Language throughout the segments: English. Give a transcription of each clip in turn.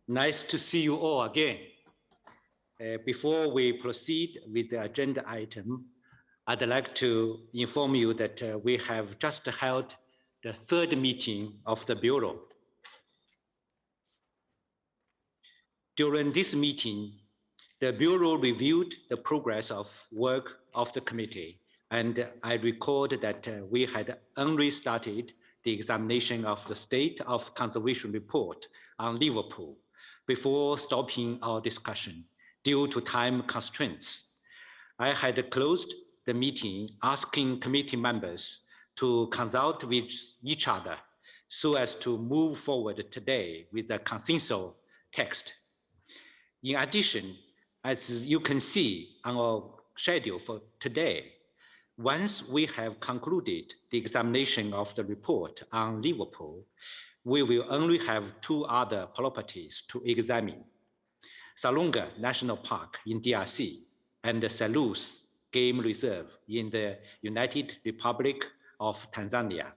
Nice to see you all again. Before we proceed with the agenda item, I'd like to inform you that we have just held the third meeting of the Bureau. During this meeting, the Bureau reviewed the progress of work of the committee, and I record that we had only started the examination of the State of Conservation Report on Liverpool before stopping our discussion due to time constraints. I had closed the meeting asking committee members to consult with each other so as to move forward today with the consensus text. In addition, as you can see on our schedule for today, once we have concluded the examination of the report on Liverpool, we will only have two other properties to examine: Salonga National Park in DRC and the Selous Game Reserve in the United Republic of Tanzania.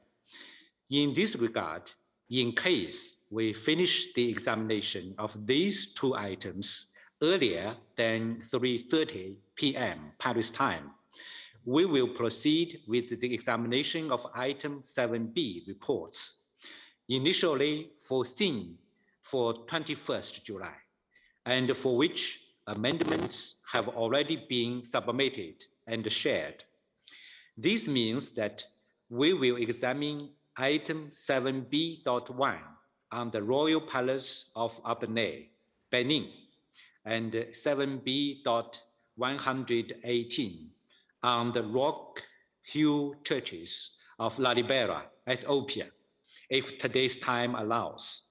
In this regard, in case we finish the examination of these two items earlier than 3:30 p.m. Paris time, we will proceed with the examination of item 7B reports, initially foreseen for 21st July, and for which amendments have already been submitted and shared. This means that we will examine item 7B.1 on the Royal Palace of Abney, Benin, and 7B.118 on the Rock Hill Churches of Lalibela, Ethiopia, if today's time allows.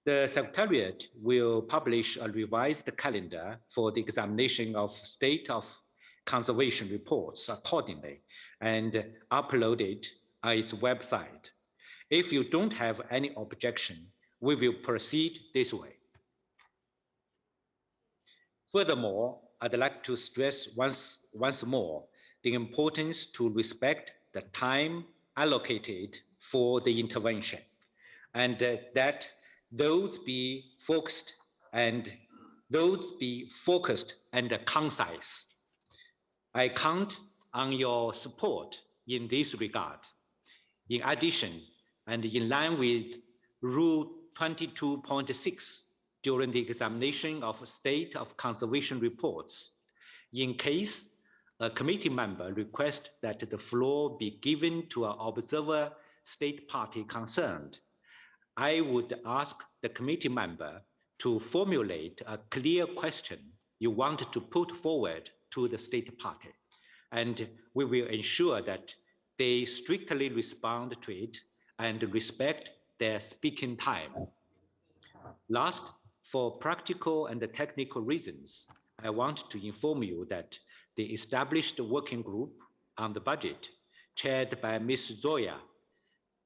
The Secretariat will publish a revised calendar for the examination of State of Conservation reports accordingly and upload it on its website. If you don't have any objection, we will proceed this way. Furthermore, I'd like to stress once more the importance to respect the time allocated for the intervention, and that those be focused and concise. I count on your support in this regard. In addition, and in line with Rule 22.6, during the examination of State of Conservation reports, in case a committee member requests that the floor be given to an observer state party concerned, I would ask the committee member to formulate a clear question you want to put forward to the state party, and we will ensure that they strictly respond to it and respect their speaking time. Last, for practical and technical reasons, I want to inform you that the established working group on the budget, chaired by Ms. Zoya,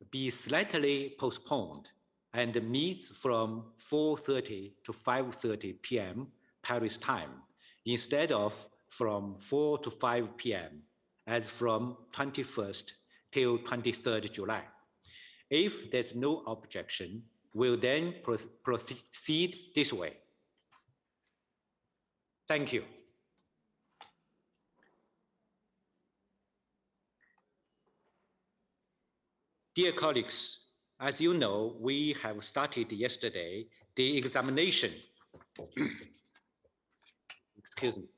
be slightly postponed and meets from 4:30 to 5:30 p.m. Paris time, instead of from 4 to 5 p.m. as from 21st till 23rd July. If there's no objection, we'll then proceed this way. Thank you. Dear colleagues, as you know, we have started yesterday the examination. Excuse me.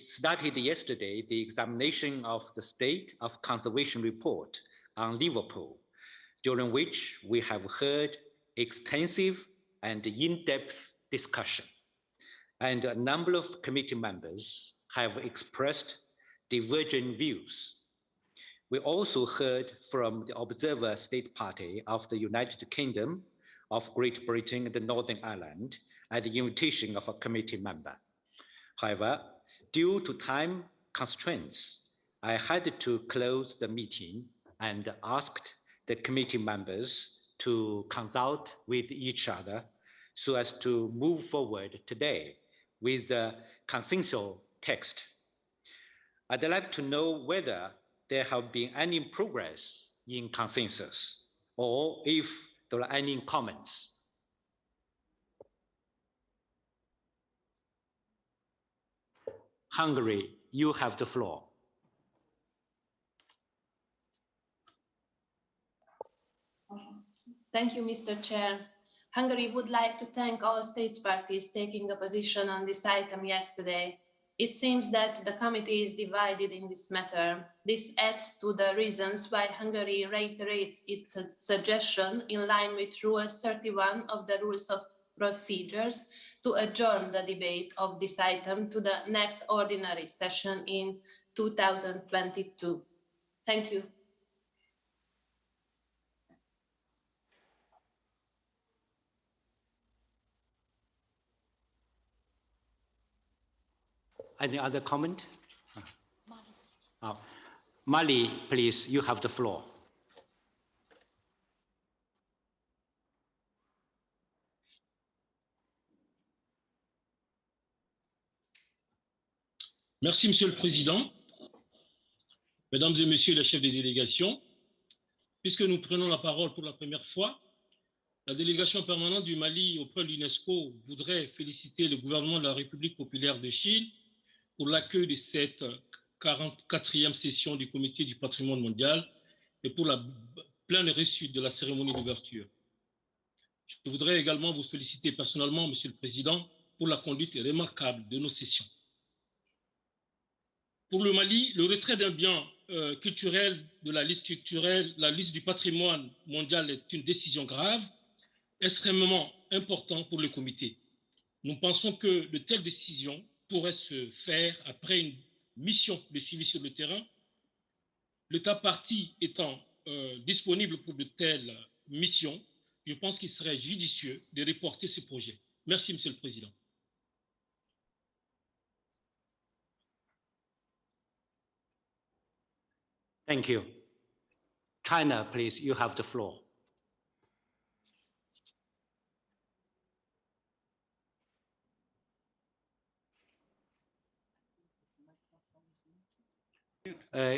Started yesterday the examination of the State of Conservation report on Liverpool, during which we have heard extensive and in-depth discussion, and a number of committee members have expressed divergent views. We also heard from the Observer State Party of the United Kingdom, of Great Britain and the Northern Ireland at the invitation of a committee member. However, due to time constraints, I had to close the meeting and asked the committee members to consult with each other so as to move forward today with the consensus text. I'd like to know whether there have been any progress in consensus, or if there are any comments. Hungary, you have the floor. Thank you, Mr. Chair. Hungary would like to thank all states parties taking a position on this item yesterday. It seems that the committee is divided in this matter. This adds to the reasons why Hungary reiterates its suggestion in line with Rule 31 of the Rules of Procedures to adjourn the debate of this item to the next ordinary session in 2022. Thank you. Any other comment? Mali, please, you have the floor. Merci, Monsieur le Président. Mesdames et Messieurs les chefs des délégations, puisque nous prenons la parole pour la première fois, la délégation permanente du Mali auprès de l'UNESCO voudrait féliciter le gouvernement de la République populaire de Chine pour l'accueil de cette 44e session du Comité du patrimoine mondial et pour la pleine réussite de la cérémonie d'ouverture. Je voudrais également vous féliciter personnellement, Monsieur le Président, pour la conduite remarquable de nos sessions. Pour le Mali, le retrait d'un bien culturel de la liste du patrimoine mondial est une décision grave, extrêmement importante pour le comité. Nous pensons que de telles décisions pourraient se faire après une mission de suivi sur le terrain. L'État partie étant disponible pour de telles missions, je pense qu'il serait judicieux de reporter ce projet. Merci, Monsieur le Président. Thank you. China, please, you have the floor.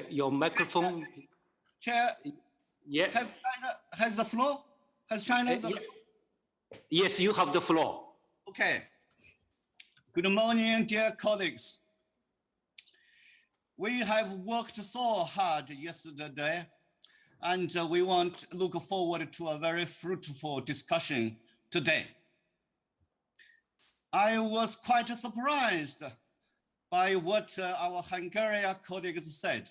Your microphone. Chair, yeah. China has the floor? Has China the floor? Yes, you have the floor. Okay. Good morning, dear colleagues. We have worked so hard yesterday, and we want to look forward to a very fruitful discussion today. I was quite surprised by what our Hungarian colleagues said.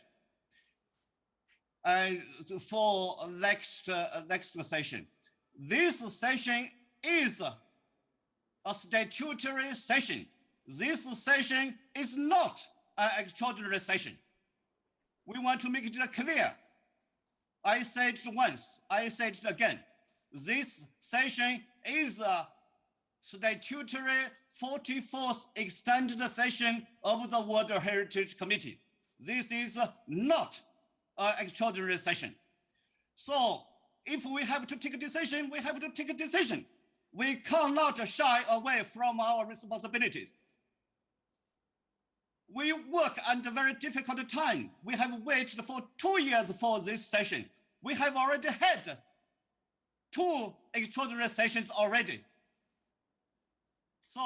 And for next session, this session is a statutory session. This session is not an extraordinary session. We want to make it clear. I said it once, I said it again. This session is a statutory 44th extended session of the World Heritage Committee. This is not an extraordinary session. So if we have to take a decision, we have to take a decision. We cannot shy away from our responsibilities. We work under very difficult time. We have waited for 2 years for this session. We have already had 2 extraordinary sessions already. So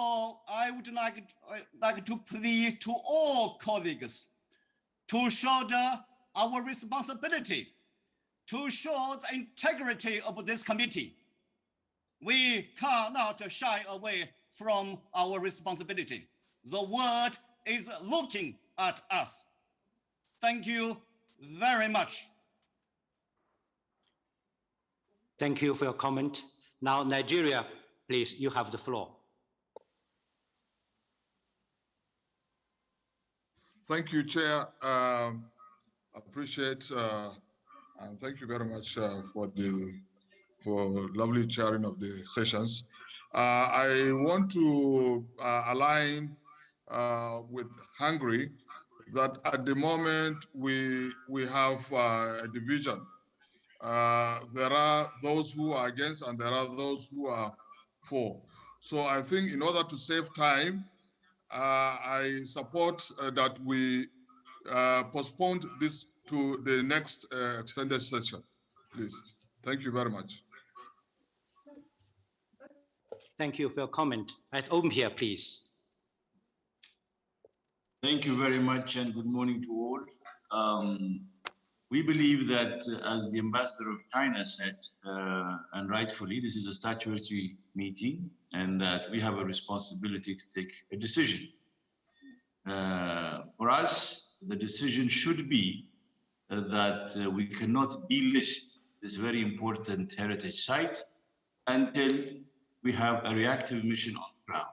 I would like to plead to all colleagues to shoulder our responsibility, to show the integrity of this committee. We cannot shy away from our responsibility. The world is looking at us. Thank you very much. Thank you for your comment. Now, Nigeria, please, you have the floor. Thank you, Chair. Appreciate and thank you very much for lovely chairing of the sessions. I want to align with Hungary that at the moment we have a division. There are those who are against and there are those who are for. So I think in order to save time, I support that we postpone this to the next extended session, please. Thank you very much. Thank you for your comment. At Oman here, please. Thank you very much and good morning to all. We believe that, as the ambassador of China said, and rightfully, this is a statutory meeting and that we have a responsibility to take a decision. For us, the decision should be that we cannot delist this very important heritage site until we have a reactive mission on the ground.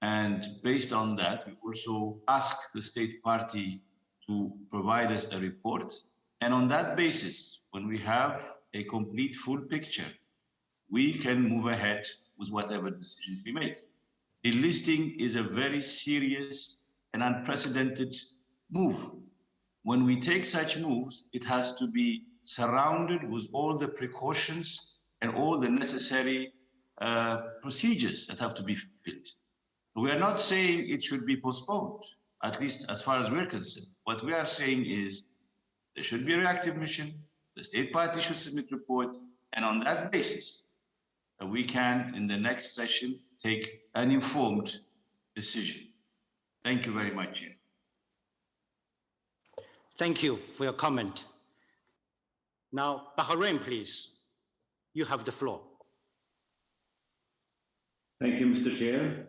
And based on that, we also ask the state party to provide us a report. And on that basis, when we have a complete full picture, we can move ahead with whatever decisions we make. Delisting is a very serious and unprecedented move. When we take such moves, it has to be surrounded with all the precautions and all the necessary procedures that have to be fulfilled. We are not saying it should be postponed, at least as far as we're concerned. What we are saying is there should be a reactive mission, the state party should submit report, and on that basis, we can, in the next session, take an informed decision. Thank you very much. Thank you for your comment. Now, Bahrain, please. You have the floor. Thank you, Mr. Chair.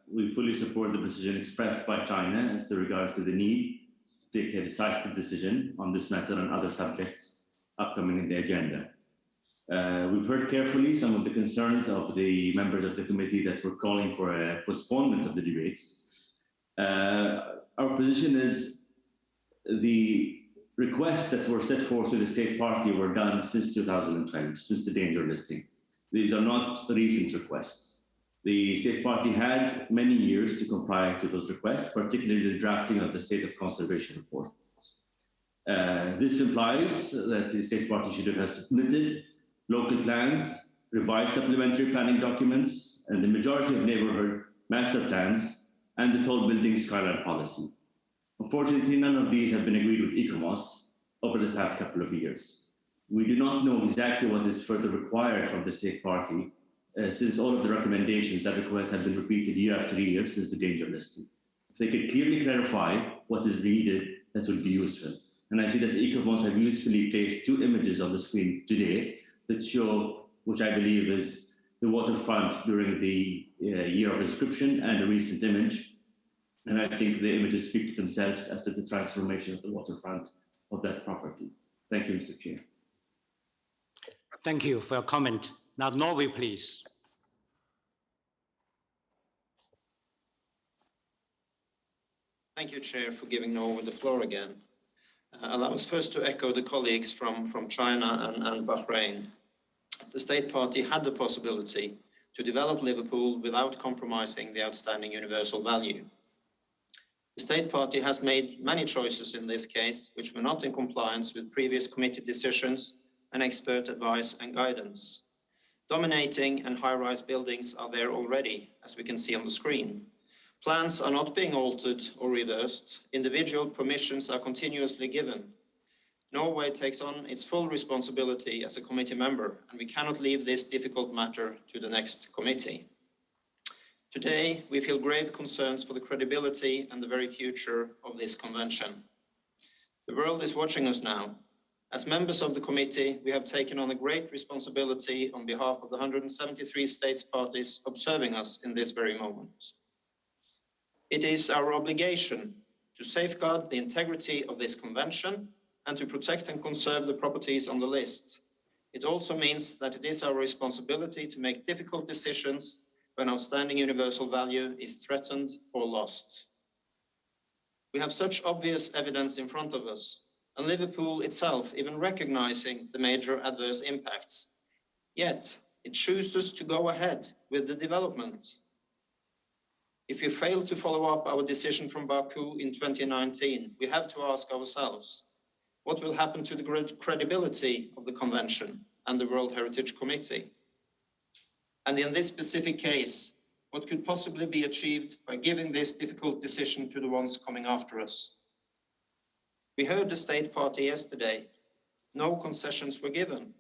We fully support the decision expressed by China as to regards to the need to take a decisive decision on this matter and other subjects upcoming in the agenda. We've heard carefully some of the concerns of the members of the committee that were calling for a postponement of the debates. Our position is the requests that were set forth to the state party were done since 2012, since the danger listing. These are not recent requests. The state party had many years to comply to those requests, particularly the drafting of the state of conservation report. This implies that the state party should have submitted local plans, revised supplementary planning documents, and the majority of neighborhood master plans, and the tall building skyline policy. Unfortunately, none of these have been agreed with ECOMOS over the past couple of years. We do not know exactly what is further required from the state party, since all of the recommendations that request have been repeated year after year since the danger listing. If they could clearly clarify what is needed, that would be useful. And I see that the ECOMOS have usefully placed two images on the screen today that show, which I believe is the waterfront during the year of inscription and a recent image. And I think the images speak to themselves as to the transformation of the waterfront of that property. Thank you, Mr. Chair. Thank you for your comment. Now, Norway, please. Thank you, Chair, for giving Norway the floor again. Allow us first to echo the colleagues from China and Bahrain. The state party had the possibility to develop Liverpool without compromising the outstanding universal value. The state party has made many choices in this case, which were not in compliance with previous committee decisions and expert advice and guidance. Dominating and high-rise buildings are there already, as we can see on the screen. Plans are not being altered or reversed. Individual permissions are continuously given. Norway takes on its full responsibility as a committee member, and we cannot leave this difficult matter to the next committee. Today, we feel grave concerns for the credibility and the very future of this convention. The world is watching us now. As members of the committee, we have taken on a great responsibility on behalf of the 173 states parties observing us in this very moment. It is our obligation to safeguard the integrity of this convention and to protect and conserve the properties on the list. It also means that it is our responsibility to make difficult decisions when outstanding universal value is threatened or lost. We have such obvious evidence in front of us, and Liverpool itself even recognizing the major adverse impacts. Yet, it chooses to go ahead with the development. If we fail to follow up our decision from Baku in 2019, we have to ask ourselves, what will happen to the credibility of the Convention and the World Heritage Committee? And in this specific case, what could possibly be achieved by giving this difficult decision to the ones coming after us? We heard the state party yesterday. No concessions were given.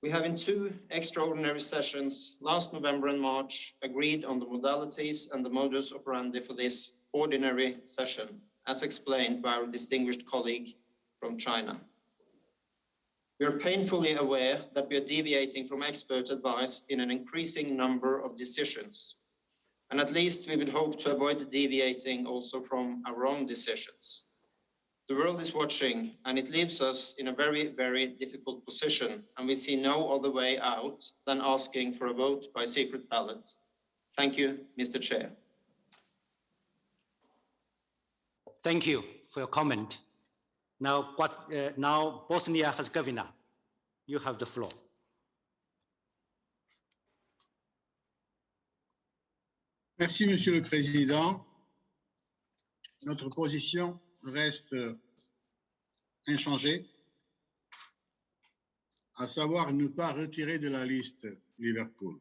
We have in 2 extraordinary sessions last November and March agreed on the modalities and the modus operandi for this ordinary session, as explained by our distinguished colleague from China. We are painfully aware that we are deviating from expert advice in an increasing number of decisions, and at least we would hope to avoid deviating also from our own decisions. The world is watching, and it leaves us in a very, very difficult position, and we see no other way out than asking for a vote by secret ballot. Thank you, Mr. Chair. Thank you for your comment. Now, Bosnia-Herzegovina, you have the floor. Merci, Monsieur le Président. Notre position reste inchangée, à savoir ne pas retirer de la liste Liverpool.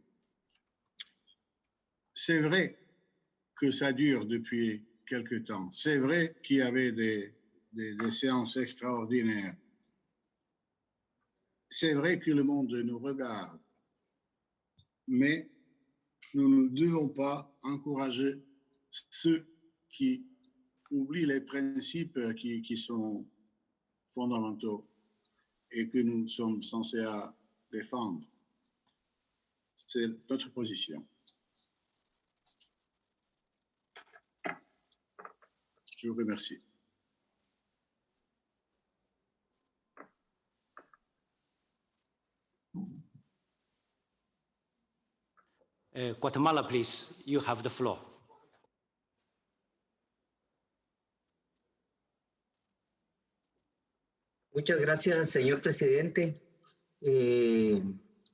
C'est vrai que ça dure depuis quelque temps. C'est vrai qu'il y avait des séances extraordinaires. C'est vrai que le monde nous regarde, mais nous ne devons pas encourager ceux qui oublient les principes qui sont fondamentaux et que nous sommes censés défendre. C'est notre position. Je vous remercie. Guatemala, please, you have the floor. Muchas gracias, señor presidente.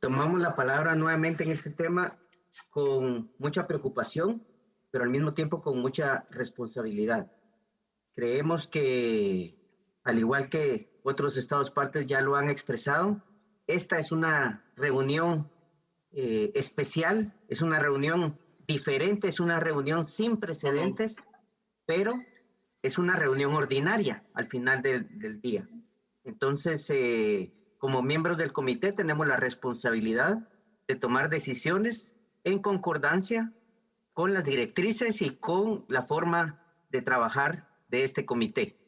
Tomamos la palabra nuevamente en este tema con mucha preocupación, pero al mismo tiempo con mucha responsabilidad. Creemos que, al igual que otros estados partes ya lo han expresado, esta es una reunión especial, es una reunión diferente, es una reunión sin precedentes, pero es una reunión ordinaria al final del día. Entonces, como miembros del comité tenemos la responsabilidad de tomar decisiones en concordancia con las directrices y con la forma de trabajar de este comité.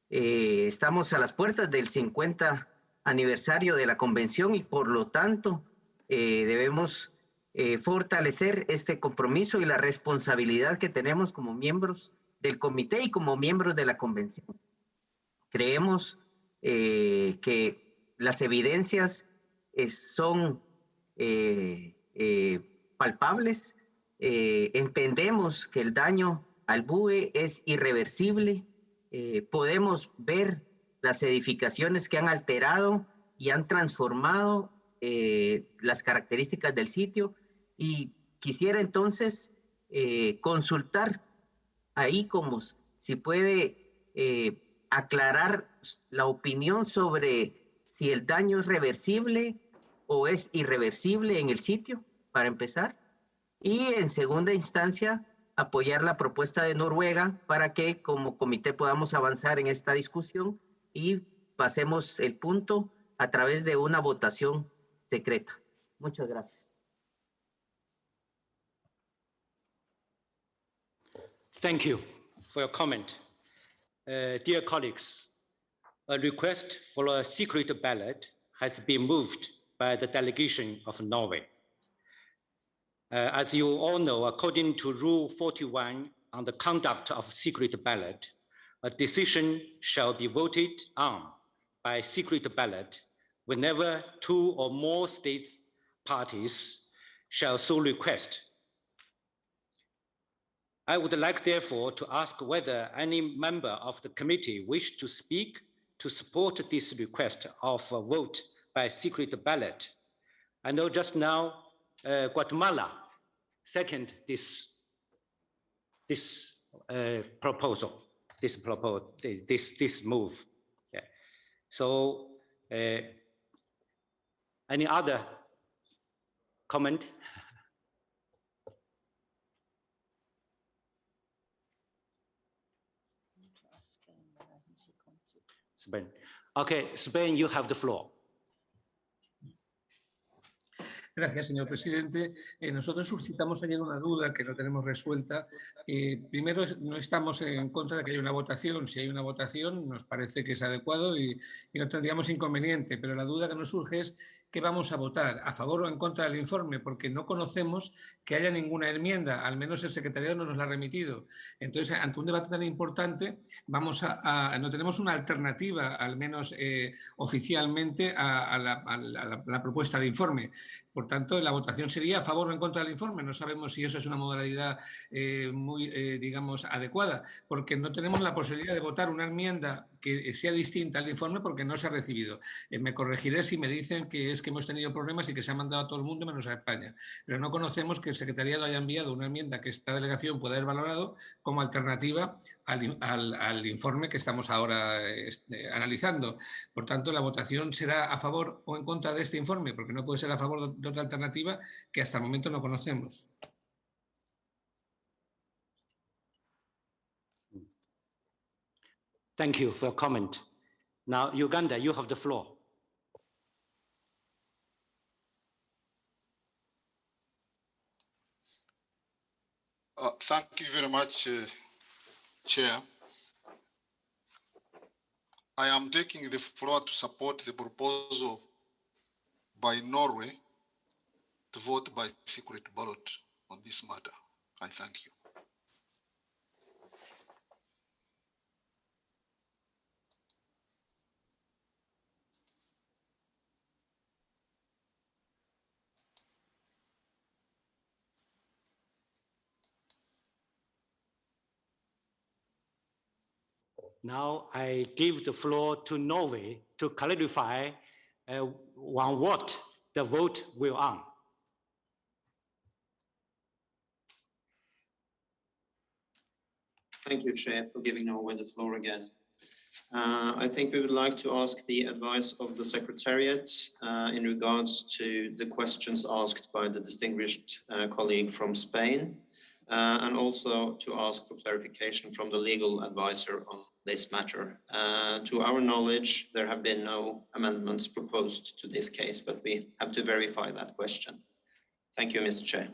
Estamos a las puertas del 50 aniversario de la convención y por lo tanto debemos fortalecer este compromiso y la responsabilidad que tenemos como miembros del comité y como miembros de la convención. Creemos que las evidencias son palpables. Entendemos que el daño al BUE es irreversible. Podemos ver las edificaciones que han alterado y han transformado las características del sitio, y quisiera entonces consultar ahí como si puede aclarar la opinión sobre si el daño es reversible o es irreversible en el sitio, para empezar, y en segunda instancia apoyar la propuesta de Noruega para que como comité podamos avanzar en esta discusión y pasemos el punto a través de una votación secreta. Muchas gracias. Thank you for your comment. Dear colleagues, a request for a secret ballot has been moved by the delegation of Norway. As you all know, according to Rule 41 on the conduct of secret ballot, a decision shall be voted on by secret ballot whenever 2 or more states parties shall so request. I would like, therefore, to ask whether any member of the committee wish to speak to support this request of a vote by secret ballot. I know just now Guatemala second this proposal, this move. Yeah. So, any other comment? Spain. Okay, Spain, you have the floor. Gracias, señor presidente. Nosotros suscitamos ayer una duda que no tenemos resuelta. Primero, no estamos en contra de que haya una votación. Si hay una votación, nos parece que es adecuado y no tendríamos inconveniente. Pero la duda que nos surge es qué vamos a votar, a favor o en contra del informe, porque no conocemos que haya ninguna enmienda, al menos el secretariado no nos la ha remitido. Entonces, ante un debate tan importante, no tenemos una alternativa, al menos oficialmente, a la propuesta de informe. Por tanto, la votación sería a favor o en contra del informe. No sabemos si eso es una modalidad muy, digamos, adecuada, porque no tenemos la posibilidad de votar una enmienda que sea distinta al informe porque no se ha recibido. Me corregiré si me dicen que es que hemos tenido problemas y que se ha mandado a todo el mundo menos a España. Pero no conocemos que el secretariado haya enviado una enmienda que esta delegación pueda haber valorado como alternativa al informe que estamos ahora analizando. Por tanto, la votación será a favor o en contra de este informe, porque no puede ser a favor de otra alternativa que hasta el momento no conocemos. Thank you for your comment. Now, Uganda, you have the floor. Thank you very much, Chair. I am taking the floor to support the proposal by Norway to vote by secret ballot on this matter. I thank you. Now I give the floor to Norway to clarify on what the vote will on. Thank you, Chair, for giving Norway the floor again. I think we would like to ask the advice of the Secretariat in regards to the questions asked by the distinguished colleague from Spain, and also to ask for clarification from the legal advisor on this matter. To our knowledge, there have been no amendments proposed to this case, but we have to verify that question. Thank you, Mr. Chair.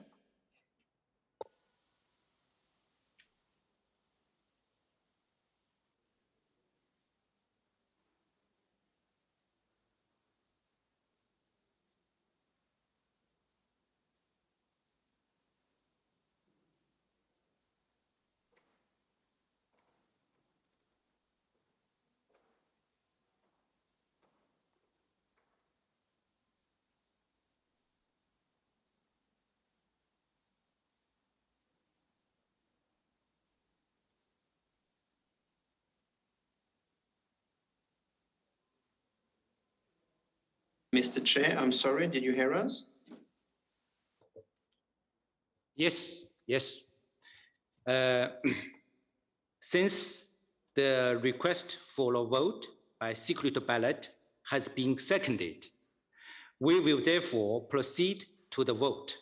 Mr. Chair, I'm sorry, did you hear us? Yes, yes. Since the request for a vote by secret ballot has been seconded, we will therefore proceed to the vote.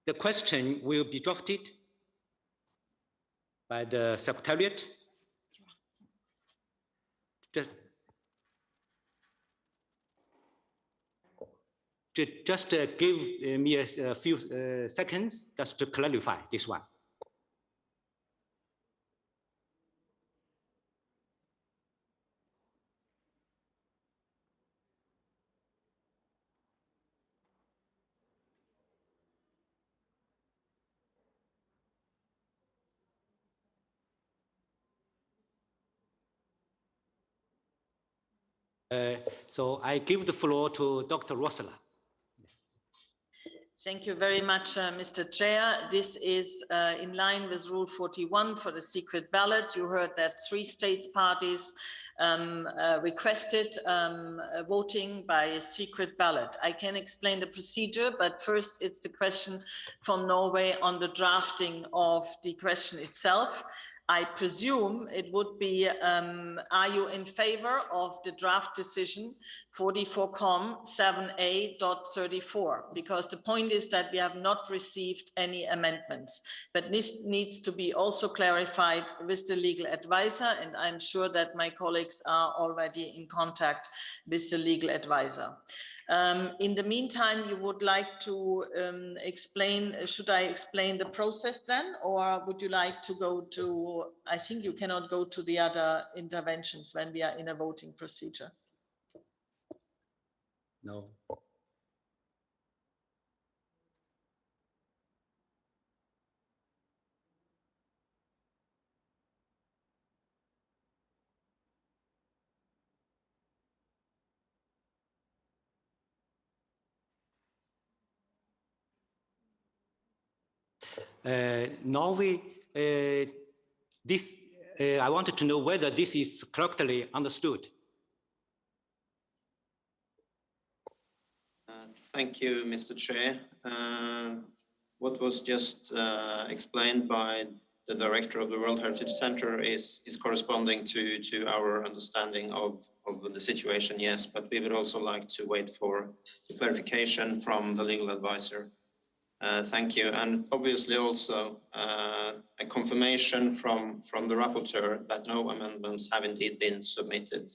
The question will be drafted by the Secretariat. Just give me a few seconds just to clarify this one. So I give the floor to Dr. Rosala. Thank you very much, Mr. Chair. This is in line with Rule 41 for the secret ballot. You heard that 3 states parties requested voting by a secret ballot. I can explain the procedure, but first it's the question from Norway on the drafting of the question itself. I presume it would be, are you in favor of the draft decision 44com 7a.34? Because the point is that we have not received any amendments, but this needs to be also clarified with the legal advisor, and I'm sure that my colleagues are already in contact with the legal advisor. In the meantime, you would like to explain, should I explain the process then, or would you like to go to, I think you cannot go to the other interventions when we are in a voting procedure. No. Norway, I wanted to know whether this is correctly understood. Thank you, Mr. Chair. What was just explained by the director of the World Heritage Center is corresponding to our understanding of the situation, yes, but we would also like to wait for the clarification from the legal advisor. Thank you. And obviously also a confirmation from the rapporteur that no amendments have indeed been submitted.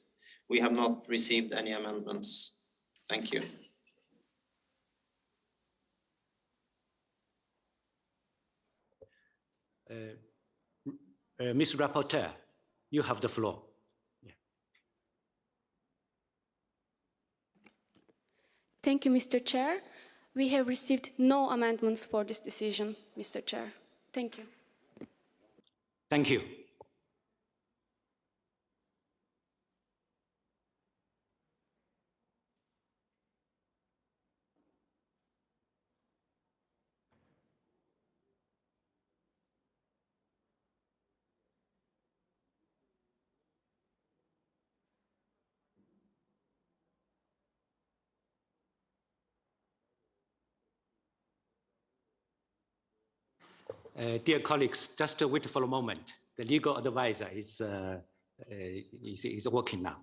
We have not received any amendments. Thank you. Ms. Rapporteur, you have the floor. Yeah. Thank you, Mr. Chair. We have received no amendments for this decision, Mr. Chair. Thank you. Thank you. Dear colleagues, just wait for a moment. The legal advisor is working now.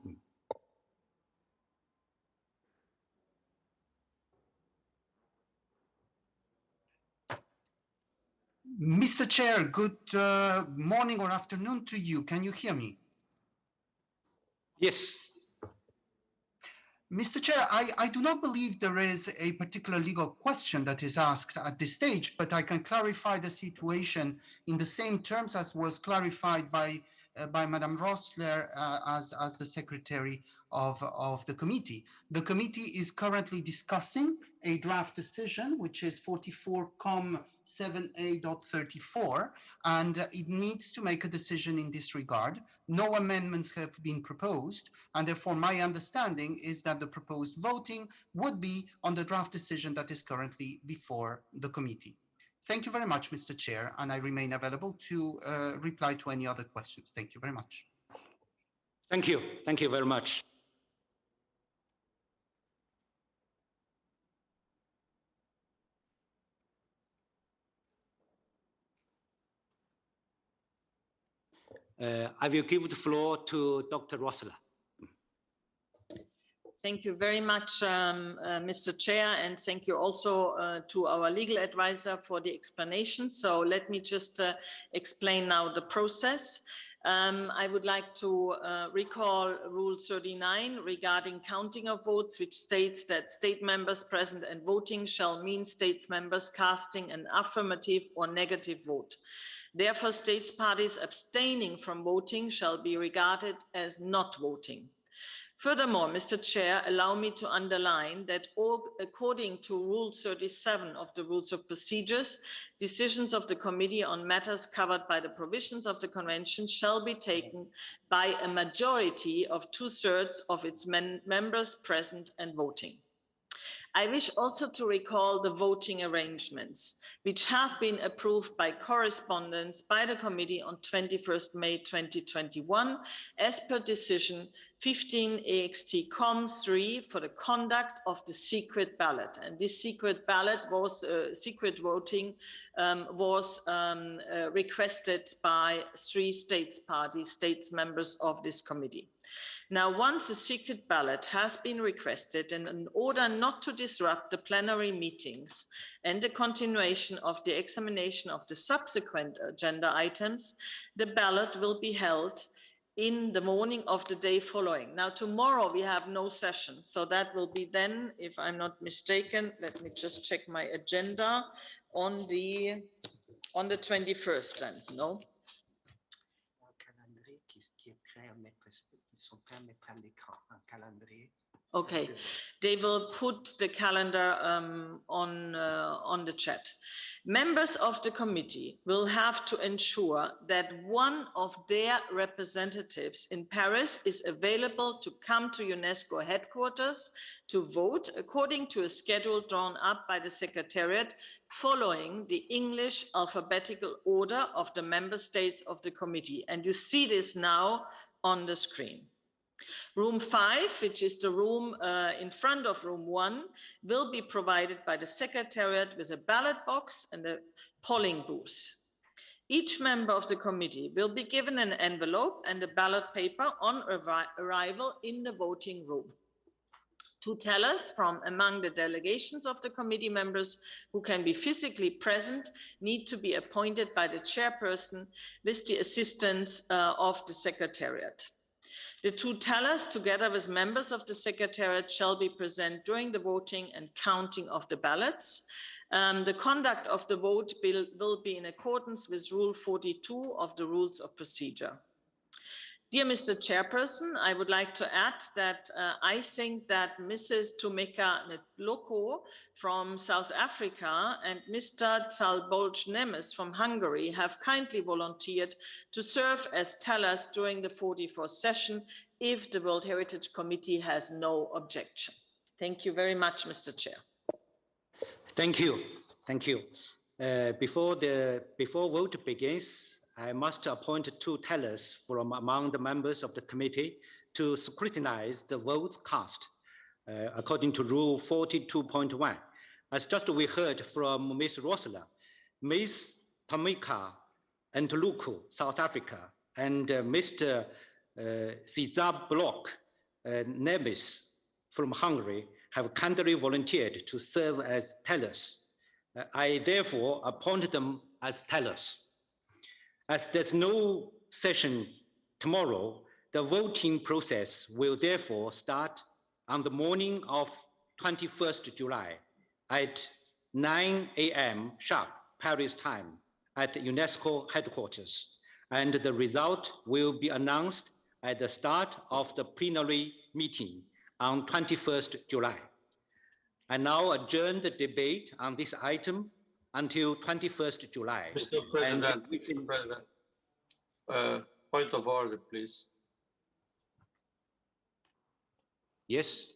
Mr. Chair, good morning or afternoon to you. Can you hear me? Yes. Mr. Chair, I do not believe there is a particular legal question that is asked at this stage, but I can clarify the situation in the same terms as was clarified by Madam Rossler as the secretary of the committee. The committee is currently discussing a draft decision, which is 44com 7a.34, and it needs to make a decision in this regard. No amendments have been proposed, and therefore my understanding is that the proposed voting would be on the draft decision that is currently before the committee. Thank you very much, Mr. Chair, and I remain available to reply to any other questions. Thank you very much. Thank you. Thank you very much. I will give the floor to Dr. Rossler. Thank you very much, Mr. Chair, and thank you also to our legal advisor for the explanation. So let me just explain now the process. I would like to recall Rule 39 regarding counting of votes, which states that state members present and voting shall mean states members casting an affirmative or negative vote. Therefore, states parties abstaining from voting shall be regarded as not voting. Furthermore, Mr. Chair, allow me to underline that according to Rule 37 of the Rules of Procedures, decisions of the Committee on matters covered by the provisions of the Convention shall be taken by a majority of 2/3 of its members present and voting. I wish also to recall the voting arrangements, which have been approved by correspondence by the committee on 21st May 2021, as per decision 15 AXT COM3 for the conduct of the secret ballot. And this secret ballot was, secret voting was requested by 3 states members of this committee. Now, once a secret ballot has been requested, and in order not to disrupt the plenary meetings and the continuation of the examination of the subsequent agenda items, the ballot will be held in the morning of the day following. Now, tomorrow we have no session, so that will be then, if I'm not mistaken, let me just check my agenda, on the 21st then, no? Okay, they will put the calendar on the chat. Members of the committee will have to ensure that one of their representatives in Paris is available to come to UNESCO headquarters to vote according to a schedule drawn up by the Secretariat following the English alphabetical order of the member states of the committee. And you see this now on the screen. Room 5, which is the room in front of room 1, will be provided by the Secretariat with a ballot box and a polling booth. Each member of the committee will be given an envelope and a ballot paper on arrival in the voting room. 2 tellers from among the delegations of the committee members who can be physically present need to be appointed by the chairperson with the assistance of the Secretariat. The 2 tellers, together with members of the Secretariat, shall be present during the voting and counting of the ballots. The conduct of the vote will be in accordance with Rule 42 of the Rules of Procedure. Dear Mr. Chairperson, I would like to add that I think that Mrs. Tumeka Netloko from South Africa and Mr. Czalbolj Nemes from Hungary have kindly volunteered to serve as tellers during the 44th session if the World Heritage Committee has no objection. Thank you very much, Mr. Chair. Thank you. Thank you. Before vote begins, I must appoint 2 tellers from among the members of the committee to scrutinize the votes cast according to Rule 42.1. As just we heard from Ms. Rosler, Ms. Tamika Ntuluku, South Africa, and Mr. Czalbolj Nemes from Hungary have kindly volunteered to serve as tellers. I therefore appoint them as tellers. As there's no session tomorrow, the voting process will therefore start on the morning of 21st July at 9 a.m. sharp Paris time at UNESCO headquarters, and the result will be announced at the start of the plenary meeting on 21st July. I now adjourn the debate on this item until 21st July. Mr. President, point of order, please. Yes.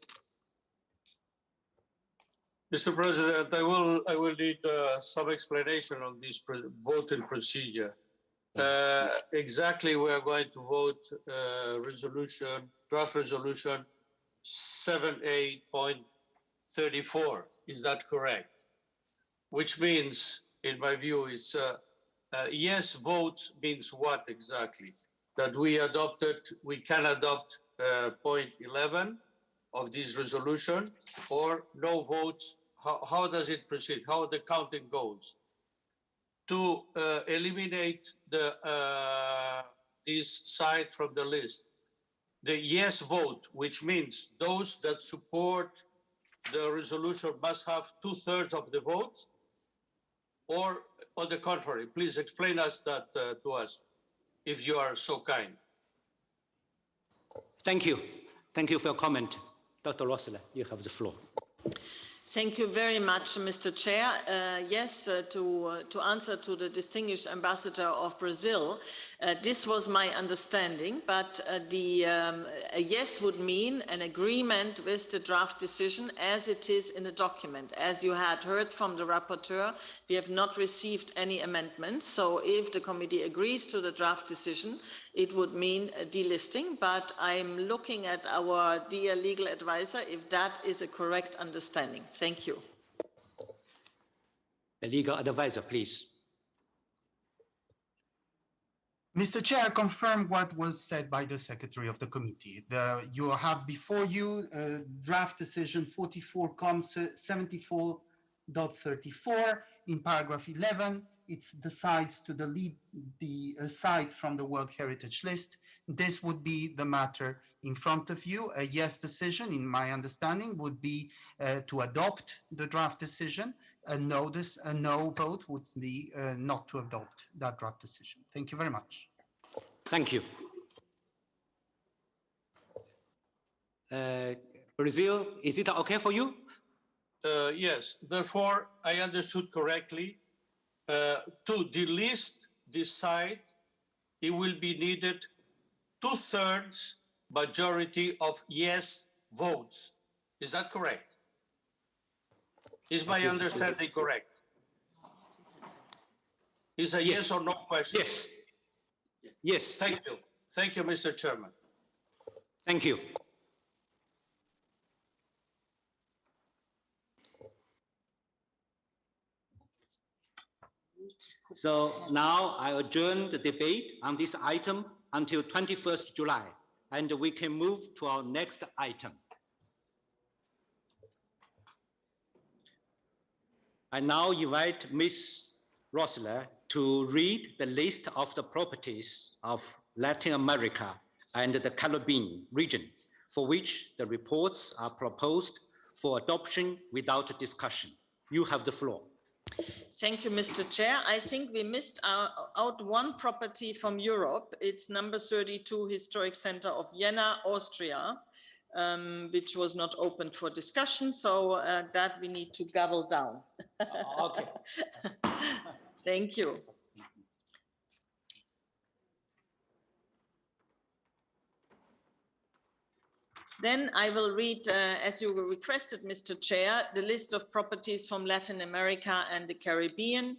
Mr. President, I will need some explanation on this voting procedure. Exactly, we are going to vote draft resolution 78.34. Is that correct? Which means, in my view, it's yes vote means what exactly? That we can adopt point 11 of this resolution, or no votes? How does it proceed? How the counting goes? To eliminate this side from the list, the yes vote, which means those that support the resolution must have 2/3 of the votes, or on the contrary? Please explain us that to us, if you are so kind. Thank you. Thank you for your comment. Dr. Rosler, you have the floor. Thank you very much, Mr. Chair. Yes, to answer to the distinguished ambassador of Brazil, this was my understanding, but a yes would mean an agreement with the draft decision as it is in the document. As you had heard from the rapporteur, we have not received any amendments. So if the committee agrees to the draft decision, it would mean a delisting, but I'm looking at our dear legal advisor if that is a correct understanding. Thank you. The legal advisor, please. Mr. Chair, confirm what was said by the Secretary of the Committee. You have before you draft decision 44,74.34 in paragraph 11. It decides to delete the site from the World Heritage List. This would be the matter in front of you. A yes decision, in my understanding, would be to adopt the draft decision. A no vote would be not to adopt that draft decision. Thank you very much. Thank you. Brazil, is it okay for you? Yes, therefore, I understood correctly. To delist this site, it will be needed 2/3 majority of yes votes. Is that correct? Is my understanding correct? Is a yes or no question? Yes. Yes. Thank you. Thank you, Mr. Chairman. Thank you. So now I adjourn the debate on this item until 21st July, and we can move to our next item. I now invite Ms. Rossler to read the list of the properties of Latin America and the Caribbean region, for which the reports are proposed for adoption without discussion. You have the floor. Thank you, Mr. Chair. I think we missed out one property from Europe. It's number 32 Historic Center of Vienna, Austria, which was not open for discussion. So that we need to gavel down. Okay. Thank you. Then I will read, as you requested, Mr. Chair, the list of properties from Latin America and the Caribbean.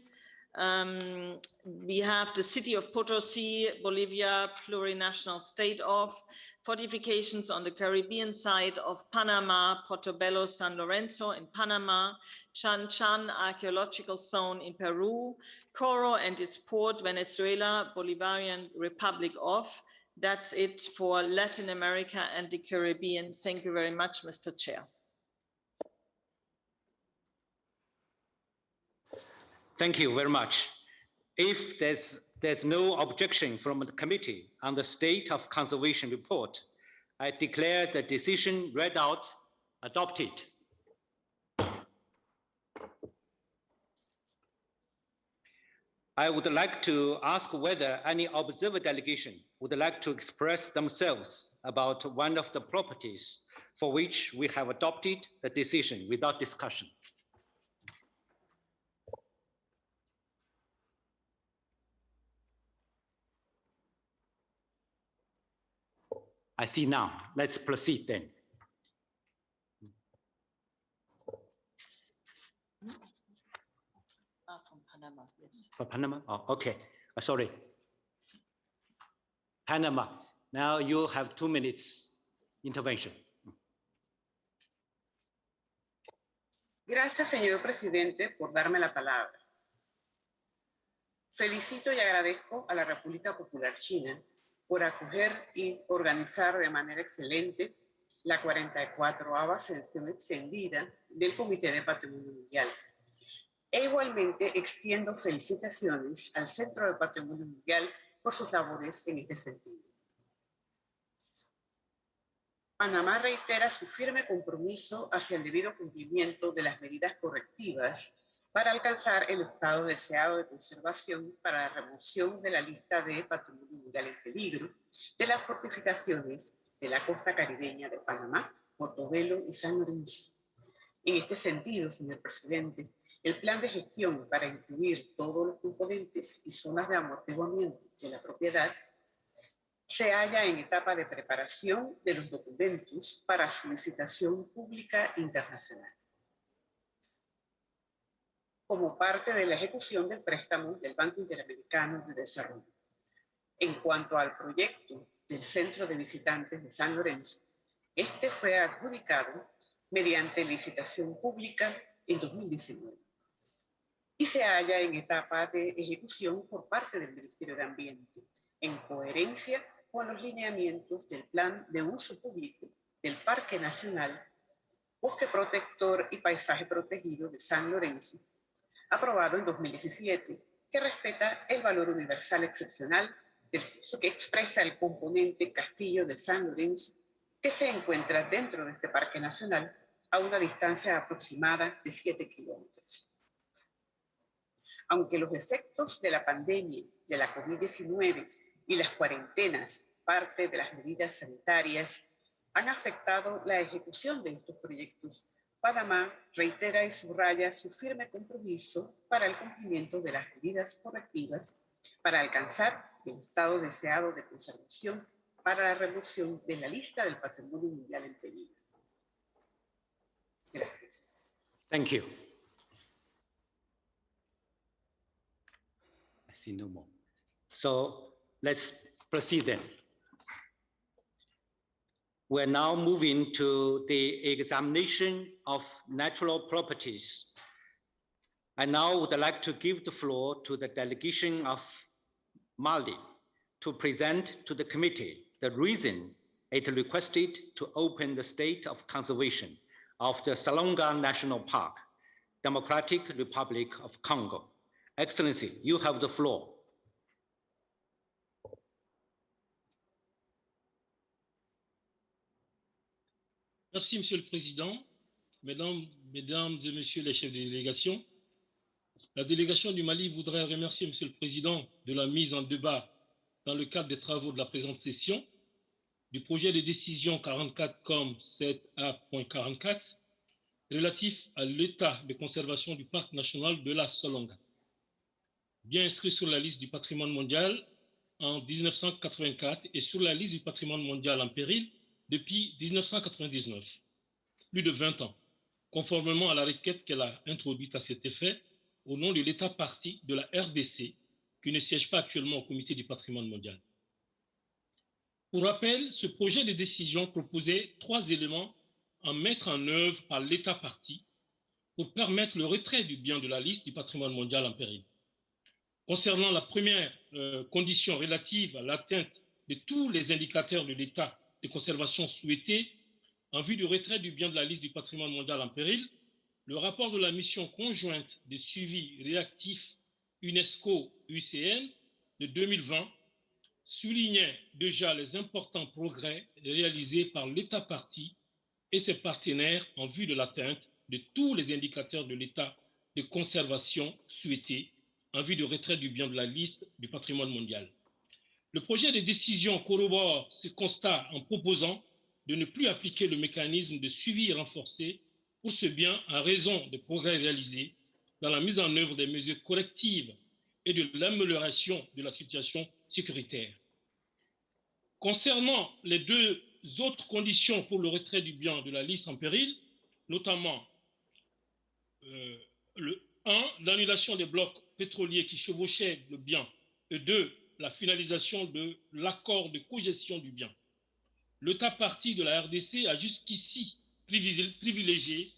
We have the city of Potosi, Bolivia, plurinational state of, fortifications on the Caribbean side of Panama, Portobello, San Lorenzo in Panama, Chan Chan archaeological zone in Peru, Coro and its port, Venezuela, Bolivarian Republic of. That's it for Latin America and the Caribbean. Thank you very much, Mr. Chair. Thank you very much. If there's no objection from the committee on the state of conservation report, I declare the decision read out adopted. I would like to ask whether any observer delegation would like to express themselves about one of the properties for which we have adopted the decision without discussion. I see now. Let's proceed then. From Panama, yes. For Panama? Oh, okay. Sorry. Panama. Now you have 2 minutes intervention. Gracias, señor presidente, por darme la palabra. Felicito y agradezco a la República Popular China por acoger y organizar de manera excelente la 44ª sesión extendida del Comité de Patrimonio Mundial. E igualmente extiendo felicitaciones al Centro de Patrimonio Mundial por sus labores en este sentido. Panamá reitera su firme compromiso hacia el debido cumplimiento de las medidas correctivas para alcanzar el estado deseado de conservación para la remoción de la lista de Patrimonio Mundial en peligro de las fortificaciones de la costa caribeña de Panamá, Portobelo y San Lorenzo. En este sentido, señor presidente, el plan de gestión para incluir todos los componentes y zonas de amortiguamiento de la propiedad se halla en etapa de preparación de los documentos para su licitación pública internacional, como parte de la ejecución del préstamo del Banco Interamericano de Desarrollo. En cuanto al proyecto del Centro de Visitantes de San Lorenzo, este fue adjudicado mediante licitación pública en 2019 y se halla en etapa de ejecución por parte del Ministerio de Ambiente, en coherencia con los lineamientos del Plan de Uso Público del Parque Nacional Bosque Protector y Paisaje Protegido de San Lorenzo, aprobado en 2017, que respeta el valor universal excepcional del uso que expresa el componente Castillo de San Lorenzo, que se encuentra dentro de este parque nacional a una distancia aproximada de 7 kilómetros. Aunque los efectos de la pandemia de la COVID-19 y las cuarentenas, parte de las medidas sanitarias, han afectado la ejecución de estos proyectos, Panamá reitera y subraya su firme compromiso para el cumplimiento de las medidas correctivas para alcanzar el estado deseado de conservación para la remoción de la lista del Patrimonio Mundial en peligro. Gracias. Thank you. I see no more. So let's proceed then. We're now moving to the examination of natural properties. I now would like to give the floor to the delegation of Mali to present to the committee the reason it requested to open the state of conservation of the Salonga National Park, Democratic Republic of Congo. Excellency, you have the floor. Merci, Monsieur le Président. Mesdames et Messieurs les chefs de délégation, la délégation du Mali voudrait remercier Monsieur le Président de la mise en débat dans le cadre des travaux de la présente session du projet de décision 44,7A.44 relatif à l'état de conservation du parc national de la Salonga, bien inscrit sur la liste du patrimoine mondial en 1984 et sur la liste du patrimoine mondial en péril depuis 1999, plus de 20 ans, conformément à la requête qu'elle a introduite à cet effet au nom de l'État partie de la RDC, qui ne siège pas actuellement au Comité du patrimoine mondial. Pour rappel, ce projet de décision proposait 3 éléments à mettre en œuvre par l'État partie pour permettre le retrait du bien de la liste du patrimoine mondial en péril. Concernant la première condition relative à l'atteinte de tous les indicateurs de l'état de conservation souhaités en vue du retrait du bien de la liste du patrimoine mondial en péril, le rapport de la mission conjointe de suivi réactif UNESCO-UCN de 2020 soulignait déjà les importants progrès réalisés par l'État partie et ses partenaires en vue de l'atteinte de tous les indicateurs de l'état de conservation souhaités en vue du retrait du bien de la liste du patrimoine mondial. Le projet de décision corrobore ce constat en proposant de ne plus appliquer le mécanisme de suivi renforcé pour ce bien en raison des progrès réalisés dans la mise en œuvre des mesures correctives et de l'amélioration de la situation sécuritaire. Concernant les 2 autres conditions pour le retrait du bien de la liste en péril, notamment le 1, l'annulation des blocs pétroliers qui chevauchaient le bien, et 2, la finalisation de l'accord de cogestion du bien. L'État partie de la RDC a jusqu'ici privilégié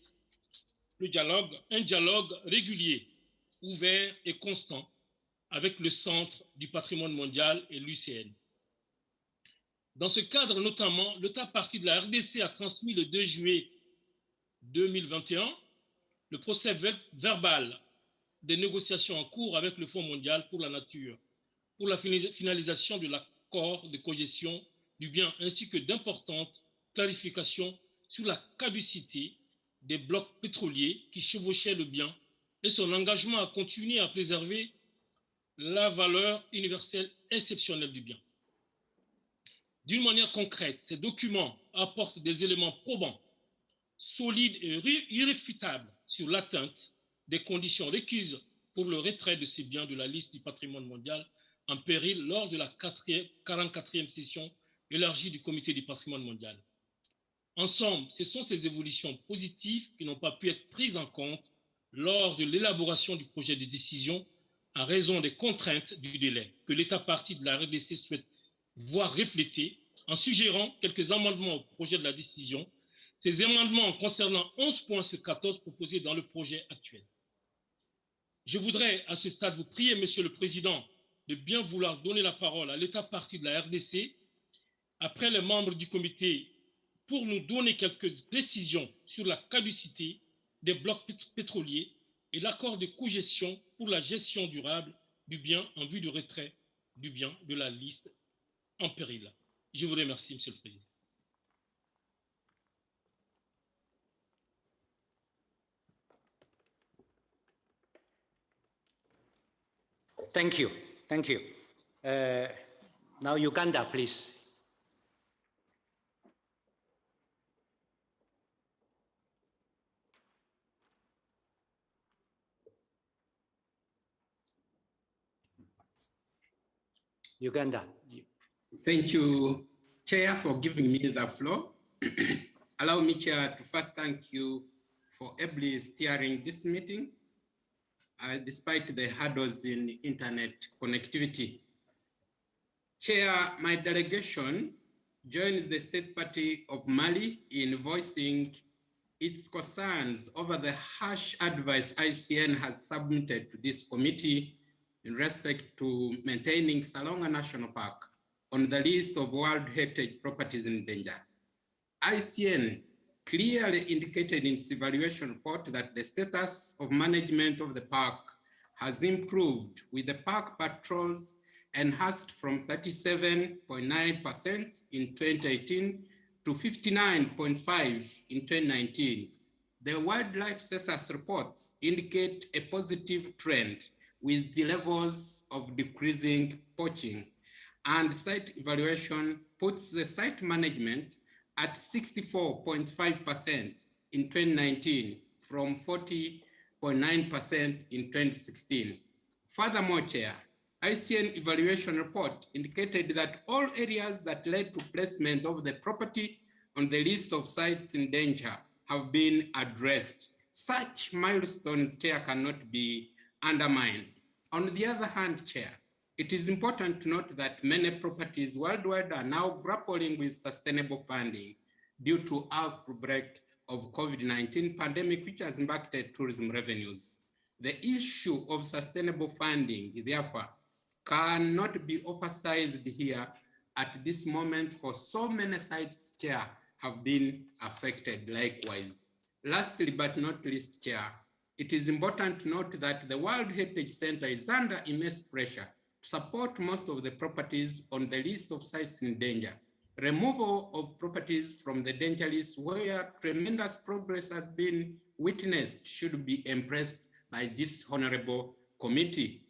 un dialogue régulier, ouvert et constant avec le Centre du patrimoine mondial et l'UCN. Dans ce cadre, notamment, l'État partie de la RDC a transmis le 2 juillet 2021 le procès verbal des négociations en cours avec le Fonds mondial pour la nature pour la finalisation de l'accord de cogestion du bien ainsi que d'importantes clarifications sur la caducité des blocs pétroliers qui chevauchaient le bien et son engagement à continuer à préserver la valeur universelle exceptionnelle du bien. D'une manière concrète, ces documents apportent des éléments probants solides et irréfutables sur l'atteinte des conditions requises pour le retrait de ces biens de la liste du patrimoine mondial en péril lors de la 44e session élargie du Comité du patrimoine mondial. En somme, ce sont ces évolutions positives qui n'ont pas pu être prises en compte lors de l'élaboration du projet de décision en raison des contraintes du délai que l'État partie de la RDC souhaite voir refléter en suggérant quelques amendements au projet de la décision, ces amendements concernant 11 points sur 14 proposés dans le projet actuel. Je voudrais à ce stade vous prier, Monsieur le Président, de bien vouloir donner la parole à l'État partie de la RDC, après les membres du comité, pour nous donner quelques précisions sur la caducité des blocs pétroliers et l'accord de cogestion pour la gestion durable du bien en vue du retrait du bien de la liste en péril. Je vous remercie, Monsieur le Président. Thank you. Thank you. Now, Uganda, please. Uganda. Thank you, Chair, for giving me the floor. Allow me, Chair, to first thank you for ably steering this meeting, despite the hurdles in internet connectivity. Chair, my delegation joins the State Party of Mali in voicing its concerns over the harsh advice ICN has submitted to this committee in respect to maintaining Salonga National Park on the list of World Heritage Properties in danger. ICN clearly indicated in its evaluation report that the status of management of the park has improved, with the park patrols enhanced from 37.9% in 2018 to 59.5% in 2019. The wildlife census reports indicate a positive trend with the levels of decreasing poaching, and site evaluation puts the site management at 64.5% in 2019 from 40.9% in 2016. Furthermore, Chair, ICN evaluation report indicated that all areas that led to placement of the property on the list of sites in danger have been addressed. Such milestones, Chair, cannot be undermined. On the other hand, Chair, it is important to note that many properties worldwide are now grappling with sustainable funding due to outbreak of COVID-19 pandemic, which has impacted tourism revenues. The issue of sustainable funding, therefore, cannot be emphasized here at this moment, for so many sites, Chair, have been affected likewise. Lastly, but not least, Chair, it is important to note that the World Heritage Center is under immense pressure to support most of the properties on the list of sites in danger. Removal of properties from the danger list where tremendous progress has been witnessed should be embraced by this honorable committee.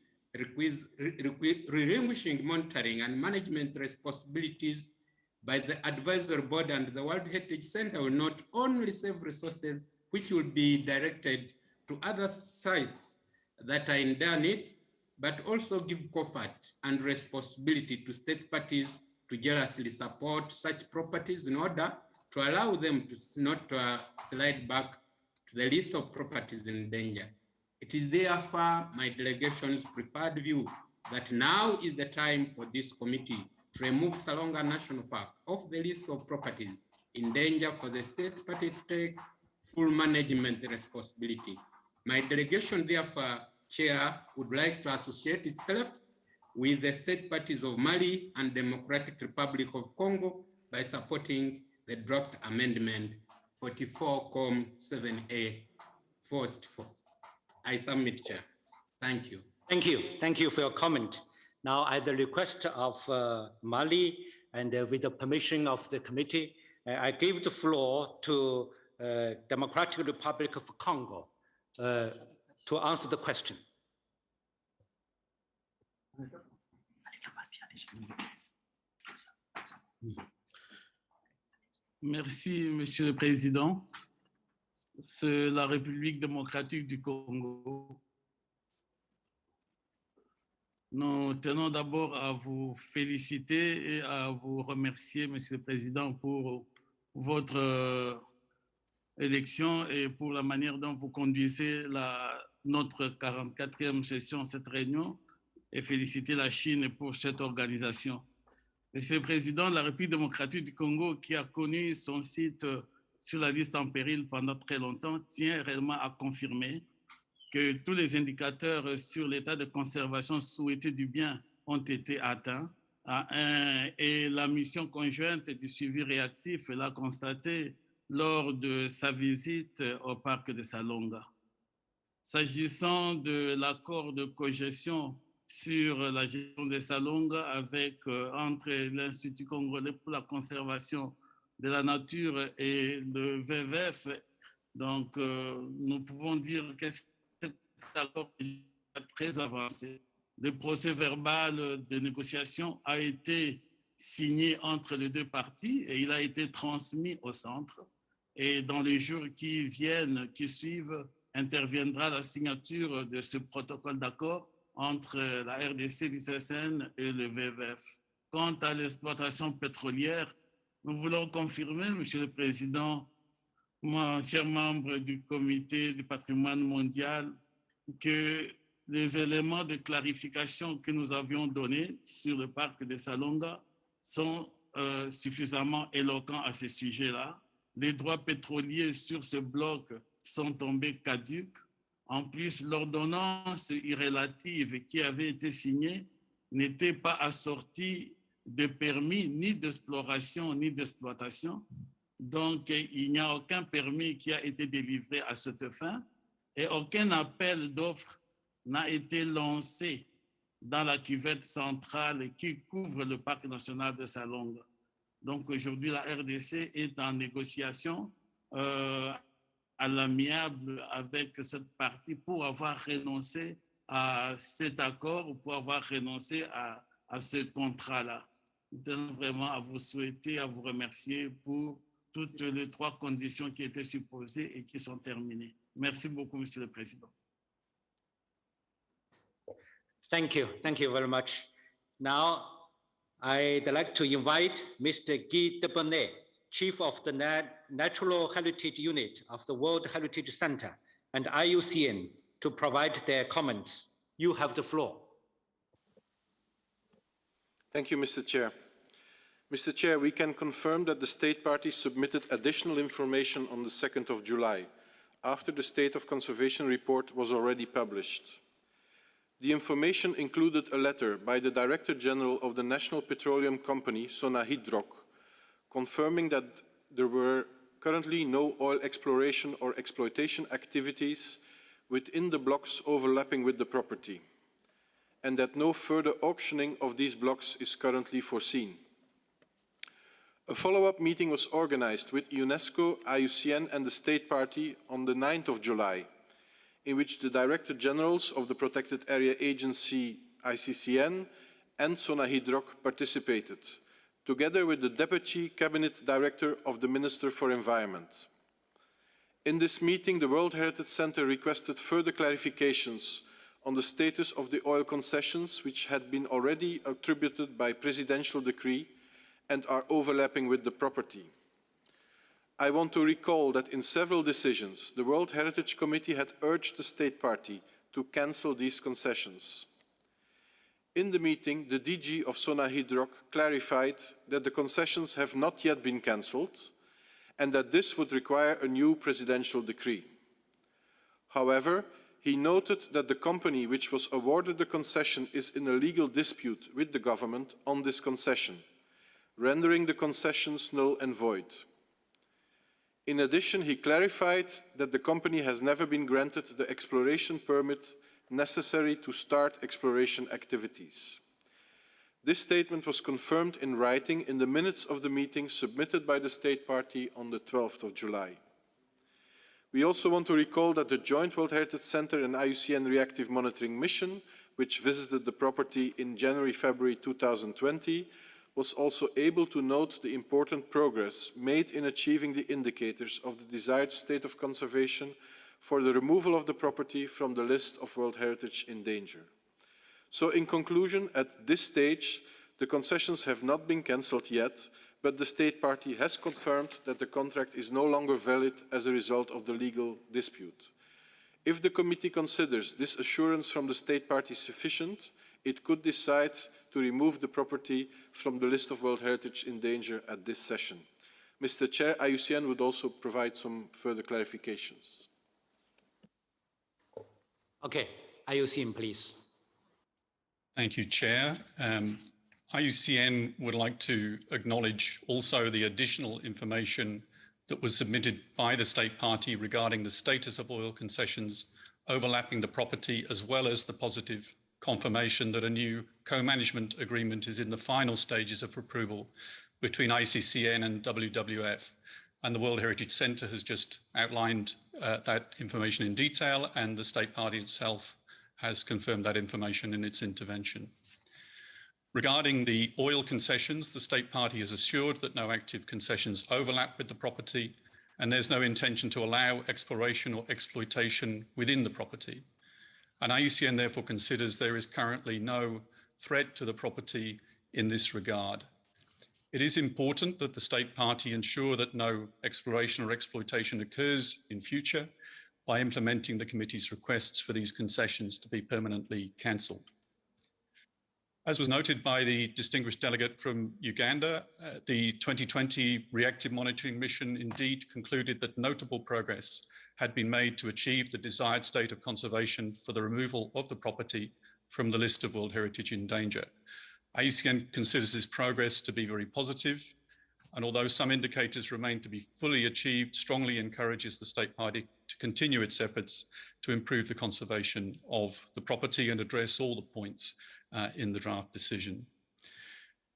Relinquishing monitoring and management responsibilities by the advisory board and the World Heritage Center will not only save resources, which will be directed to other sites that are in their need, but also give comfort and responsibility to state parties to jealously support such properties in order to allow them to not slide back to the list of properties in danger. It is therefore my delegation's preferred view that now is the time for this committee to remove Salonga National Park off the list of properties in danger for the state party to take full management responsibility. My delegation, therefore, Chair, would like to associate itself with the state parties of Mali and Democratic Republic of Congo by supporting the draft amendment 44.7a. I submit, Chair. Thank you. Thank you. Thank you for your comment. Now, at the request of Mali and with the permission of the committee, I give the floor to Democratic Republic of Congo to answer the question. Merci, Monsieur le Président. c'est la République démocratique du Congo. Nous tenons d'abord à vous féliciter et à vous remercier, Monsieur le Président, pour votre élection et pour la manière dont vous conduisez notre 44e session, cette réunion, et féliciter la Chine pour cette organisation. Monsieur le Président, la République démocratique du Congo, qui a connu son site sur la liste en péril pendant très longtemps, tient réellement à confirmer que tous les indicateurs sur l'état de conservation souhaité du bien ont été atteints et la mission conjointe du suivi réactif l'a constaté lors de sa visite au parc de Salonga. S'agissant de l'accord de cogestion sur la gestion des Salonga entre l'Institut congolais pour la conservation de la nature et le WWF, donc nous pouvons dire que cet accord est très avancé. Le procès verbal de négociation a été signé entre les deux parties et il a été transmis au centre. Et dans les jours qui suivent, interviendra la signature de ce protocole d'accord entre la RDC, l'ICSN et le WWF. Quant à l'exploitation pétrolière, nous voulons confirmer, Monsieur le Président, moi, cher membre du Comité du patrimoine mondial, que les éléments de clarification que nous avions donnés sur le parc de Salonga sont suffisamment éloquents à ce sujet-là. Les droits pétroliers sur ce bloc sont tombés caducs. En plus, l'ordonnance irrélative qui avait été signée n'était pas assortie de permis ni d'exploration ni d'exploitation. Donc, il n'y a aucun permis qui a été délivré à cette fin et aucun appel d'offres n'a été lancé dans la cuvette centrale qui couvre le parc national de Salonga. Donc, aujourd'hui, la RDC est en négociation à l'amiable avec cette partie pour avoir renoncé à cet accord ou pour avoir renoncé à ce contrat-là. Je tiens vraiment à vous souhaiter, à vous remercier pour toutes les trois conditions qui étaient supposées et qui sont terminées. Merci beaucoup, Monsieur le Président. Thank you very much. Now, I'd like to invite Mr. Guy Debonnet, Chief of the Natural Heritage Unit of the World Heritage Center and IUCN, to provide their comments. You have the floor. Thank you, Mr. Chair. Mr. Chair, we can confirm that the State Party submitted additional information on the 2nd of July, after the State of Conservation report was already published. The information included a letter by the Director General of the National Petroleum Company, Sonahydroc, confirming that there were currently no oil exploration or exploitation activities within the blocks overlapping with the property, and that no further auctioning of these blocks is currently foreseen. A follow-up meeting was organized with UNESCO, IUCN and the State Party on the 9th of July, in which the Director Generals of the Protected Area Agency, ICCN, and Sonahydroc participated, together with the Deputy Cabinet Director of the Minister for Environment. In this meeting, the World Heritage Center requested further clarifications on the status of the oil concessions, which had been already attributed by presidential decree and are overlapping with the property. I want to recall that in several decisions, the World Heritage Committee had urged the State Party to cancel these concessions. In the meeting, the DG of Sonahydroc clarified that the concessions have not yet been cancelled and that this would require a new presidential decree. However, he noted that the company which was awarded the concession is in a legal dispute with the government on this concession, rendering the concessions null and void. In addition, he clarified that the company has never been granted the exploration permit necessary to start exploration activities. This statement was confirmed in writing in the minutes of the meeting submitted by the State Party on the 12th of July. We also want to recall that the Joint World Heritage Center and IUCN Reactive Monitoring Mission, which visited the property in January-February 2020, was also able to note the important progress made in achieving the indicators of the desired state of conservation for the removal of the property from the list of World Heritage in danger. So in conclusion, at this stage, the concessions have not been cancelled yet, but the state party has confirmed that the contract is no longer valid as a result of the legal dispute. If the committee considers this assurance from the state party sufficient, it could decide to remove the property from the list of World Heritage in danger at this session. Mr. Chair, IUCN would also provide some further clarifications. Okay, IUCN, please. Thank you, Chair. IUCN would like to acknowledge also the additional information that was submitted by the state party regarding the status of oil concessions overlapping the property, as well as the positive confirmation that a new co-management agreement is in the final stages of approval between ICCN and WWF. And the World Heritage Centre has just outlined that information in detail, and the state party itself has confirmed that information in its intervention. Regarding the oil concessions, the state party has assured that no active concessions overlap with the property, and there's no intention to allow exploration or exploitation within the property. And IUCN therefore considers there is currently no threat to the property in this regard. It is important that the state party ensure that no exploration or exploitation occurs in future by implementing the committee's requests for these concessions to be permanently cancelled. As was noted by the distinguished delegate from Uganda, the 2020 reactive monitoring mission indeed concluded that notable progress had been made to achieve the desired state of conservation for the removal of the property from the list of World Heritage in danger. IUCN considers this progress to be very positive, and although some indicators remain to be fully achieved, strongly encourages the state party to continue its efforts to improve the conservation of the property and address all the points in the draft decision.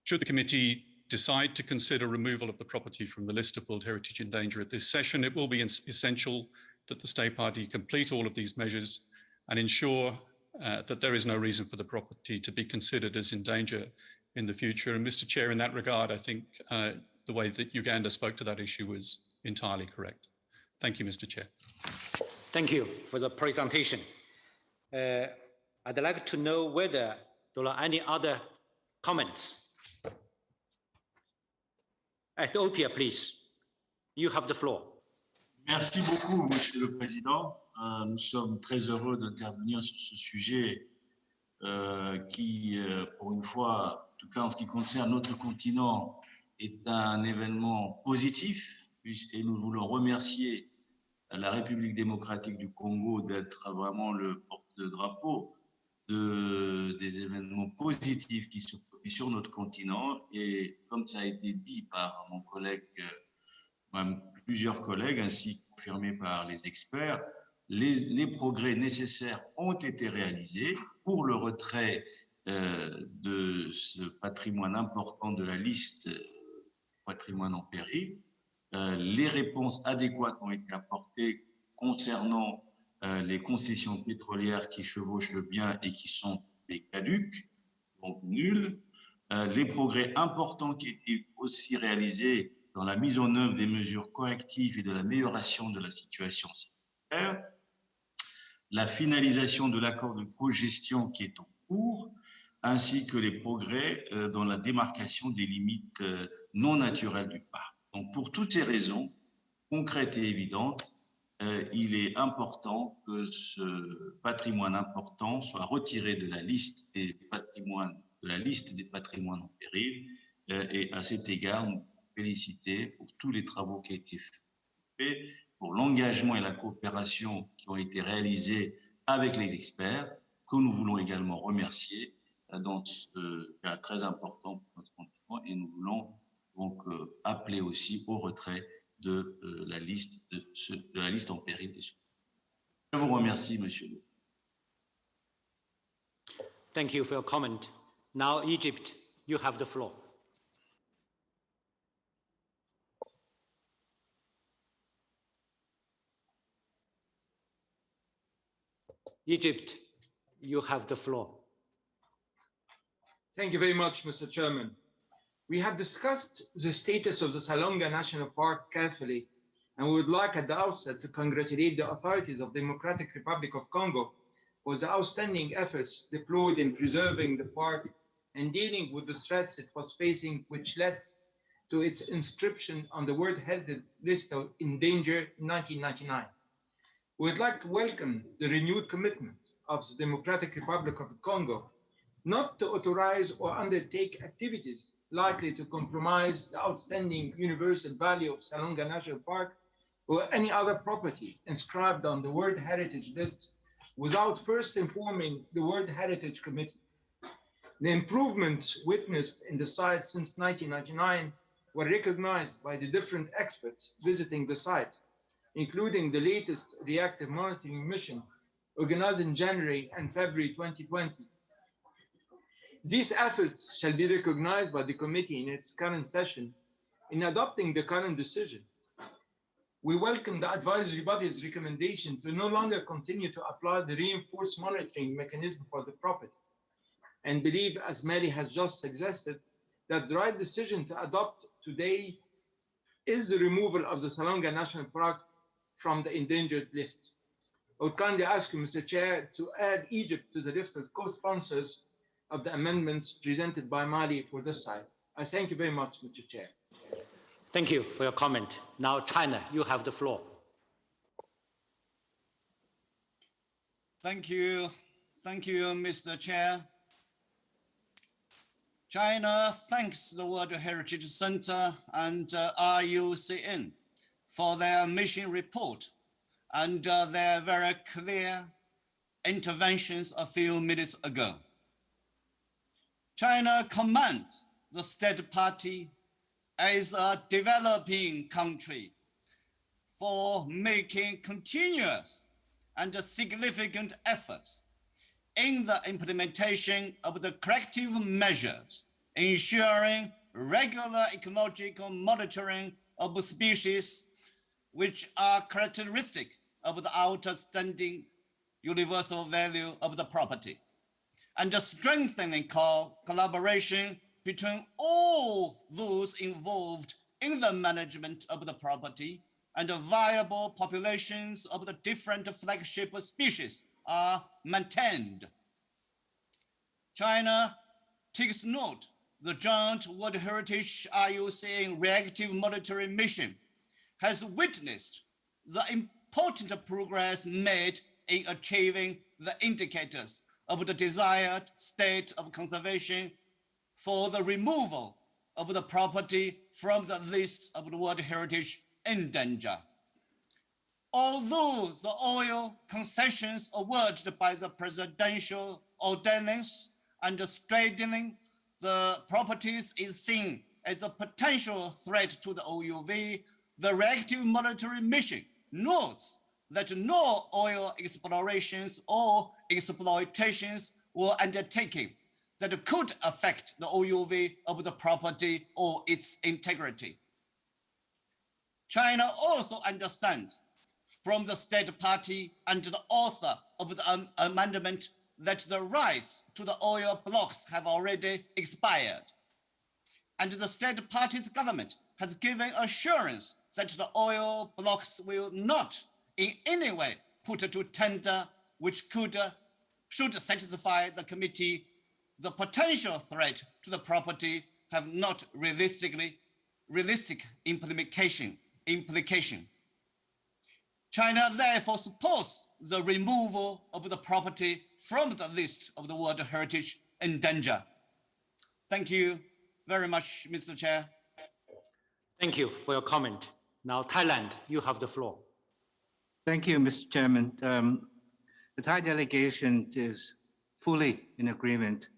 Should the committee decide to consider removal of the property from the list of World Heritage in danger at this session, it will be essential that the state party complete all of these measures and ensure that there is no reason for the property to be considered as in danger in the future. And Mr. Chair, in that regard, I think the way that Uganda spoke to that issue was entirely correct. Thank you, Mr. Chair. Thank you for the presentation. I'd like to know whether there are any other comments. Ethiopia, please. You have the floor. Merci beaucoup, Monsieur le Président. Nous sommes très heureux d'intervenir sur ce sujet qui, pour une fois, en tout cas en ce qui concerne notre continent, est un événement positif, et nous voulons remercier la République démocratique du Congo d'être vraiment le porte-drapeau des événements positifs qui se produisent sur notre continent. Et comme ça a été dit par mon collègue, même plusieurs collègues, ainsi que confirmé par les experts, les progrès nécessaires ont été réalisés pour le retrait de ce patrimoine important de la liste patrimoine en péril. Les réponses adéquates ont été apportées concernant les concessions pétrolières qui chevauchent le bien et qui sont des caducs, donc nuls. Les progrès importants qui étaient aussi réalisés dans la mise en œuvre des mesures correctives et de l'amélioration de la situation sécuritaire. La finalisation de l'accord de cogestion qui est en cours, ainsi que les progrès dans la démarcation des limites non naturelles du parc. Donc pour toutes ces raisons, concrètes et évidentes, il est important que ce patrimoine important soit retiré de la liste des patrimoines, en péril. Et à cet égard, nous féliciter pour tous les travaux qui ont été faits, pour l'engagement et la coopération qui ont été réalisés avec les experts, que nous voulons également remercier dans ce cas très important pour notre continent. Et nous voulons donc appeler aussi au retrait de la liste en péril des choses. Je vous remercie, Monsieur le. Thank you for your comment. Now, Egypt, you have the floor. Egypt, you have the floor. Thank you very much, Mr. Chairman. We have discussed the status of the Salonga National Park carefully, and we would like at the outset to congratulate the authorities of the Democratic Republic of Congo for the outstanding efforts deployed in preserving the park and dealing with the threats it was facing, which led to its inscription on the World Heritage List of Endangered in 1999. We would like to welcome the renewed commitment of the Democratic Republic of Congo not to authorize or undertake activities likely to compromise the outstanding universal value of Salonga National Park or any other property inscribed on the World Heritage List without first informing the World Heritage Committee. The improvements witnessed in the site since 1999 were recognized by the different experts visiting the site, including the latest reactive monitoring mission organized in January and February 2020. These efforts shall be recognized by the committee in its current session in adopting the current decision. We welcome the advisory body's recommendation to no longer continue to apply the reinforced monitoring mechanism for the property, and believe, as Mary has just suggested, that the right decision to adopt today is the removal of the Salonga National Park from the endangered list. I would kindly ask you, Mr. Chair, to add Egypt to the list of co-sponsors of the amendments presented by Mali for this side. I thank you very much, Mr. Chair. Thank you for your comment. Now, China, you have the floor. Thank you. Thank you, Mr. Chair. China thanks the World Heritage Center and RUCN for their mission report and their very clear interventions a few minutes ago. China commends the State Party as a developing country for making continuous and significant efforts in the implementation of the corrective measures, ensuring regular ecological monitoring of species which are characteristic of the outstanding universal value of the property, and strengthening collaboration between all those involved in the management of the property, and the viable populations of the different flagship species are maintained. China takes note the joint World Heritage RUCN reactive monitoring mission has witnessed the important progress made in achieving the indicators of the desired state of conservation for the removal of the property from the list of the World Heritage in danger. Although the oil concessions awarded by the presidential ordinance and straightening the properties is seen as a potential threat to the OUV, the reactive monitoring mission notes that no oil explorations or exploitations were undertaken that could affect the OUV of the property or its integrity. China also understands from the State Party and the author of the amendment that the rights to the oil blocks have already expired. And the State Party's government has given assurance that the oil blocks will not in any way put to tender, which should satisfy the committee, the potential threat to the property have not realistic implication. China therefore supports the removal of the property from the list of the World Heritage in danger. Thank you very much, Mr. Chair. Thank you for your comment. Now, Thailand, you have the floor. Thank you, Mr. Chairman. The Thai delegation is fully in agreement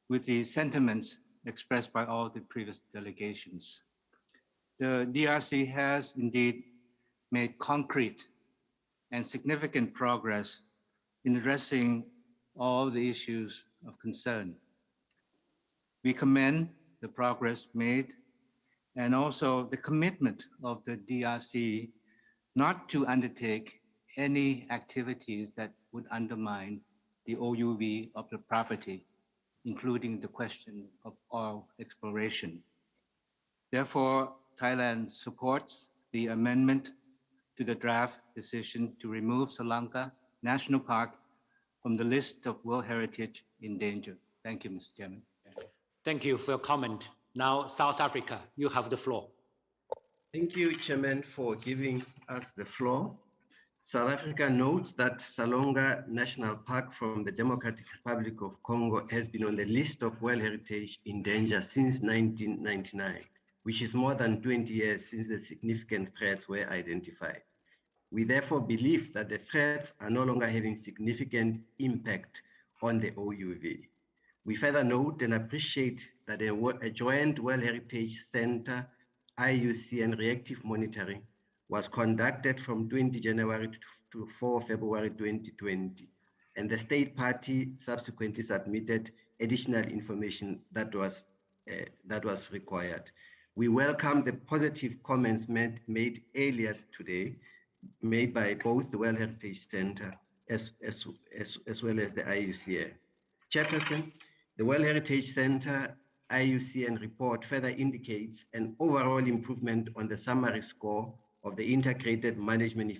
with the sentiments expressed by all the previous delegations. The DRC has indeed made concrete and significant progress in addressing all the issues of concern. We commend the progress made and also the commitment of the DRC not to undertake any activities that would undermine the OUV of the property, including the question of oil exploration. Therefore, Thailand supports the amendment to the draft decision to remove Salonga National Park from the list of World Heritage in danger. Thank you, Mr. Chairman. Thank you for your comment. Now, South Africa, you have the floor. Thank you, Chairman, for giving us the floor. South Africa notes that Salonga National Park from the Democratic Republic of Congo has been on the list of World Heritage in danger since 1999, which is more than 20 years since the significant threats were identified. We therefore believe that the threats are no longer having significant impact on the OUV. We further note and appreciate that a joint World Heritage Center, IUC, and reactive monitoring was conducted from 20 January to 4 February 2020, and the state party subsequently submitted additional information that was required. We welcome the positive comments made earlier today, made by both the World Heritage Center as well as the IUCN. Chairperson, the World Heritage Center, IUCN report further indicates an overall improvement on the summary score of the integrated management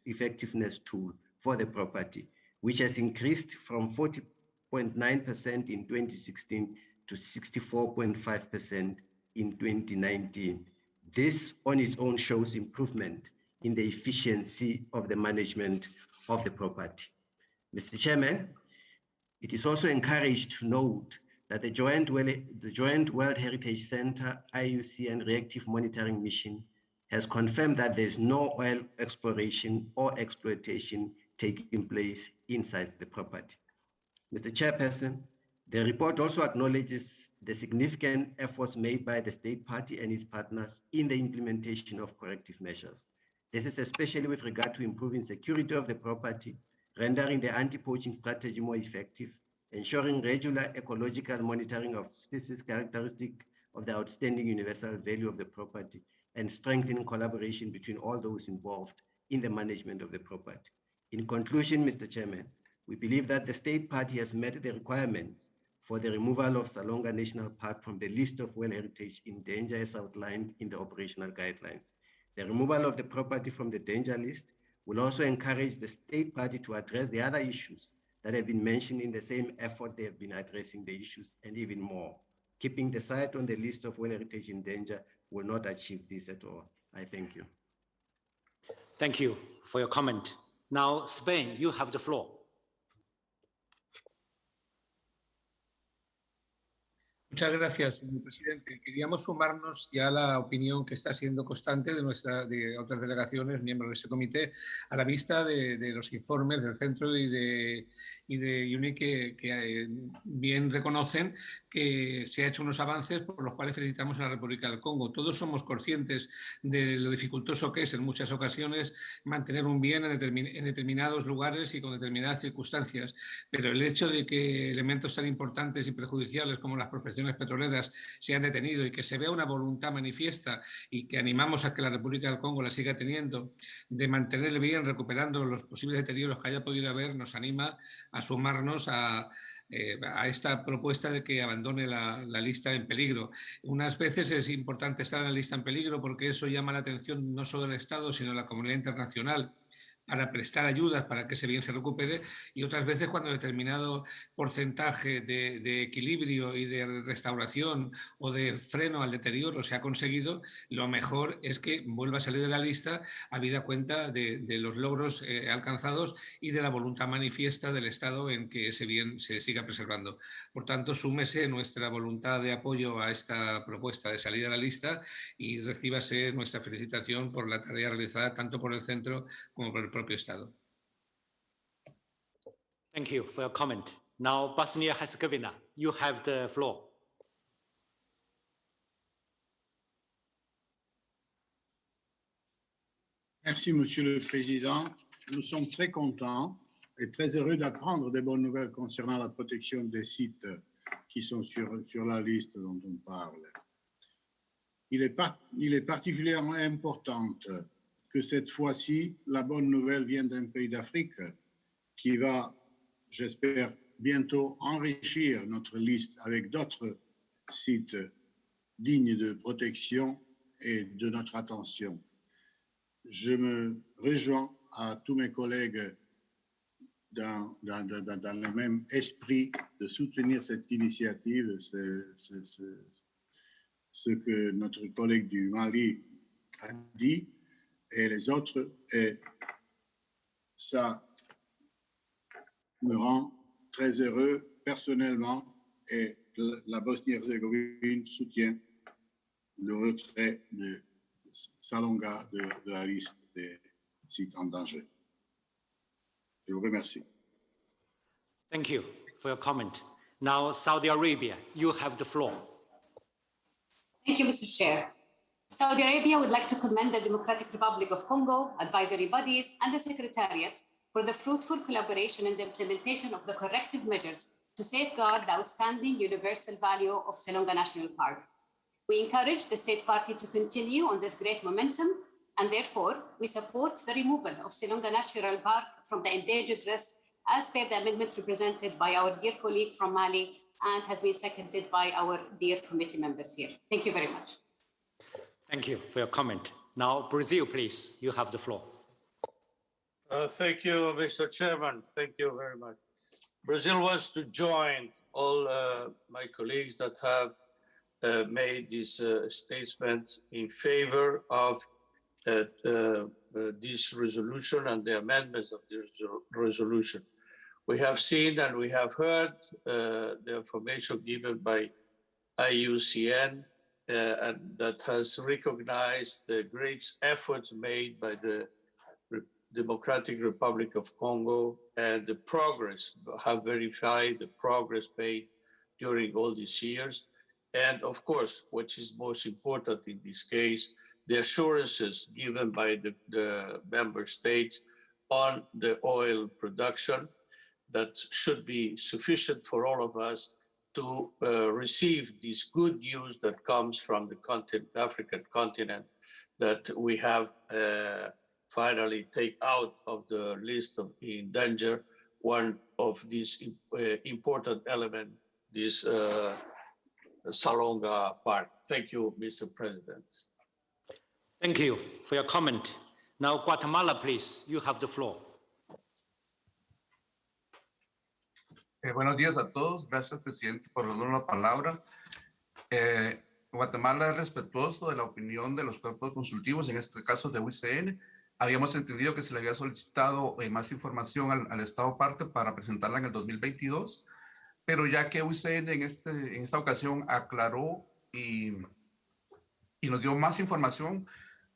effectiveness tool for the property, which has increased from 40.9% in 2016 to 64.5% in 2019. This on its own shows improvement in the efficiency of the management of the property. Mr. Chairman, it is also encouraged to note that the Joint World Heritage Center, IUC, and reactive monitoring mission has confirmed that there is no oil exploration or exploitation taking place inside the property. Mr. Chairperson, the report also acknowledges the significant efforts made by the state party and its partners in the implementation of corrective measures. This is especially with regard to improving security of the property, rendering the anti-poaching strategy more effective, ensuring regular ecological monitoring of species characteristic of the outstanding universal value of the property, and strengthening collaboration between all those involved in the management of the property. In conclusion, Mr. Chairman, we believe that the state party has met the requirements for the removal of Salonga National Park from the list of World Heritage in danger as outlined in the operational guidelines. The removal of the property from the danger list will also encourage the state party to address the other issues that have been mentioned in the same effort they have been addressing the issues, and even more. Keeping the site on the list of World Heritage in danger will not achieve this at all. I thank you. Thank you for your comment. Now, Spain, you have the floor. Muchas gracias, señor presidente. Queríamos sumarnos ya a la opinión que está siendo constante de otras delegaciones, miembros de ese comité, a la vista de los informes del centro y de UNI que bien reconocen que se han hecho unos avances por los cuales felicitamos a la República del Congo. Todos somos conscientes de lo dificultoso que es en muchas ocasiones mantener un bien en determinados lugares y con determinadas circunstancias, pero el hecho de que elementos tan importantes y perjudiciales como las prospecciones petroleras se han detenido y que se vea una voluntad manifiesta y que animamos a que la República del Congo la siga teniendo de mantener el bien recuperando los posibles deterioros que haya podido haber, nos anima a sumarnos a esta propuesta de que abandone la lista en peligro. Unas veces es importante estar en la lista en peligro porque eso llama la atención no solo del Estado sino de la comunidad internacional para prestar ayudas para que ese bien se recupere, y otras veces cuando determinado porcentaje de equilibrio y de restauración o de freno al deterioro se ha conseguido, lo mejor es que vuelva a salir de la lista habida cuenta de los logros alcanzados y de la voluntad manifiesta del Estado en que ese bien se siga preservando. Por tanto, súmese nuestra voluntad de apoyo a esta propuesta de salida de la lista y recíbase nuestra felicitación por la tarea realizada tanto por el centro como por el propio Estado. Thank you for your comment. Now, Bosnia-Herzegovina, you have the floor. Merci, Monsieur le Président. Nous sommes très contents et très heureux d'apprendre des bonnes nouvelles concernant la protection des sites qui sont sur la liste dont on parle. Il est particulièrement important que cette fois-ci, la bonne nouvelle vient d'un pays d'Afrique qui va, j'espère, bientôt enrichir notre liste avec d'autres sites digne de protection et de notre attention. Je me rejoins à tous mes collègues dans le même esprit de soutenir cette initiative, ce que notre collègue du Mali a dit et les autres, et ça me rend très heureux personnellement, et la Bosnie-Herzégovine soutient le retrait de Salonga de la liste des sites en danger. Je vous remercie. Thank you for your comment. Now, Saudi Arabia, you have the floor. Thank you, Mr. Chair. Saudi Arabia would like to commend the Democratic Republic of Congo, advisory bodies, and the Secretariat for the fruitful collaboration in the implementation of the corrective measures to safeguard the outstanding universal value of Salonga National Park. We encourage the state party to continue on this great momentum, and therefore we support the removal of Salonga National Park from the endangered list as per the amendment represented by our dear colleague from Mali and has been seconded by our dear committee members here. Thank you very much. Thank you for your comment. Now, Brazil, please, you have the floor. Thank you, Mr. Chairman. Thank you very much. Brazil wants to join all my colleagues that have made this statement in favor of this resolution and the amendments of this resolution. We have seen and we have heard the information given by IUCN and that has recognized the great efforts made by the Democratic Republic of Congo and the progress, have verified the progress made during all these years. And of course, which is most important in this case, the assurances given by the member states on the oil production that should be sufficient for all of us to receive this good news that comes from the African continent, that we have finally take out of the list of in danger one of these important elements, this Salonga Park. Thank you, Mr. President. Thank you for your comment. Now, Guatemala, please, you have the floor. Buenos días a todos. Gracias, presidente, por darnos la palabra. Guatemala es respetuoso de la opinión de los cuerpos consultivos, en este caso de UICN. Habíamos entendido que se le había solicitado más información al Estado parte para presentarla en el 2022, pero ya que UICN en esta ocasión aclaró y nos dio más información,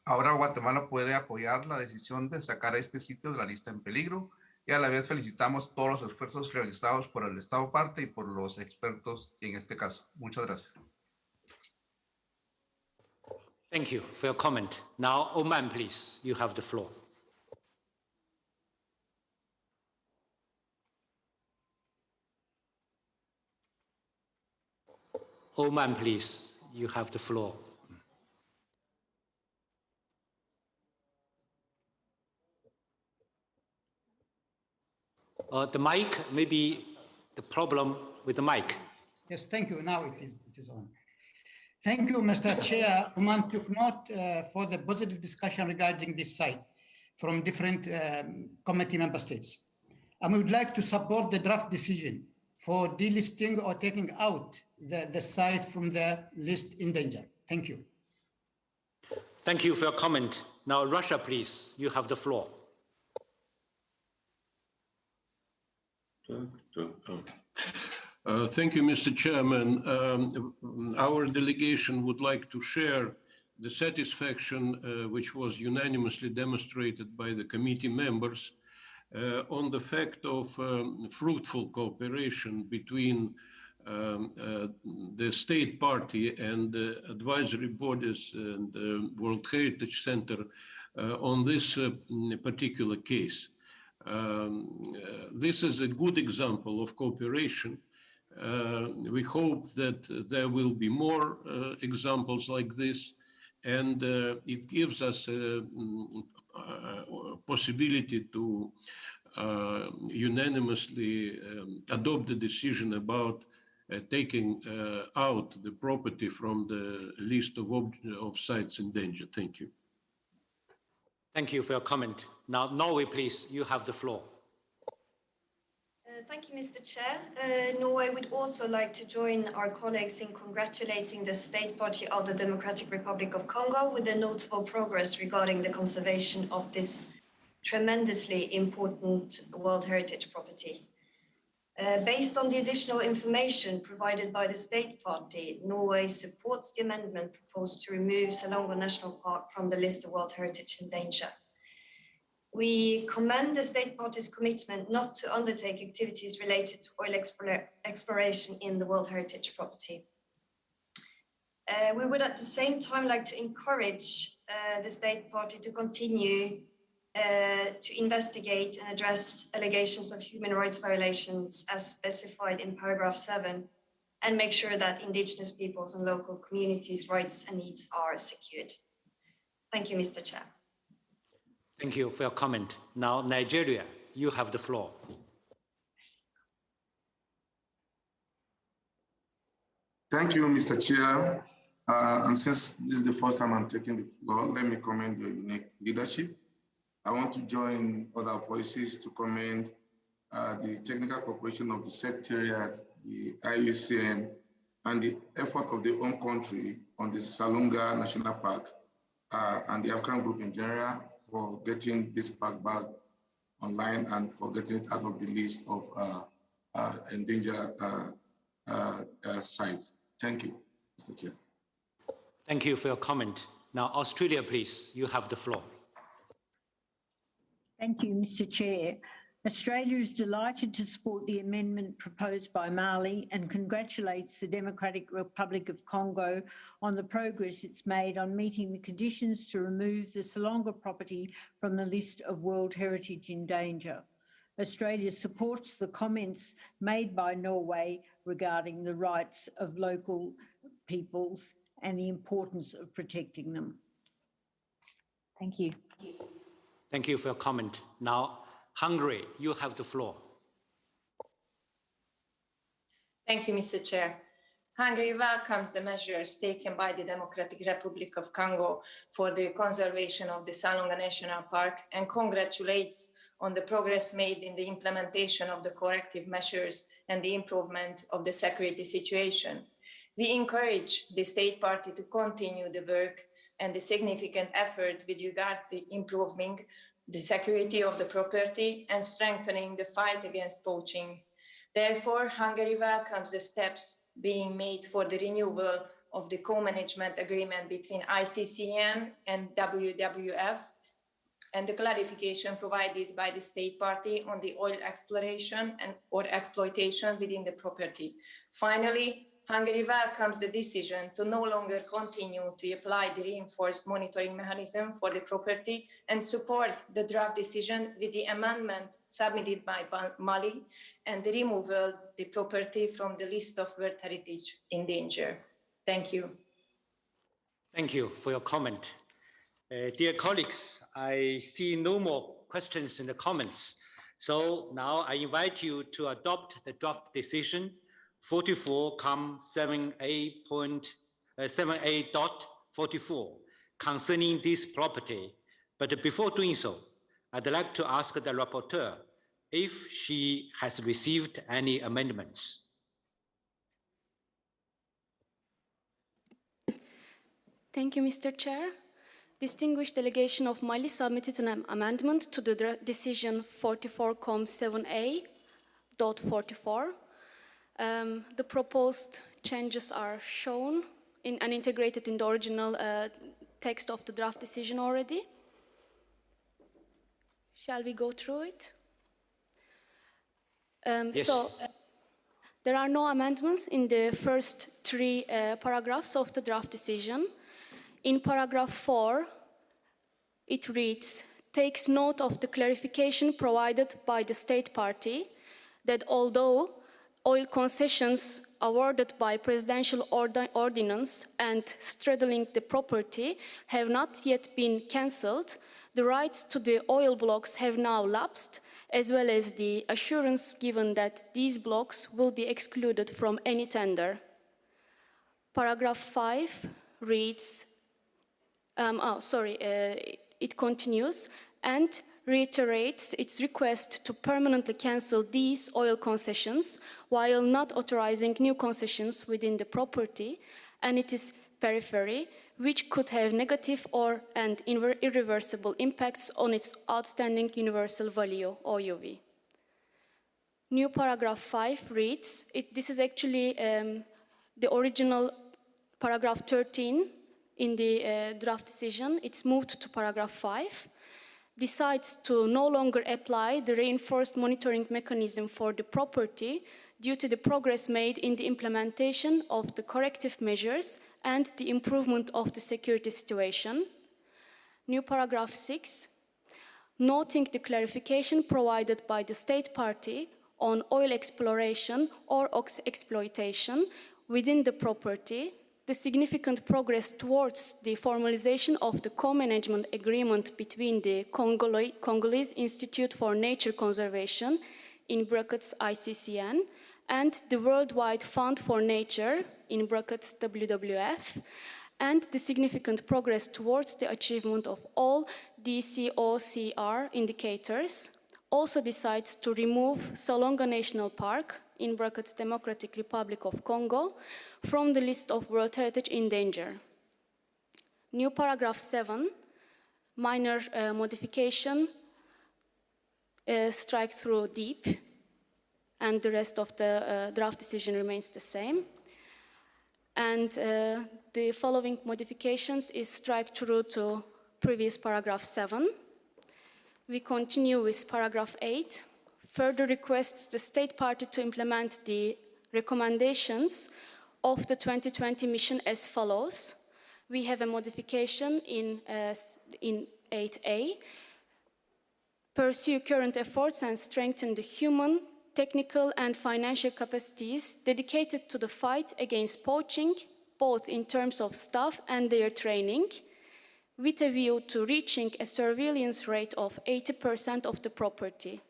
ahora Guatemala puede apoyar la decisión de sacar a este sitio de la lista en peligro, y a la vez felicitamos todos los esfuerzos realizados por el Estado parte y por los expertos en este caso. Muchas gracias. Thank you for your comment. Now, Oman, please, you have the floor. Oman, please, you have the floor. The mic, maybe the problem with the mic. Yes, thank you. Now it is on. Thank you, Mr. Chair. Oman took note for the positive discussion regarding this site from different committee member states. And we would like to support the draft decision for delisting or taking out the site from the list in danger. Thank you. Thank you for your comment. Now, Russia, please, you have the floor. Thank you, Mr. Chairman. Our delegation would like to share the satisfaction which was unanimously demonstrated by the committee members on the fact of fruitful cooperation between the state party and the advisory bodies and the World Heritage Center on this particular case. This is a good example of cooperation. We hope that there will be more examples like this, and it gives us a possibility to unanimously adopt the decision about taking out the property from the list of sites in danger. Thank you. Thank you for your comment. Now, Norway, please, you have the floor. Thank you, Mr. Chair. Norway would also like to join our colleagues in congratulating the State Party of the Democratic Republic of Congo with the notable progress regarding the conservation of this tremendously important World Heritage property. Based on the additional information provided by the State Party, Norway supports the amendment proposed to remove Salonga National Park from the list of World Heritage in danger. We commend the State Party's commitment not to undertake activities related to oil exploration in the World Heritage property. We would at the same time like to encourage the State Party to continue to investigate and address allegations of human rights violations as specified in paragraph 7 and make sure that indigenous peoples and local communities' rights and needs are secured. Thank you, Mr. Chair. Thank you for your comment. Now, Nigeria, you have the floor. Thank you, Mr. Chair. And since this is the first time I'm taking the floor, let me commend your unique leadership. I want to join other voices to commend the technical cooperation of the Secretariat, the IUCN, and the effort of the home country on the Salonga National Park and the African group in general for getting this park back online and for getting it out of the list of endangered sites. Thank you, Mr. Chair. Thank you for your comment. Now, Australia, please, you have the floor. Thank you, Mr. Chair. Australia is delighted to support the amendment proposed by Mali and congratulates the Democratic Republic of Congo on the progress it's made on meeting the conditions to remove the Salonga property from the list of World Heritage in danger. Australia supports the comments made by Norway regarding the rights of local peoples and the importance of protecting them. Thank you. Thank you for your comment. Now, Hungary, you have the floor. Thank you, Mr. Chair. Hungary welcomes the measures taken by the Democratic Republic of Congo for the conservation of the Salonga National Park and congratulates on the progress made in the implementation of the corrective measures and the improvement of the security situation. We encourage the State Party to continue the work and the significant effort with regard to improving the security of the property and strengthening the fight against poaching. Therefore, Hungary welcomes the steps being made for the renewal of the co-management agreement between ICCN and WWF and the clarification provided by the State Party on the oil exploration and or exploitation within the property. Finally, Hungary welcomes the decision to no longer continue to apply the reinforced monitoring mechanism for the property and support the draft decision with the amendment submitted by Mali and the removal of the property from the list of World Heritage in danger. Thank you. Thank you for your comment. Dear colleagues, I see no more questions in the comments. So now I invite you to adopt the draft decision 44.7a.44 concerning this property. But before doing so, I'd like to ask the rapporteur if she has received any amendments. Thank you, Mr. Chair. Distinguished delegation of Mali submitted an amendment to the decision 44.7a.44. The proposed changes are shown and integrated in the original text of the draft decision already. Shall we go through it? Yes. So there are no amendments in the first three paragraphs of the draft decision. In paragraph 4, it reads, takes note of the clarification provided by the State Party that although oil concessions awarded by presidential ordinance and straddling the property have not yet been cancelled, the rights to the oil blocks have now lapsed as well as the assurance given that these blocks will be excluded from any tender. Paragraph 5 reads, it continues and reiterates its request to permanently cancel these oil concessions while not authorizing new concessions within the property and its periphery, which could have negative and irreversible impacts on its outstanding universal value, OUV. New paragraph 5 reads, this is actually the original paragraph 13 in the draft decision. It's moved to paragraph 5. Decides to no longer apply the reinforced monitoring mechanism for the property due to the progress made in the implementation of the corrective measures and the improvement of the security situation. New paragraph 6, noting the clarification provided by the state party on oil exploration or exploitation within the property, the significant progress towards the formalization of the co-management agreement between the Congolese Institute for Nature Conservation, in brackets ICCN, and the Worldwide Fund for Nature, in brackets WWF, and the significant progress towards the achievement of all DCOCR indicators, also decides to remove Salonga National Park, in brackets Democratic Republic of Congo, from the list of World Heritage in danger. New paragraph 7, minor modification, strike through deep, and the rest of the draft decision remains the same. And the following modifications is strike through to previous paragraph 7. We continue with paragraph 8. Further requests the state party to implement the recommendations of the 2020 mission as follows. We have a modification in 8A. Pursue current efforts and strengthen the human, technical and financial capacities dedicated to the fight against poaching, both in terms of staff and their training, with a view to reaching a surveillance rate of 80% of the property.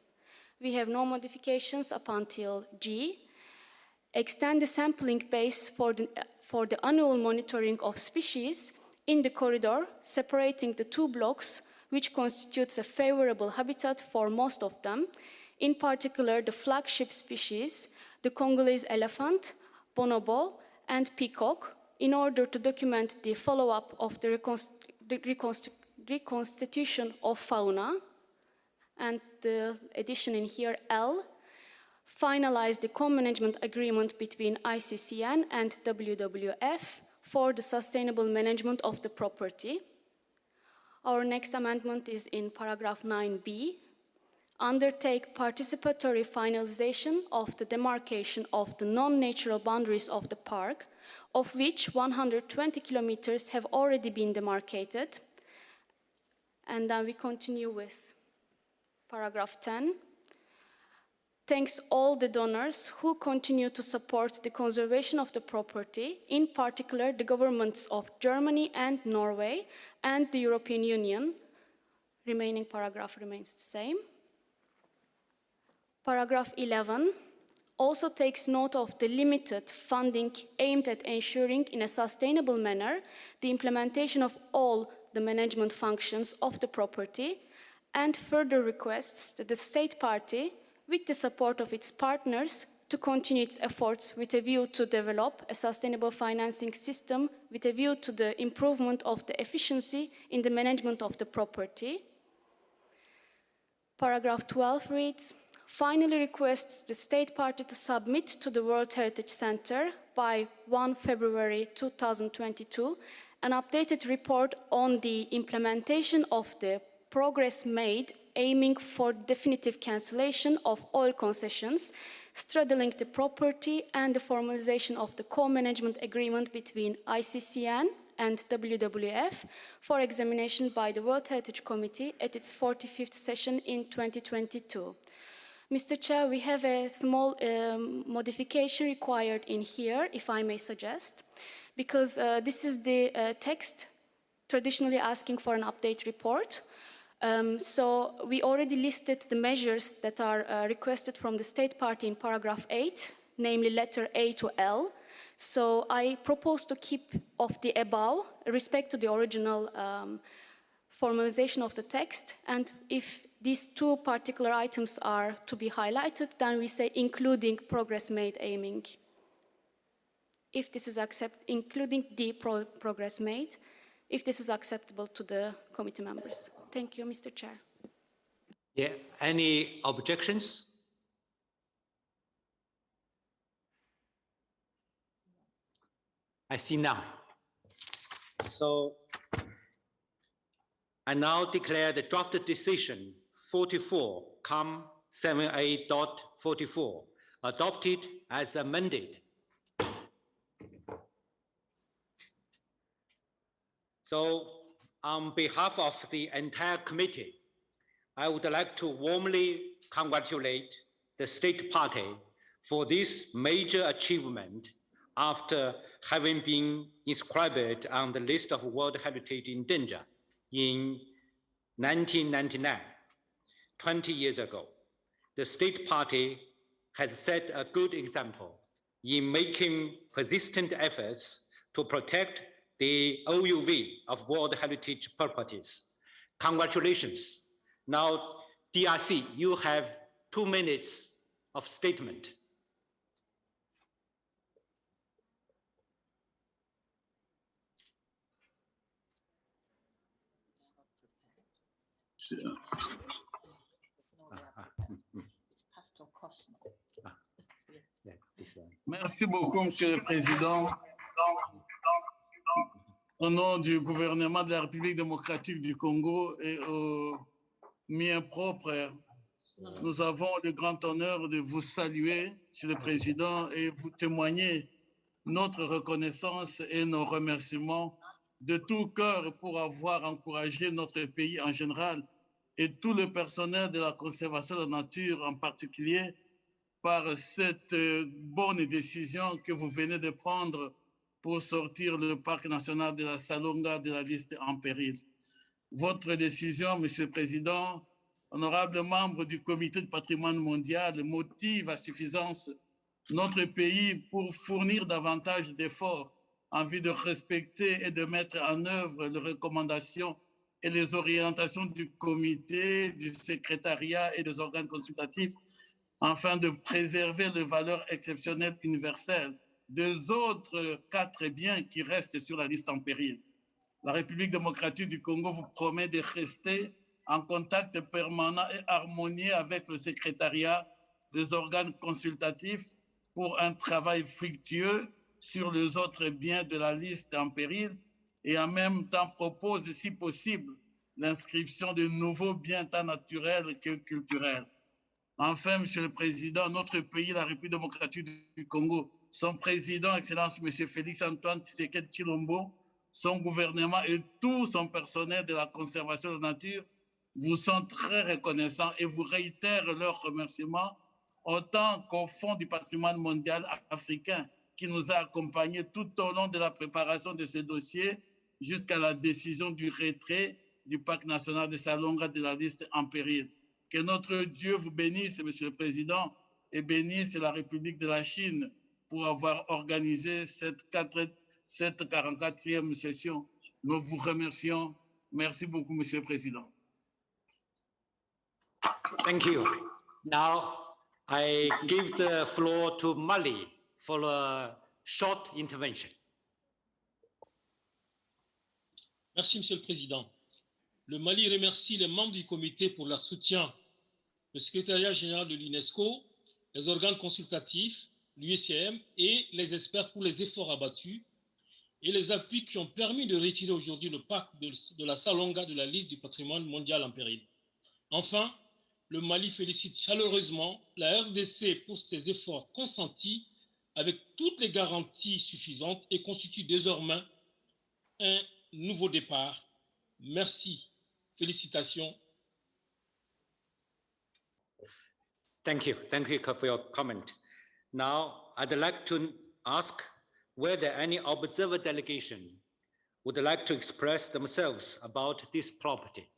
We have no modifications up until G. Extend the sampling base for the annual monitoring of species in the corridor, separating the two blocks, which constitutes a favorable habitat for most of them, in particular the flagship species, the Congolese elephant, bonobo, and peacock, in order to document the follow-up of the reconstitution of fauna. And the addition in here, L, finalize the co-management agreement between ICCN and WWF for the sustainable management of the property. Our next amendment is in paragraph 9b. Undertake participatory finalization of the demarcation of the non-natural boundaries of the park, of which 120 kilometers have already been demarcated. And then we continue with paragraph 10. Thanks all the donors who continue to support the conservation of the property, in particular the governments of Germany and Norway and the European Union. Remaining paragraph remains the same. Paragraph 11 also takes note of the limited funding aimed at ensuring in a sustainable manner the implementation of all the management functions of the property, and further requests that the state party, with the support of its partners, to continue its efforts with a view to develop a sustainable financing system with a view to the improvement of the efficiency in the management of the property. Paragraph 12 reads, finally requests the state party to submit to the World Heritage Center by 1 February 2022 an updated report on the implementation of the progress made aiming for definitive cancellation of oil concessions, straddling the property and the formalization of the co-management agreement between ICCN and WWF for examination by the World Heritage Committee at its 45th session in 2022. Mr. Chair, we have a small modification required in here, if I may suggest, because this is the text traditionally asking for an update report. So we already listed the measures that are requested from the state party in paragraph 8, namely letter A to L. So I propose to keep off the above, respect to the original formalization of the text, and if these two particular items are to be highlighted, then we say including progress made aiming. If this is including the progress made, if this is acceptable to the committee members. Thank you, Mr. Chair. Yeah, any objections? I see none. So I now declare the draft decision 44-78.44 adopted as amended. So on behalf of the entire committee, I would like to warmly congratulate the state party for this major achievement after having been inscribed on the list of World Heritage in Danger in 1999, 20 years ago. The state party has set a good example in making persistent efforts to protect the OUV of World Heritage properties. Congratulations. Now, DRC, you have 2 minutes of statement. Merci beaucoup, Monsieur le Président. Au nom du gouvernement de la République démocratique du Congo et au mien propre, nous avons le grand honneur de vous saluer, Monsieur le Président, et vous témoigner notre reconnaissance et nos remerciements de tout cœur pour avoir encouragé notre pays en général et tout le personnel de la conservation de la nature en particulier par cette bonne décision que vous venez de prendre pour sortir le parc national de la Salonga de la liste en péril. Votre décision, Monsieur le Président, honorable membre du Comité de patrimoine mondial, motive à suffisance notre pays pour fournir davantage d'efforts en vue de respecter et de mettre en œuvre les recommandations et les orientations du comité, du secrétariat et des organes consultatifs afin de préserver les valeurs exceptionnelles universelles des autres 4 biens qui restent sur la liste en péril. La République démocratique du Congo vous promet de rester en contact permanent et harmonieux avec le secrétariat des organes consultatifs pour un travail fructueux sur les autres biens de la liste en péril et en même temps propose, si possible, l'inscription de nouveaux biens tant naturels que culturels. Enfin, Monsieur le Président, notre pays, la République démocratique du Congo, son président, Excellence Monsieur Félix Antoine Tshisekedi Tshilombo, son gouvernement et tout son personnel de la conservation de la nature vous sont très reconnaissants et vous réitèrent leurs remerciements autant qu'au Fonds du patrimoine mondial africain qui nous a accompagnés tout au long de la préparation de ce dossier jusqu'à la décision du retrait du parc national de Salonga de la liste en péril. Que notre Dieu vous bénisse, Monsieur le Président, et bénisse la République de la Chine pour avoir organisé cette 44e session. Nous vous remercions. Merci beaucoup, Monsieur le Président. Thank you. Now, I give the floor to Mali for a short intervention. Merci, Monsieur le Président. Le Mali remercie les membres du comité pour leur soutien, le secrétariat général de l'UNESCO, les organes consultatifs, l'UICM et les experts pour les efforts abattus et les appuis qui ont permis de retirer aujourd'hui le parc de la Salonga de la liste du patrimoine mondial en péril. Enfin, le Mali félicite chaleureusement la RDC pour ses efforts consentis avec toutes les garanties suffisantes et constitue désormais un nouveau départ. Merci. Félicitations. Thank you for your comment. Now, I'd like to ask whether any observer delegation would like to express themselves about this property.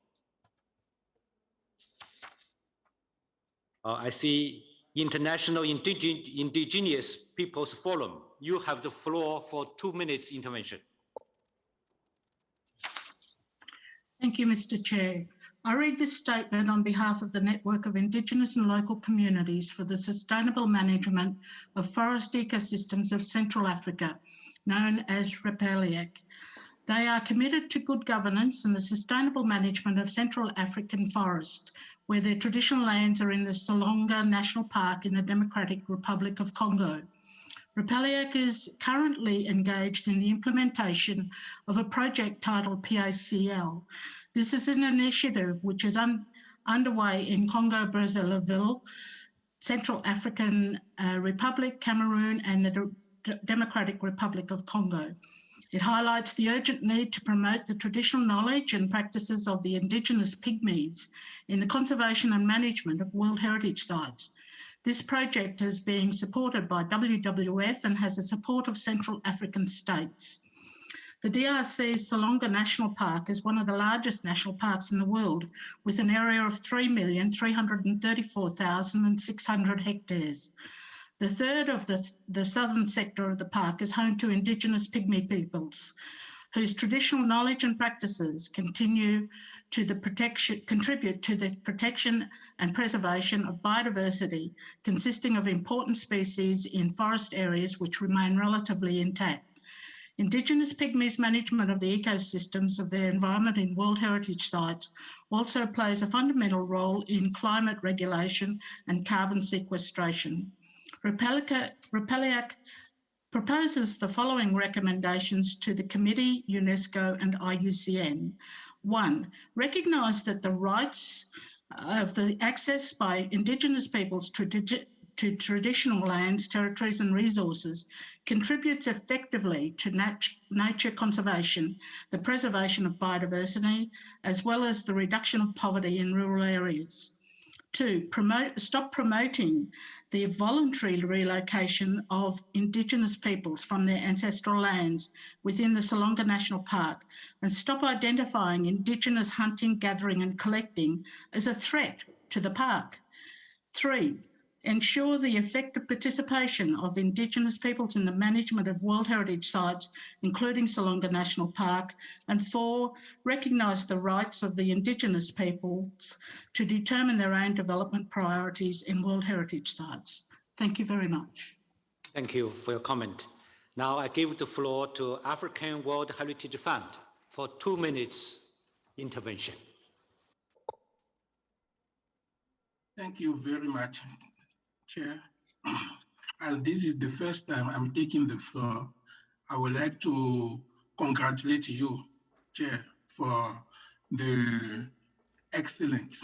I see International Indigenous Peoples Forum. You have the floor for 2 minutes intervention. Thank you, Mr. Chair. I read this statement on behalf of the Network of Indigenous and Local Communities for the Sustainable Management of Forest Ecosystems of Central Africa, known as Republic. They are committed to good governance and the sustainable management of Central African forest, where their traditional lands are in the Salonga National Park in the Democratic Republic of Congo. Republic is currently engaged in the implementation of a project titled PACL. This is an initiative which is underway in Congo, Brazzaville, Central African Republic, Cameroon, and the Democratic Republic of Congo. It highlights the urgent need to promote the traditional knowledge and practices of the Indigenous Pygmies in the conservation and management of World Heritage Sites. This project is being supported by WWF and has the support of Central African states. The DRC's Salonga National Park is one of the largest national parks in the world, with an area of 3,334,600 hectares. The third of the southern sector of the park is home to Indigenous Pygmy peoples, whose traditional knowledge and practices contribute to the protection and preservation of biodiversity, consisting of important species in forest areas which remain relatively intact. Indigenous Pygmies' management of the ecosystems of their environment in World Heritage Sites also plays a fundamental role in climate regulation and carbon sequestration. Republic proposes the following recommendations to the Committee, UNESCO and IUCN. 1, recognise that the rights of the access by Indigenous peoples to traditional lands, territories and resources contributes effectively to nature conservation, the preservation of biodiversity, as well as the reduction of poverty in rural areas. 2, stop promoting the voluntary relocation of Indigenous peoples from their ancestral lands within the Salonga National Park and stop identifying Indigenous hunting, gathering and collecting as a threat to the park. 3, ensure the effective participation of Indigenous peoples in the management of World Heritage Sites, including Salonga National Park. And 4, recognise the rights of the Indigenous peoples to determine their own development priorities in World Heritage Sites. Thank you very much. Thank you for your comment. Now I give the floor to African World Heritage Fund for 2 minutes intervention. Thank you very much, Chair. As this is the first time I'm taking the floor, I would like to congratulate you, Chair, for the excellent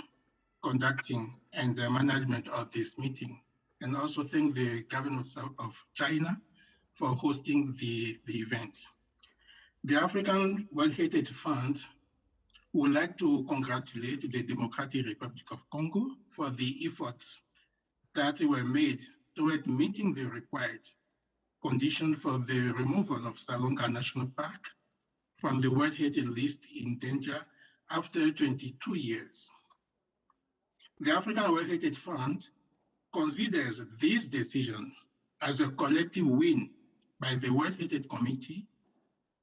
conducting and the management of this meeting, and also thank the government of China for hosting the event. The African World Heritage Fund would like to congratulate the Democratic Republic of Congo for the efforts that were made toward meeting the required condition for the removal of Salonga National Park from the World Heritage List in danger after 22 years. The African World Heritage Fund considers this decision as a collective win by the World Heritage Committee,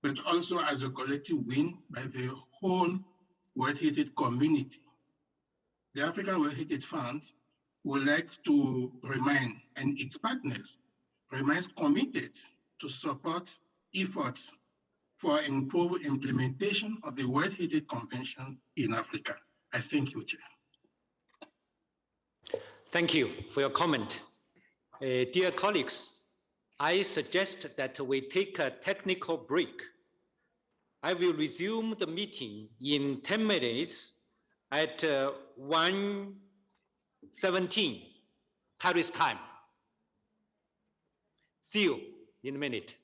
but also as a collective win by the whole World Heritage community. The African World Heritage Fund would like to remain, and its partners remains committed to support efforts for improved implementation of the World Heritage Convention in Africa. I thank you, Chair. Thank you for your comment. Dear colleagues, I suggest that we take a technical break. I will resume the meeting in 10 minutes at 1:17 Paris time. See you in a minute.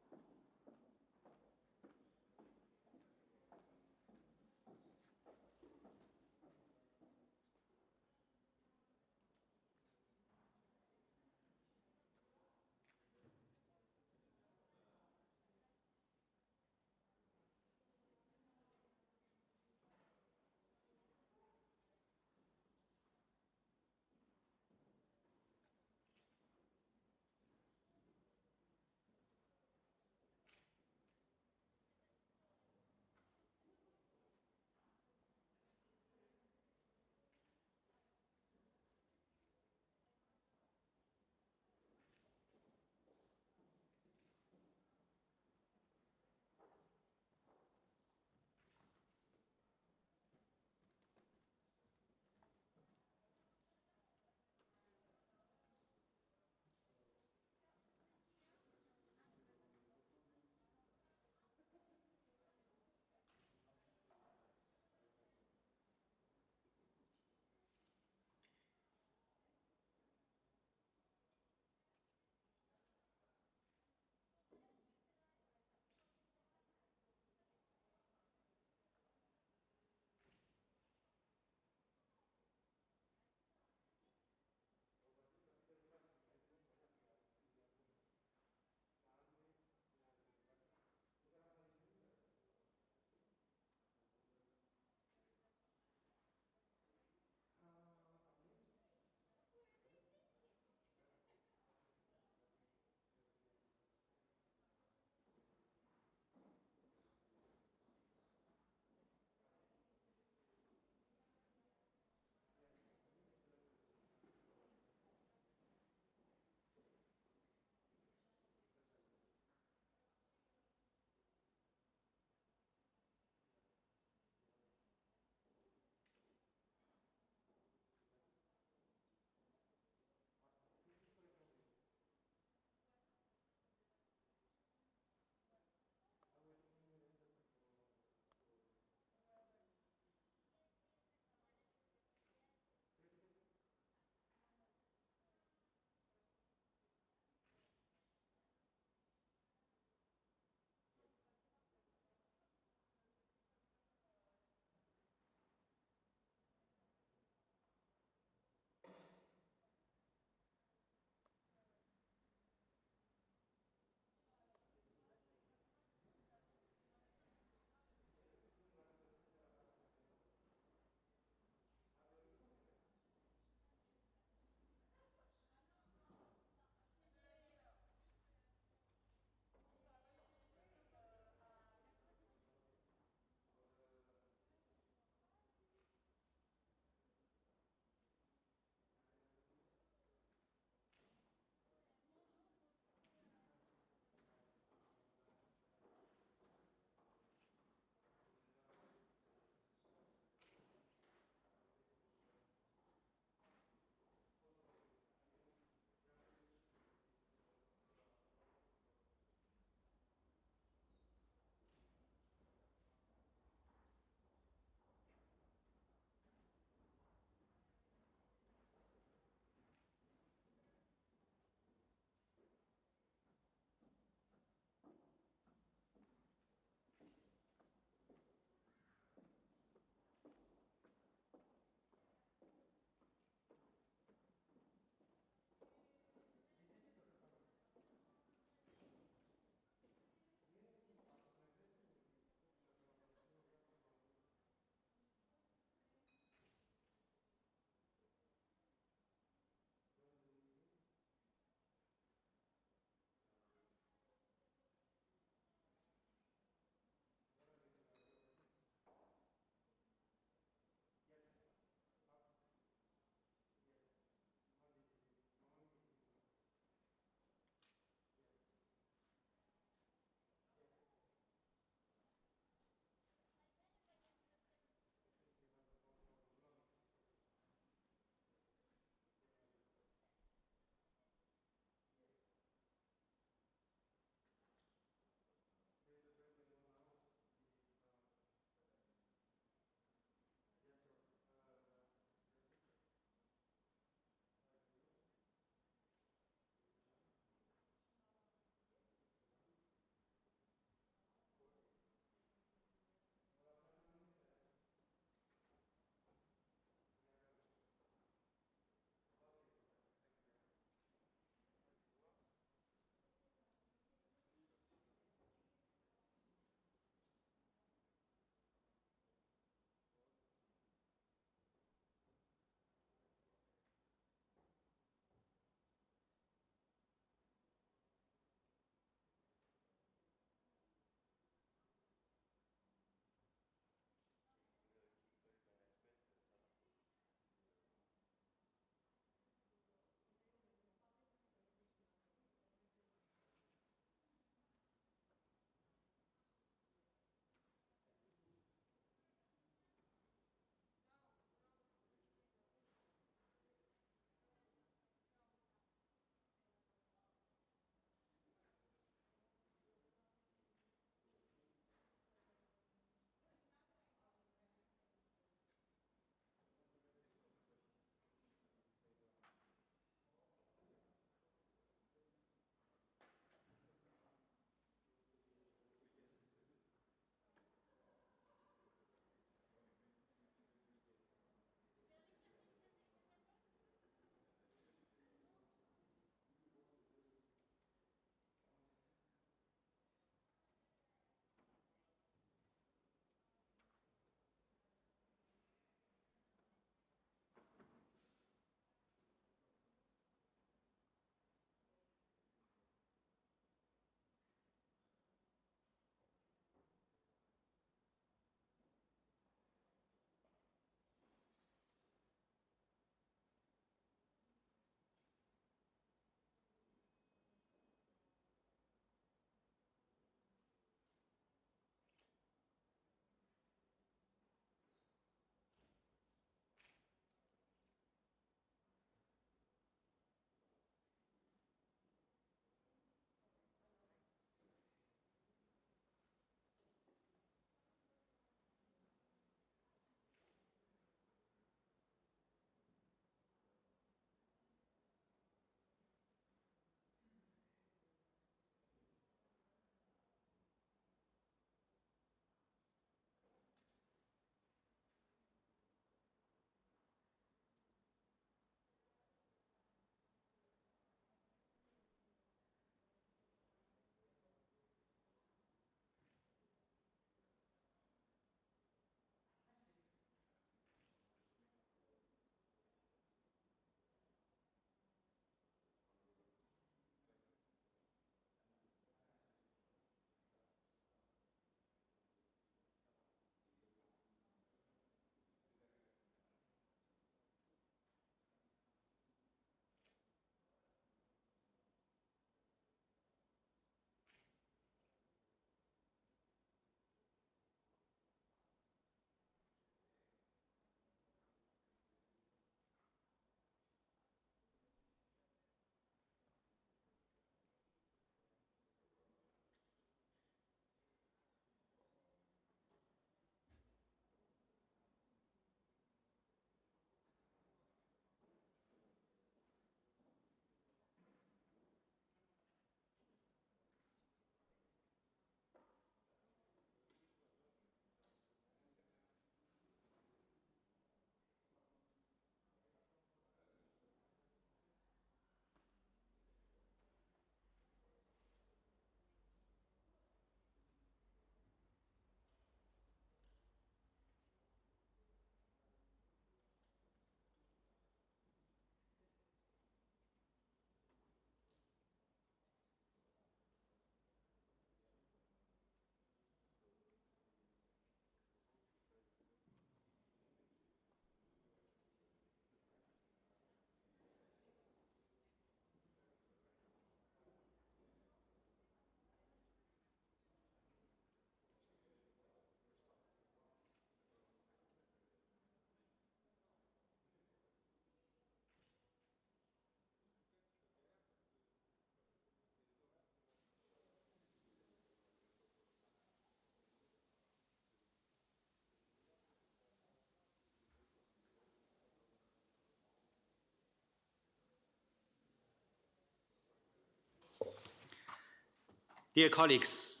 Dear colleagues,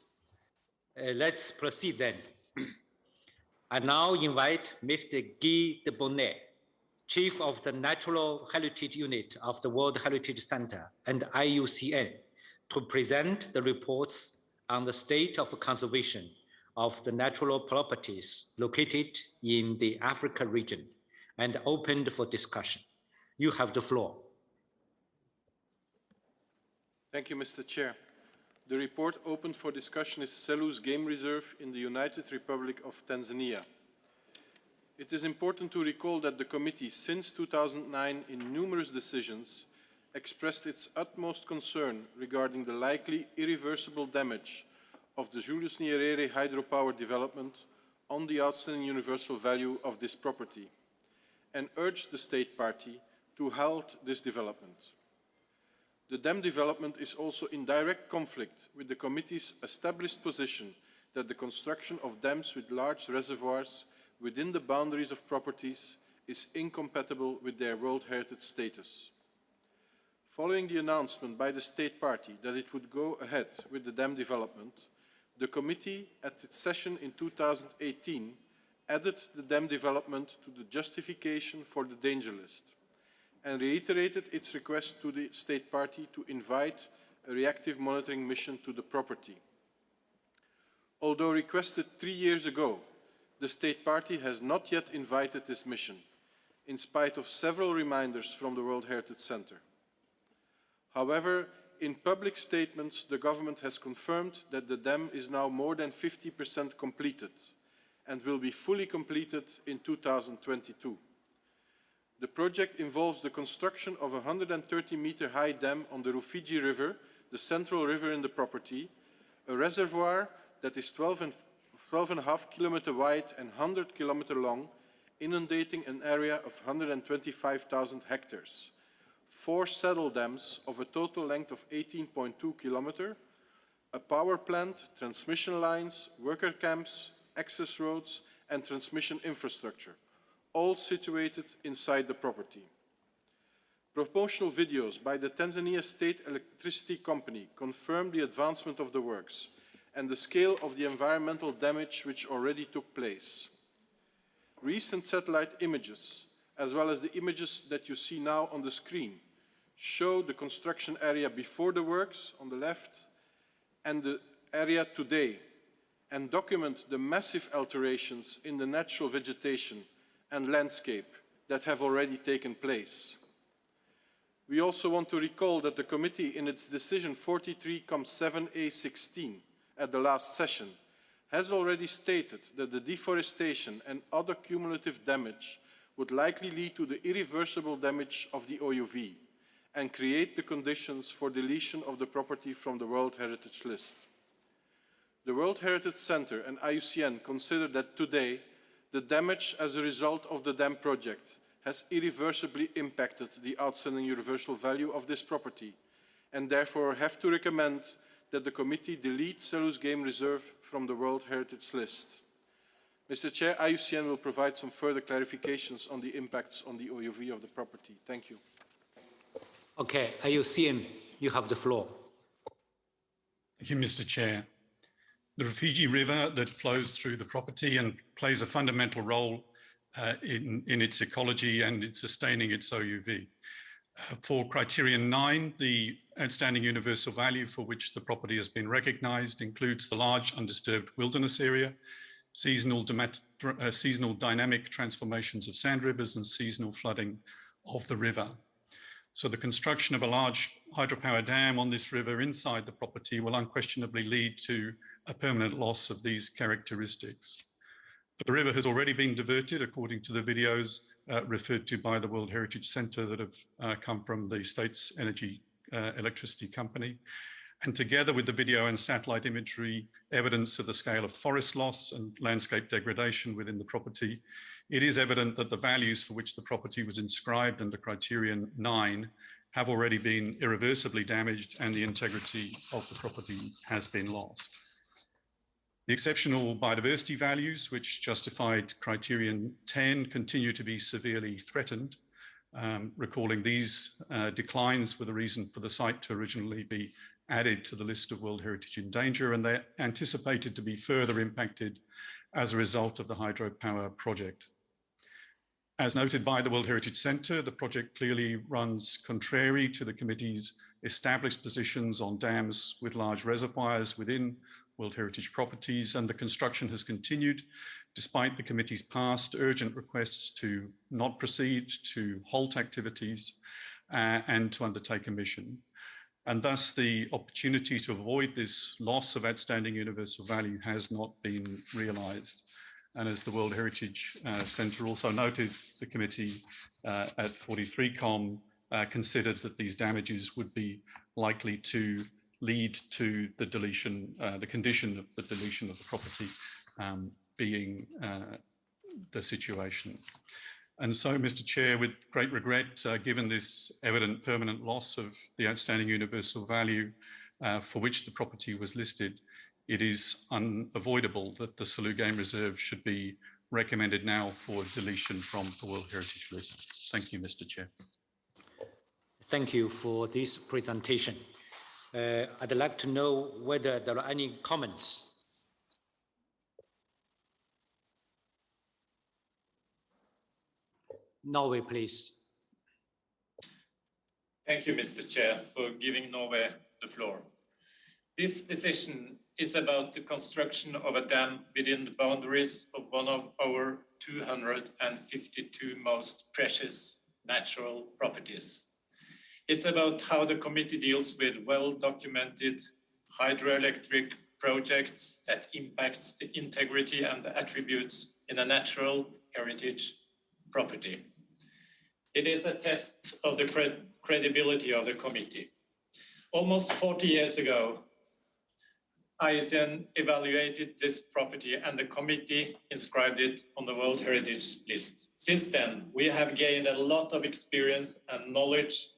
let's proceed then. I now invite Mr. Guy de Bonnet, Chief of the Natural Heritage Unit of the World Heritage Center and IUCN, to present the reports on the state of conservation of the natural properties located in the Africa region and opened for discussion. You have the floor. Thank you, Mr. Chair. The report opened for discussion is Selous Game Reserve in the United Republic of Tanzania. It is important to recall that the committee, since 2009, in numerous decisions, expressed its utmost concern regarding the likely irreversible damage of the Julius Nyerere hydropower development on the outstanding universal value of this property, and urged the state party to halt this development. The dam development is also in direct conflict with the committee's established position that the construction of dams with large reservoirs within the boundaries of properties is incompatible with their World Heritage status. Following the announcement by the state party that it would go ahead with the dam development, the committee at its session in 2018 added the dam development to the justification for the danger list and reiterated its request to the state party to invite a reactive monitoring mission to the property. Although requested 3 years ago, the state party has not yet invited this mission, in spite of several reminders from the World Heritage Center. However, in public statements, the government has confirmed that the dam is now more than 50% completed and will be fully completed in 2022. The project involves the construction of a 130-meter high dam on the Refugee River, the central river in the property, a reservoir that is 12.5 kilometers wide and 100 kilometers long, inundating an area of 125,000 hectares, 4 saddle dams of a total length of 18.2 kilometers, a power plant, transmission lines, worker camps, access roads, and transmission infrastructure, all situated inside the property. Promotional videos by the Tanzania State Electricity Company confirm the advancement of the works and the scale of the environmental damage which already took place. Recent satellite images, as well as the images that you see now on the screen, show the construction area before the works on the left and the area today, and document the massive alterations in the natural vegetation and landscape that have already taken place. We also want to recall that the committee in its decision 43-7A16 at the last session has already stated that the deforestation and other cumulative damage would likely lead to the irreversible damage of the OUV and create the conditions for deletion of the property from the World Heritage List. The World Heritage Center and IUCN consider that today the damage as a result of the dam project has irreversibly impacted the outstanding universal value of this property and therefore have to recommend that the committee delete Selous Game Reserve from the World Heritage List. Mr. Chair, IUCN will provide some further clarifications on the impacts on the OUV of the property. Thank you. Okay, IUCN, you have the floor. Thank you, Mr. Chair. The Refugee River that flows through the property and plays a fundamental role in its ecology and in sustaining its OUV. For criterion 9, the outstanding universal value for which the property has been recognized includes the large undisturbed wilderness area, seasonal dynamic transformations of sand rivers and seasonal flooding of the river. So the construction of a large hydropower dam on this river inside the property will unquestionably lead to a permanent loss of these characteristics. The river has already been diverted according to the videos referred to by the World Heritage Center that have come from the state's electricity company. And together with the video and satellite imagery, evidence of the scale of forest loss and landscape degradation within the property, it is evident that the values for which the property was inscribed under criterion 9 have already been irreversibly damaged and the integrity of the property has been lost. The exceptional biodiversity values, which justified criterion 10, continue to be severely threatened. Recalling these declines were the reason for the site to originally be added to the list of World Heritage in danger, and they're anticipated to be further impacted as a result of the hydropower project. As noted by the World Heritage Centre, the project clearly runs contrary to the committee's established positions on dams with large reservoirs within World Heritage properties, and the construction has continued despite the committee's past urgent requests to not proceed, to halt activities, and to undertake a mission. And thus the opportunity to avoid this loss of outstanding universal value has not been realised. And as the World Heritage Centre also noted, the committee at 43Com considered that these damages would be likely to lead to the deletion, the condition of the deletion of the property being the situation. And so, Mr. Chair, with great regret, given this evident permanent loss of the outstanding universal value for which the property was listed, it is unavoidable that the Selous Game Reserve should be recommended now for deletion from the World Heritage List. Thank you, Mr. Chair. Thank you for this presentation. I'd like to know whether there are any comments. Norway, please. Thank you, Mr. Chair, for giving Norway the floor. This decision is about the construction of a dam within the boundaries of one of our 252 most precious natural properties. It's about how the committee deals with well-documented hydroelectric projects that impacts the integrity and the attributes in a natural heritage property. It is a test of the credibility of the committee. Almost 40 years ago, IUCN evaluated this property and the committee inscribed it on the World Heritage List. Since then, we have gained a lot of experience and knowledge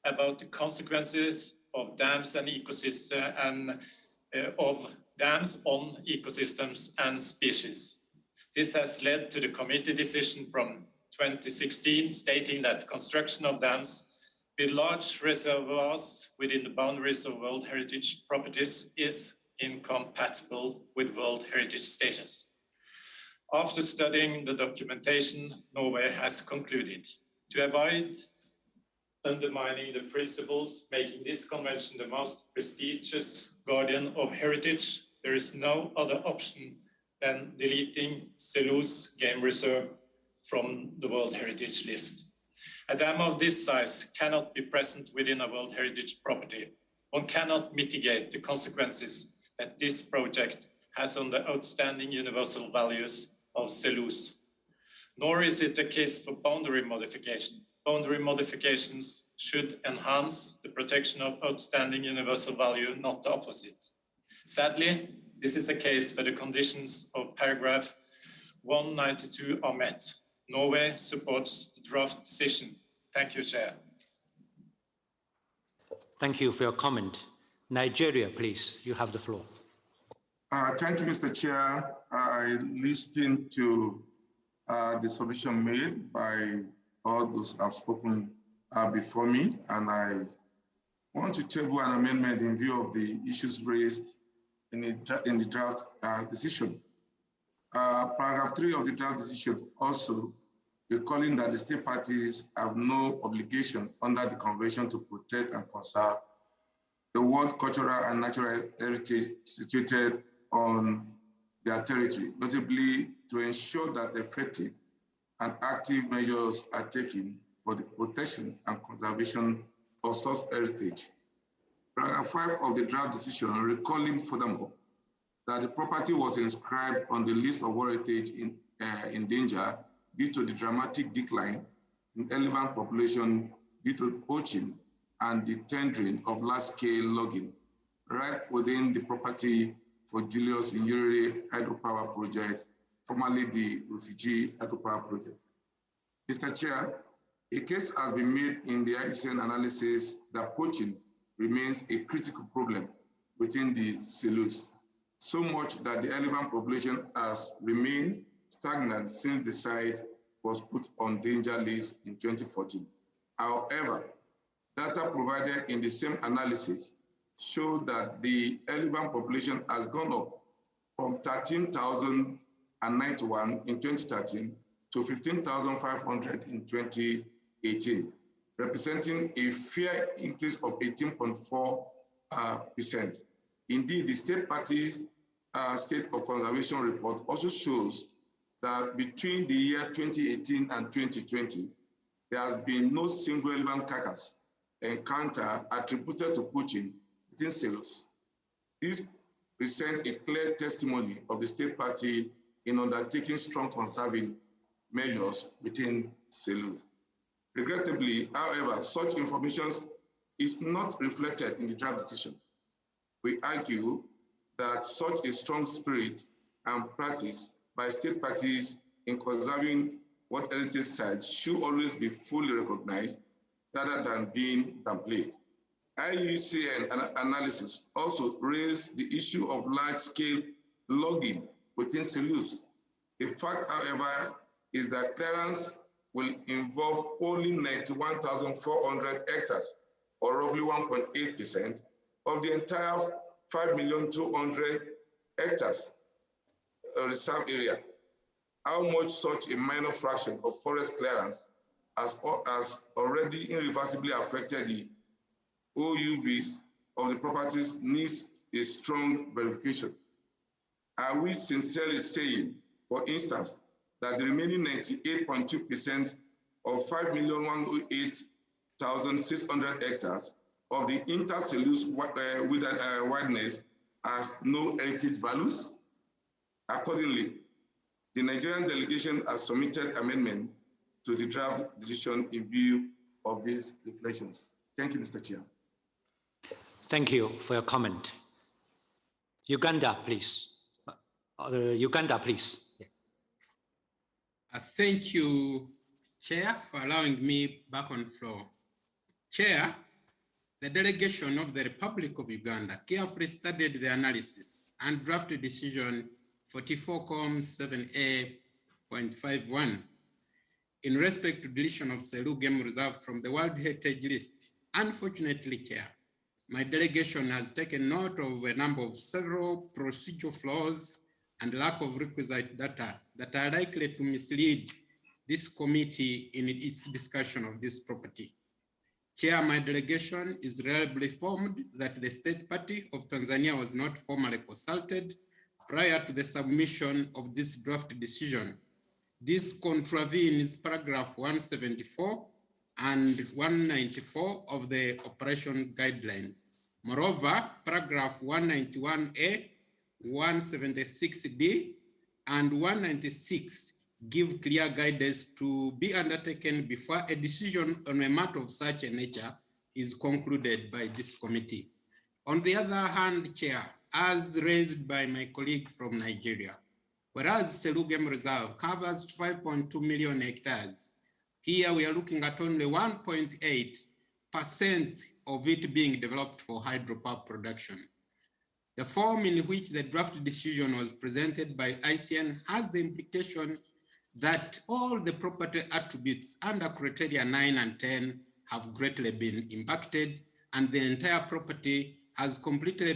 about the consequences of dams and ecosystems and of dams on ecosystems and species. This has led to the committee decision from 2016 stating that construction of dams with large reservoirs within the boundaries of World Heritage properties is incompatible with World Heritage status. After studying the documentation, Norway has concluded to avoid undermining the principles making this convention the most prestigious guardian of heritage, there is no other option than deleting Selous Game Reserve from the World Heritage List. A dam of this size cannot be present within a World Heritage property. One cannot mitigate the consequences that this project has on the outstanding universal values of Selous. Nor is it a case for boundary modification. Boundary modifications should enhance the protection of outstanding universal value, not the opposite. Sadly, this is a case where the conditions of paragraph 192 are met. Norway supports the draft decision. Thank you, Chair. Thank you for your comment. Nigeria, please, you have the floor. Thank you, Mr. Chair. I listened to the submission made by all those who have spoken before me, and I want to table an amendment in view of the issues raised in the draft decision. Paragraph 3 of the draft decision also recalling that the state parties have no obligation under the convention to protect and conserve the world cultural and natural heritage situated on their territory, notably to ensure that effective and active measures are taken for the protection and conservation of such heritage. Paragraph 5 of the draft decision recalling furthermore that the property was inscribed on the list of World Heritage in danger due to the dramatic decline in elephant population due to poaching and the tendering of large-scale logging right within the property for Julius Nyerere Hydropower project, formerly the Refugee Hydropower project. Mr. Chair, a case has been made in the IUCN analysis that poaching remains a critical problem within the Selous, so much that the elephant population has remained stagnant since the site was put on danger list in 2014. However, data provided in the same analysis show that the elephant population has gone up from 13,091 in 2013 to 15,500 in 2018, representing a fair increase of 18.4%. Indeed, the State Party State of Conservation report also shows that between the year 2018 and 2020, there has been no single elephant carcass encounter attributed to poaching within silos. This presents a clear testimony of the State Party in undertaking strong conserving measures within silos. Regrettably, however, such information is not reflected in the draft decision. We argue that such a strong spirit and practice by state parties in conserving what heritage sites should always be fully recognized rather than being downplayed. IUCN analysis also raised the issue of large-scale logging within silos. The fact, however, is that clearance will involve only 91,400 hectares, or roughly 1.8% of the entire 5,200,000 hectares reserve area. How much such a minor fraction of forest clearance has already irreversibly affected the OUVs of the properties needs a strong verification. Are we sincerely saying, for instance, that the remaining 98.2% of 5,108,600 hectares of the inter-silus wideness has no heritage values? Accordingly, the Nigerian delegation has submitted amendment to the draft decision in view of these reflections. Thank you, Mr. Chair. Thank you for your comment. Uganda, please. Uganda, please. Yeah. Thank you, Chair, for allowing me back on floor. Chair, the delegation of the Republic of Uganda carefully studied the analysis and drafted decision 44.7A.51 in respect to deletion of Selous Game Reserve from the World Heritage List. Unfortunately, Chair, my delegation has taken note of a number of several procedural flaws and lack of requisite data that are likely to mislead this committee in its discussion of this property. Chair, my delegation is reliably informed that the State Party of Tanzania was not formally consulted prior to the submission of this draft decision. This contravenes paragraph 174 and 194 of the operation guideline. Moreover, paragraph 191A, 176D, and 196 give clear guidance to be undertaken before a decision on a matter of such a nature is concluded by this committee. On the other hand, Chair, as raised by my colleague from Nigeria, whereas Selous Game Reserve covers 5.2 million hectares, here we are looking at only 1.8% of it being developed for hydropower production. The form in which the draft decision was presented by ICN has the implication that all the property attributes under criteria 9 and 10 have greatly been impacted, and the entire property has completely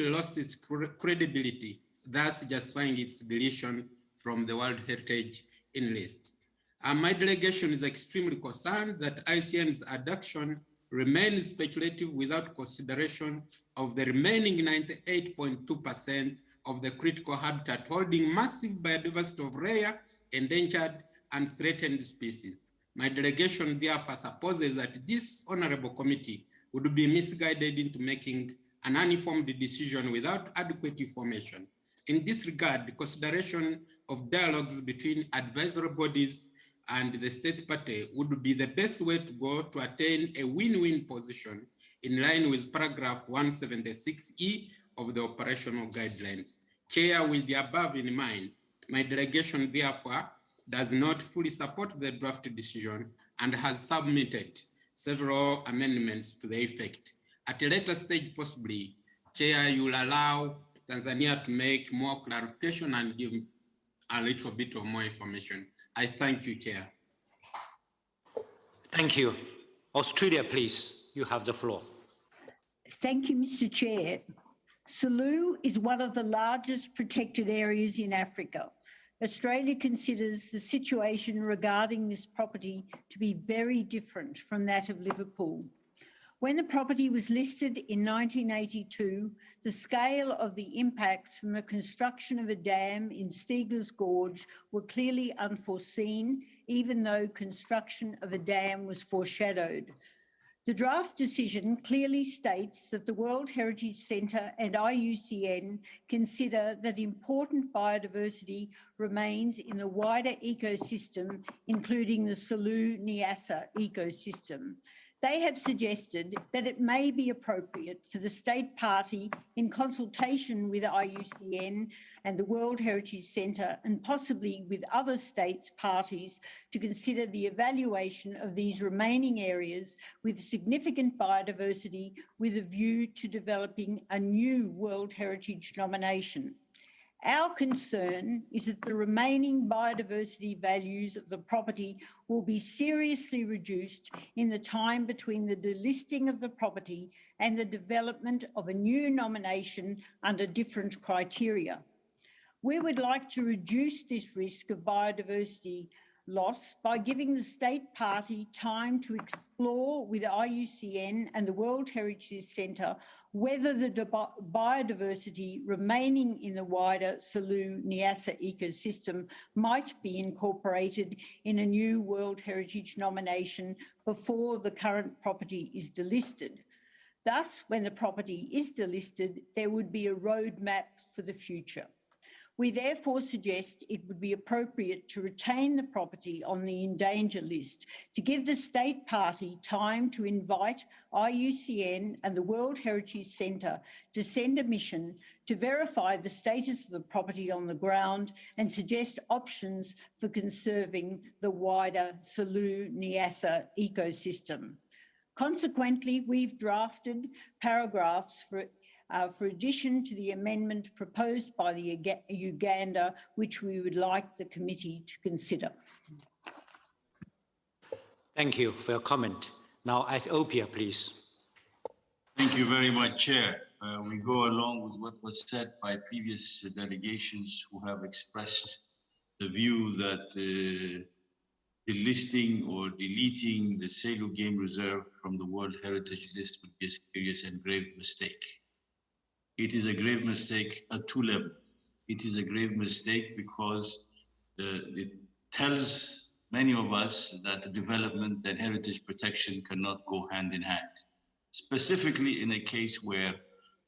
lost its credibility, thus justifying its deletion from the World Heritage list. My delegation is extremely concerned that ICN's adoption remains speculative without consideration of the remaining 98.2% of the critical habitat holding massive biodiversity of rare, endangered, and threatened species. My delegation therefore supposes that this honorable committee would be misguided into making an uninformed decision without adequate information. In this regard, the consideration of dialogues between advisory bodies and the State Party would be the best way to go to attain a win-win position in line with paragraph 176E of the operational guidelines. Chair, with the above in mind, my delegation therefore does not fully support the draft decision and has submitted several amendments to the effect. At a later stage, possibly, Chair, you will allow Tanzania to make more clarification and give a little bit of more information. I thank you, Chair. Thank you. Australia, please, you have the floor. Thank you, Mr. Chair. Salou is one of the largest protected areas in Africa. Australia considers the situation regarding this property to be very different from that of Liverpool. When the property was listed in 1982, the scale of the impacts from the construction of a dam in Stigler's Gorge were clearly unforeseen, even though construction of a dam was foreshadowed. The draft decision clearly states that the World Heritage Centre and IUCN consider that important biodiversity remains in the wider ecosystem, including the Salou-Niassa ecosystem. They have suggested that it may be appropriate for the state party, in consultation with IUCN and the World Heritage Centre and possibly with other states' parties, to consider the evaluation of these remaining areas with significant biodiversity with a view to developing a new World Heritage nomination. Our concern is that the remaining biodiversity values of the property will be seriously reduced in the time between the delisting of the property and the development of a new nomination under different criteria. We would like to reduce this risk of biodiversity loss by giving the state party time to explore with IUCN and the World Heritage Centre whether the biodiversity remaining in the wider Salou-Niassa ecosystem might be incorporated in a new World Heritage nomination before the current property is delisted. Thus, when the property is delisted, there would be a roadmap for the future. We therefore suggest it would be appropriate to retain the property on the endanger list, to give the state party time to invite IUCN and the World Heritage Centre to send a mission to verify the status of the property on the ground and suggest options for conserving the wider Salou-Niassa ecosystem. Consequently, we've drafted paragraphs for addition to the amendment proposed by the Uganda, which we would like the committee to consider. Thank you for your comment. Now, Ethiopia, please. Thank you very much, Chair. We go along with what was said by previous delegations who have expressed the view that delisting or deleting the Salou Game Reserve from the World Heritage List would be a serious and grave mistake. It is a grave mistake at two levels. It is a grave mistake because it tells many of us that development and heritage protection cannot go hand in hand. Specifically in a case where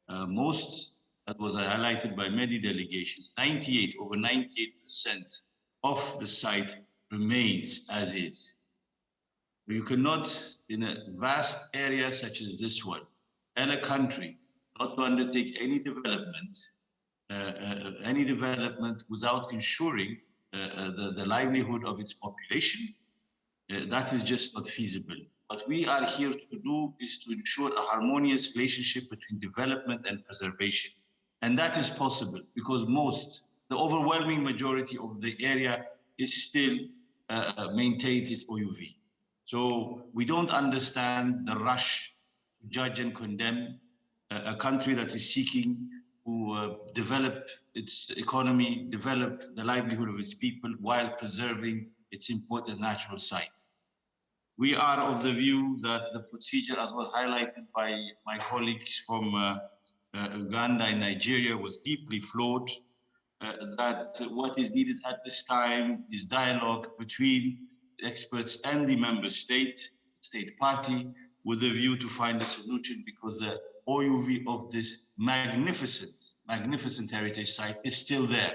most, that was highlighted by many delegations, over 98% of the site remains as is. You cannot, in a vast area such as this one, tell a country not to undertake any development without ensuring the livelihood of its population. That is just not feasible. What we are here to do is to ensure a harmonious relationship between development and preservation. And that is possible because the overwhelming majority of the area is still maintains its OUV. So we don't understand the rush to judge and condemn a country that is seeking to develop its economy, develop the livelihood of its people while preserving its important natural site. We are of the view that the procedure, as was highlighted by my colleagues from Uganda and Nigeria, was deeply flawed, that what is needed at this time is dialogue between experts and the member state party with a view to find a solution, because the OUV of this magnificent heritage site is still there,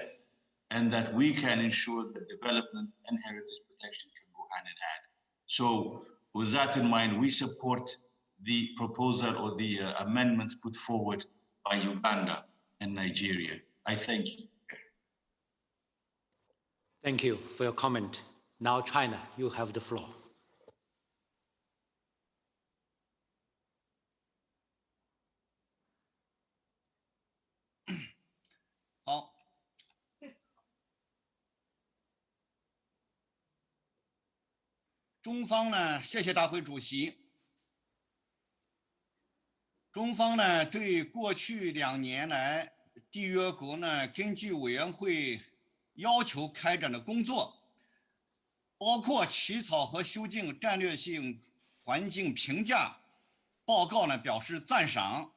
and that we can ensure that development and heritage protection can go hand in hand. So with that in mind, we support the proposal or the amendments put forward by Uganda and Nigeria. I thank you. Thank you for your comment. Now, China, you have the floor. Oh. 中方呢，谢谢大会主席中方呢对过去2年来缔约国呢根据委员会要求开展的工作，包括起草和修订战略性环境评价报告呢表示赞赏，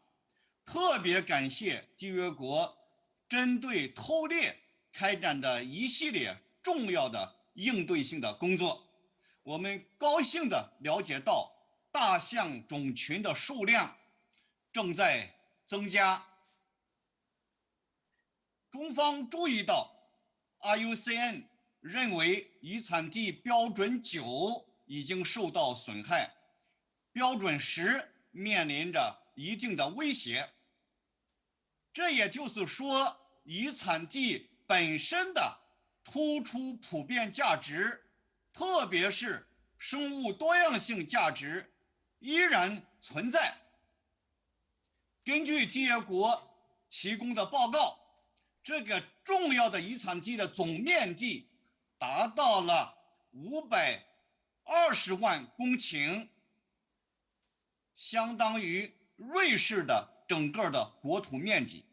特别感谢缔约国针对偷猎开展的一系列重要的应对性的工作。我们高兴地了解到大象种群的数量正在增加。中方注意到 IUCN 认为遗产地标准9已经受到损害，标准10面临着一定的威胁。这也就是说，遗产地本身的突出普遍价值，特别是生物多样性价值依然存在。根据缔约国提供的报告，这个重要的遗产地的总面积达到了520万公顷，相当于瑞士的整个的国土面积。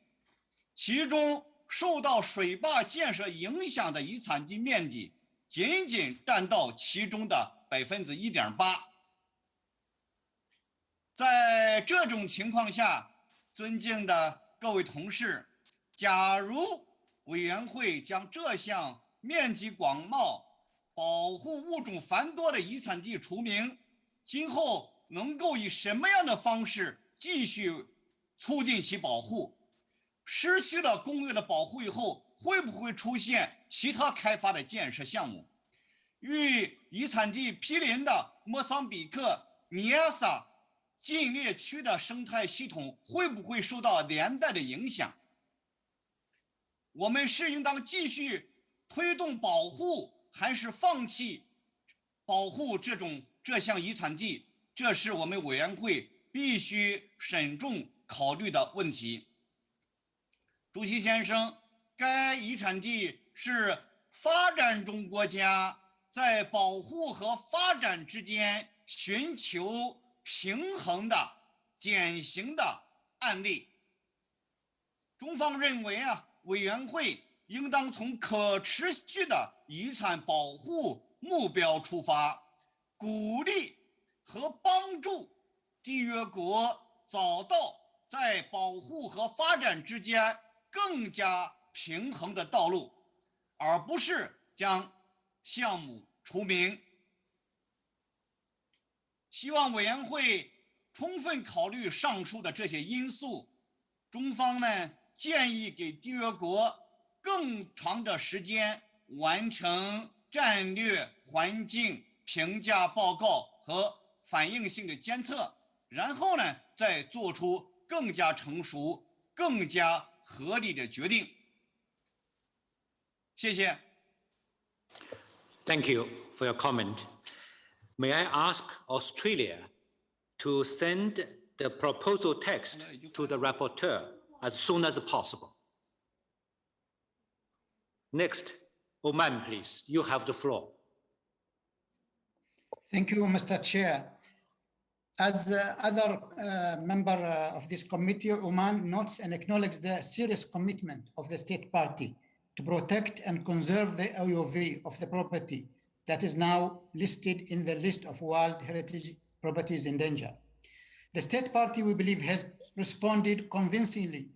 其中受到水坝建设影响的遗产地面积仅仅占到其中的1.8%。在这种情况下，尊敬的各位同事，假如委员会将这项面积广袤、保护物种繁多的遗产地除名，今后能够以什么样的方式继续促进其保护？失去了公约的保护以后，会不会出现其他开发的建设项目？与遗产地毗邻的莫桑比克尼亚萨禁猎区的生态系统会不会受到连带的影响？我们是应当继续推动保护，还是放弃保护这项遗产地？这是我们委员会必须慎重考虑的问题。主席先生，该遗产地是发展中国家在保护和发展之间寻求平衡的典型的案例。中方认为委员会应当从可持续的遗产保护目标出发，鼓励和帮助缔约国找到在保护和发展之间更加平衡的道路，而不是将项目除名。希望委员会充分考虑上述的这些因素。中方呢建议给缔约国更长的时间完成战略环境评价报告和反应性的监测，然后呢再做出更加成熟、更加合理的决定。谢谢。Thank you for your comment. May I ask Australia to send the proposal text to the rapporteur as soon as possible? Next, Oman, please. You have the floor. Thank you, Mr. Chair. As other member of this committee, Oman notes and acknowledges the serious commitment of the state party to protect and conserve the AOV of the property that is now listed in the list of World Heritage Properties in Danger. The state party, we believe, has responded convincingly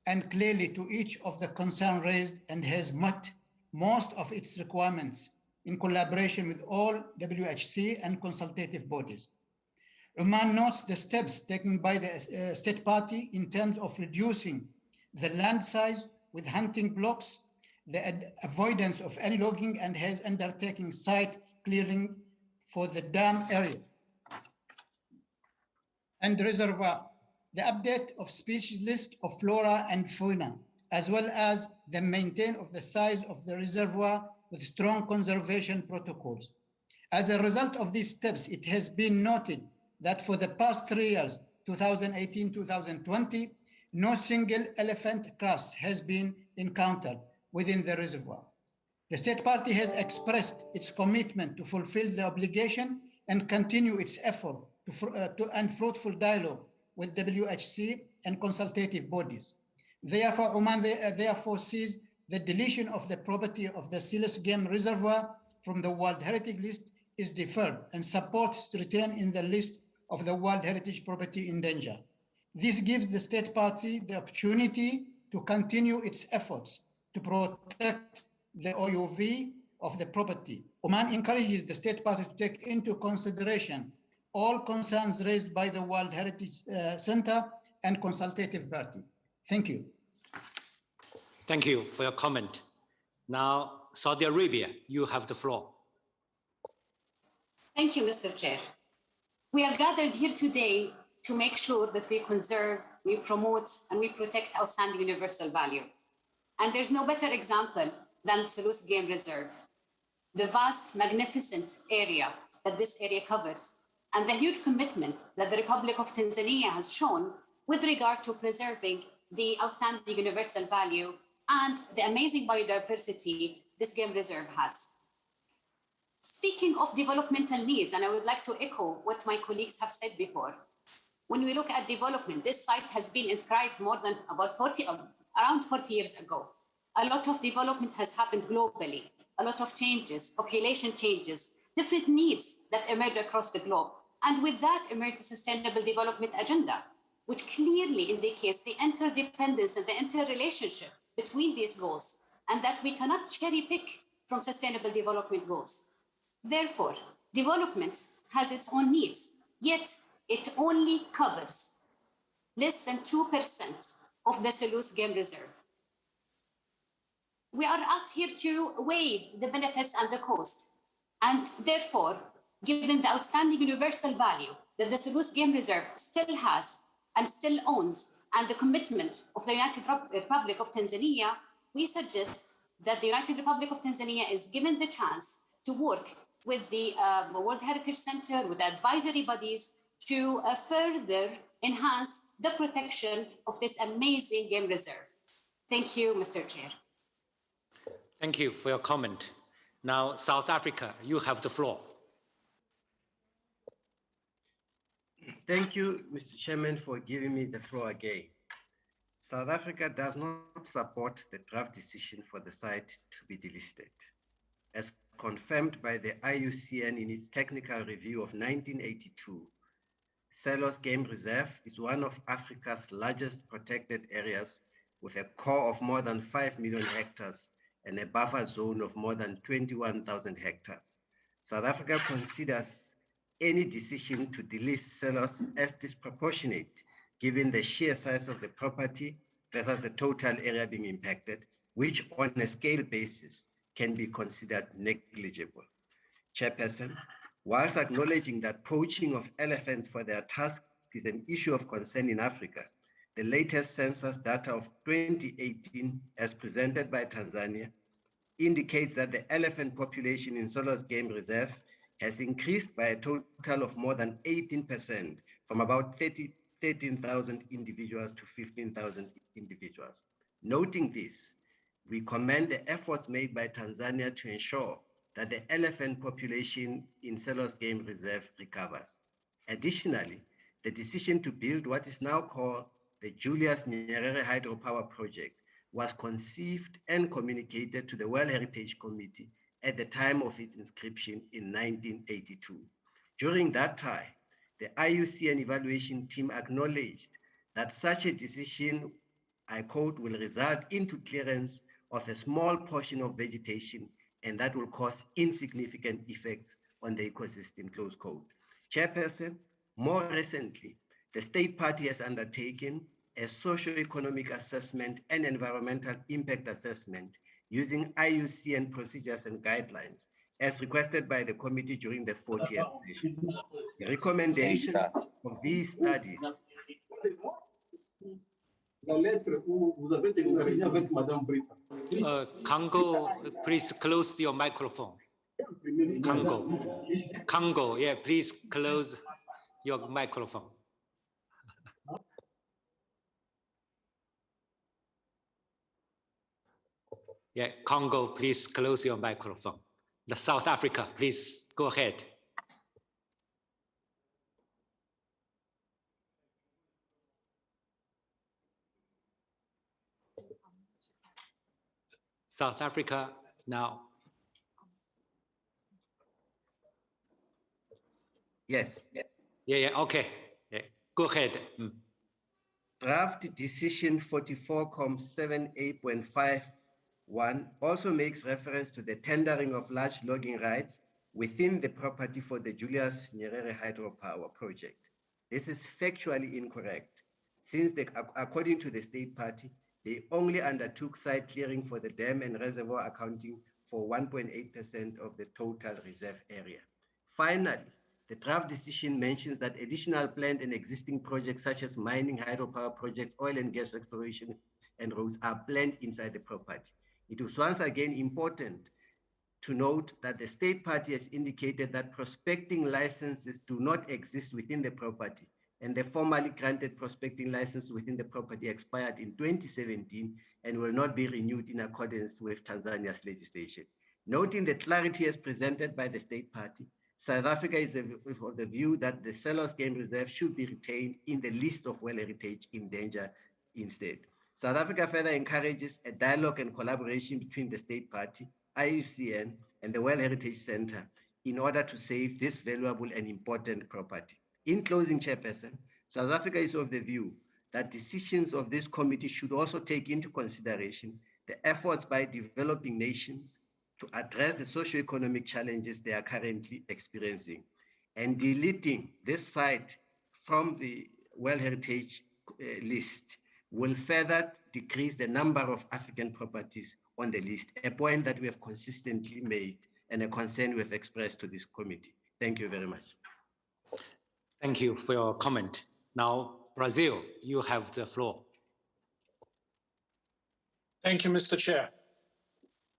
and clearly to each of the concerns raised and has met most of its requirements in collaboration with all WHC and consultative bodies. Oman notes the steps taken by the state party in terms of reducing the land size with hunting blocks, the avoidance of any logging, and has undertaken site clearing for the dam area and reservoir, the update of species list of flora and fauna, as well as the maintain of the size of the reservoir with strong conservation protocols. As a result of these steps, it has been noted that for the past 3 years, 2018-2020, no single elephant crust has been encountered within the reservoir. The state party has expressed its commitment to fulfill the obligation and continue its effort and fruitful dialogue with WHC and consultative bodies. Therefore, Oman therefore sees the deletion of the property of the Selous Game Reservoir from the World Heritage List is deferred and supports its return in the list of the World Heritage Property in danger. This gives the state party the opportunity to continue its efforts to protect the OUV of the property. Oman encourages the state party to take into consideration all concerns raised by the World Heritage Center and consultative party. Thank you. Thank you for your comment. Now, Saudi Arabia, you have the floor. Thank you, Mr. Chair. We are gathered here today to make sure that we conserve, we promote, and we protect outstanding universal value. And there's no better example than Selous Game Reserve. The vast, magnificent area that this area covers, and the huge commitment that the Republic of Tanzania has shown with regard to preserving the outstanding universal value and the amazing biodiversity this game reserve has. Speaking of developmental needs, and I would like to echo what my colleagues have said before, when we look at development, this site has been inscribed more than around 40 years ago. A lot of development has happened globally, a lot of changes, population changes, different needs that emerge across the globe. And with that emerged the Sustainable Development Agenda, which clearly indicates the interdependence and the interrelationship between these goals, and that we cannot cherry pick from Sustainable Development Goals. Therefore, development has its own needs, yet it only covers less than 2% of the Selous Game Reserve. We are asked here to weigh the benefits and the cost, and therefore, given the outstanding universal value that the Selous Game Reserve still has and still owns, and the commitment of the United Republic of Tanzania, we suggest that the United Republic of Tanzania is given the chance to work with the World Heritage Center, with the advisory bodies, to further enhance the protection of this amazing game reserve. Thank you, Mr. Chair. Thank you for your comment. Now, South Africa, you have the floor. Thank you, Mr. Chairman, for giving me the floor again. South Africa does not support the draft decision for the site to be delisted. As confirmed by the IUCN in its technical review of 1982, Selous Game Reserve is one of Africa's largest protected areas with a core of more than 5 million hectares and a buffer zone of more than 21,000 hectares. South Africa considers any decision to delist Selous as disproportionate given the sheer size of the property versus the total area being impacted, which on a scale basis can be considered negligible. Chairperson, whilst acknowledging that poaching of elephants for their tusk is an issue of concern in Africa, the latest census data of 2018, as presented by Tanzania, indicates that the elephant population in Selous Game Reserve has increased by a total of more than 18%, from about 13,000 individuals to 15,000 individuals. Noting this, we commend the efforts made by Tanzania to ensure that the elephant population in Selous Game Reserve recovers. Additionally, the decision to build what is now called the Julius Nyerere Hydropower project was conceived and communicated to the World Heritage Committee at the time of its inscription in 1982. During that time, the IUCN evaluation team acknowledged that such a decision, I quote, will result into clearance of a small portion of vegetation, and that will cause insignificant effects on the ecosystem, close quote. Chairperson, more recently, the state party has undertaken a socio-economic assessment and environmental impact assessment using IUCN procedures and guidelines as requested by the committee during the 40th session. The recommendations of these studies Congo, please close your microphone. Congo, yeah, please close your microphone. Yeah, Congo, please close your microphone. The South Africa, please go ahead. South Africa now. Yes. Yeah, okay. Yeah. Go ahead. Draft Decision 44.78.51 also makes reference to the tendering of large logging rights within the property for the Julius Nyerere Hydropower project. This is factually incorrect, since according to the state party, they only undertook site clearing for the dam and reservoir, accounting for 1.8% of the total reserve area. Finally, the draft decision mentions that additional planned and existing projects such as mining, hydropower projects, oil and gas exploration, and roads are planned inside the property. It was once again important to note that the state party has indicated that prospecting licenses do not exist within the property, and the formally granted prospecting license within the property expired in 2017 and will not be renewed in accordance with Tanzania's legislation. Noting the clarity as presented by the state party, South Africa is of the view that the Selous Game Reserve should be retained in the list of World Heritage in danger instead. South Africa further encourages a dialogue and collaboration between the state party, IUCN, and the World Heritage Center in order to save this valuable and important property. In closing, Chairperson, South Africa is of the view that decisions of this committee should also take into consideration the efforts by developing nations to address the socio-economic challenges they are currently experiencing. And deleting this site from the World Heritage list will further decrease the number of African properties on the list, a point that we have consistently made and a concern we have expressed to this committee. Thank you very much. Thank you for your comment. Now, Brazil, you have the floor. Thank you, Mr. Chair.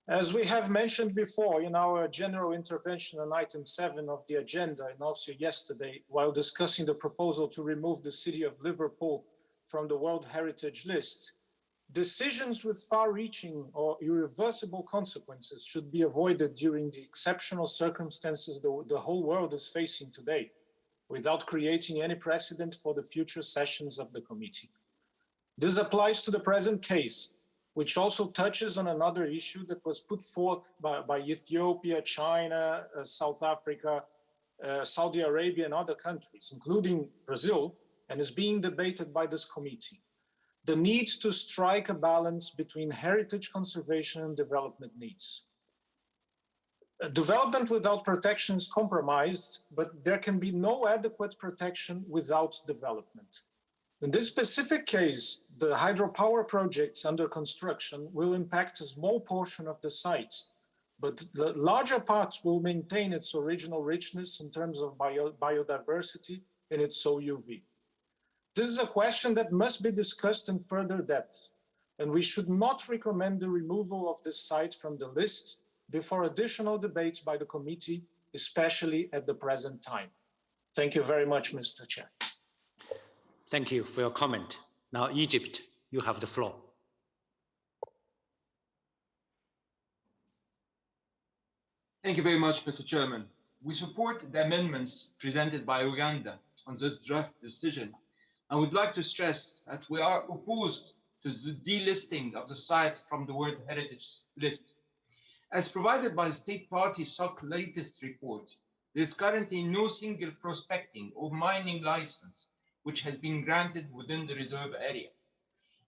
As we have mentioned before in our general intervention on item 7 of the agenda, and also yesterday, while discussing the proposal to remove the city of Liverpool from the World Heritage List, decisions with far-reaching or irreversible consequences should be avoided during the exceptional circumstances the whole world is facing today, without creating any precedent for the future sessions of the committee. This applies to the present case, which also touches on another issue that was put forth by Ethiopia, China, South Africa, Saudi Arabia, and other countries, including Brazil, and is being debated by this committee. The need to strike a balance between heritage conservation and development needs. Development without protection is compromised, but there can be no adequate protection without development. In this specific case, the hydropower projects under construction will impact a small portion of the sites, but the larger parts will maintain its original richness in terms of biodiversity and its OUV. This is a question that must be discussed in further depth, and we should not recommend the removal of this site from the list before additional debates by the committee, especially at the present time. Thank you very much, Mr. Chair. Thank you for your comment. Now, Egypt, you have the floor. Thank you very much, Mr. Chairman. We support the amendments presented by Uganda on this draft decision. I would like to stress that we are opposed to the delisting of the site from the World Heritage List. As provided by the State Party SOC latest report, there is currently no single prospecting or mining license which has been granted within the reserve area.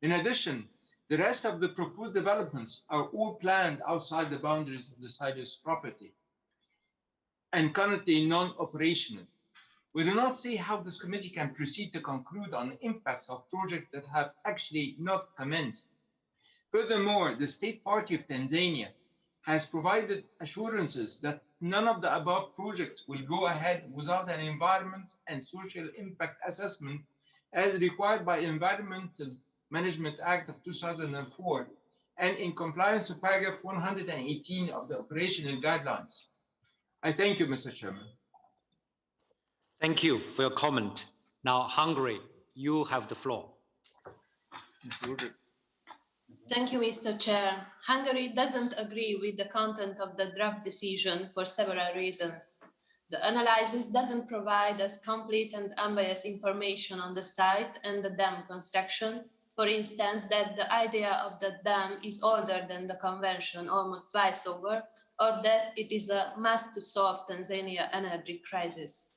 In addition, the rest of the proposed developments are all planned outside the boundaries of the site's property and currently non-operational. We do not see how this committee can proceed to conclude on the impacts of projects that have actually not commenced. Furthermore, the State Party of Tanzania has provided assurances that none of the above projects will go ahead without an environment and social impact assessment as required by Environmental Management Act of 2004 and in compliance with paragraph 118 of the operational guidelines. I thank you, Mr. Chairman. Thank you for your comment. Now, Hungary, you have the floor. Thank you, Mr. Chair. Hungary doesn't agree with the content of the draft decision for several reasons. The analysis doesn't provide us complete and unbiased information on the site and the dam construction, For instance, that the idea of the dam is older than the convention, almost twice over, or that it is a must to solve Tanzania energy crisis.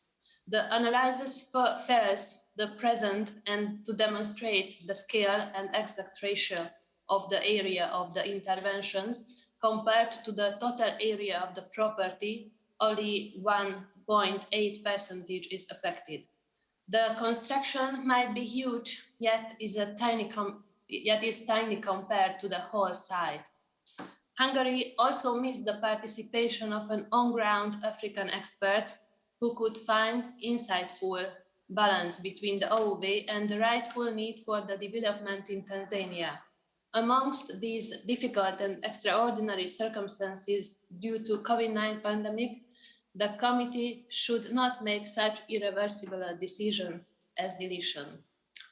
The analysis fares the present and to demonstrate the scale and exact ratio of the area of the interventions compared to the total area of the property, only 1.8% is affected. The construction might be huge, yet is tiny compared to the whole site. Hungary also missed the participation of an on-ground African expert who could find insightful balance between the OUV and the rightful need for the development in Tanzania. Amongst these difficult and extraordinary circumstances due to COVID-19 pandemic, the committee should not make such irreversible decisions as deletion.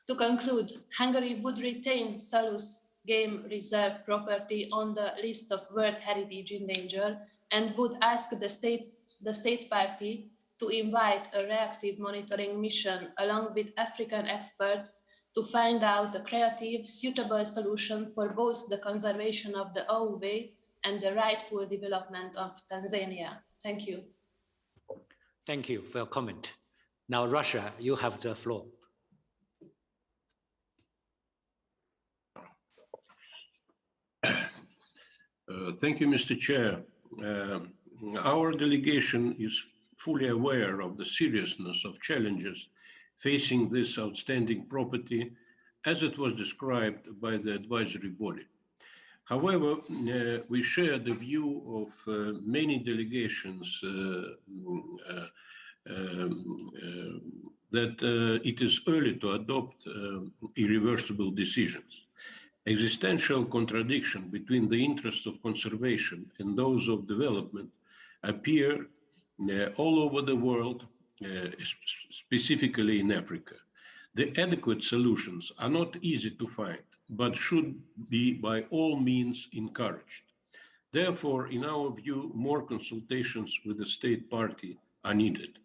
To conclude, Hungary would retain Salus Game Reserve property on the list of World Heritage in Danger and would ask the state party to invite a reactive monitoring mission along with African experts to find out a creative, suitable solution for both the conservation of the OUV and the rightful development of Tanzania. Thank you. Thank you for your comment. Now, Russia, you have the floor. Thank you, Mr. Chair. Our delegation is fully aware of the seriousness of challenges facing this outstanding property as it was described by the advisory body. However, we share the view of many delegations that it is early to adopt irreversible decisions. Existential contradiction between the interests of conservation and those of development appear all over the world, specifically in Africa. The adequate solutions are not easy to find, but should be by all means encouraged. Therefore, in our view, more consultations with the state party are needed.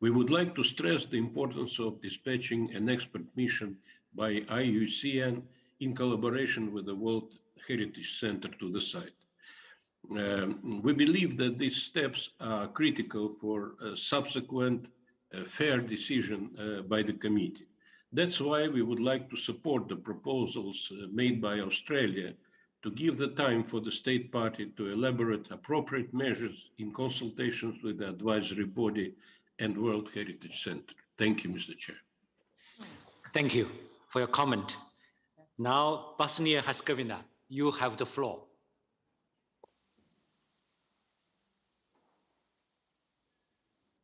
We would like to stress the importance of dispatching an expert mission by IUCN in collaboration with the World Heritage Center to the site. We believe that these steps are critical for a subsequent fair decision by the committee. That's why we would like to support the proposals made by Australia to give the time for the state party to elaborate appropriate measures in consultations with the advisory body and World Heritage Center. Thank you, Mr. Chair. Thank you for your comment. Now, Bosnia-Herzegovina, you have the floor.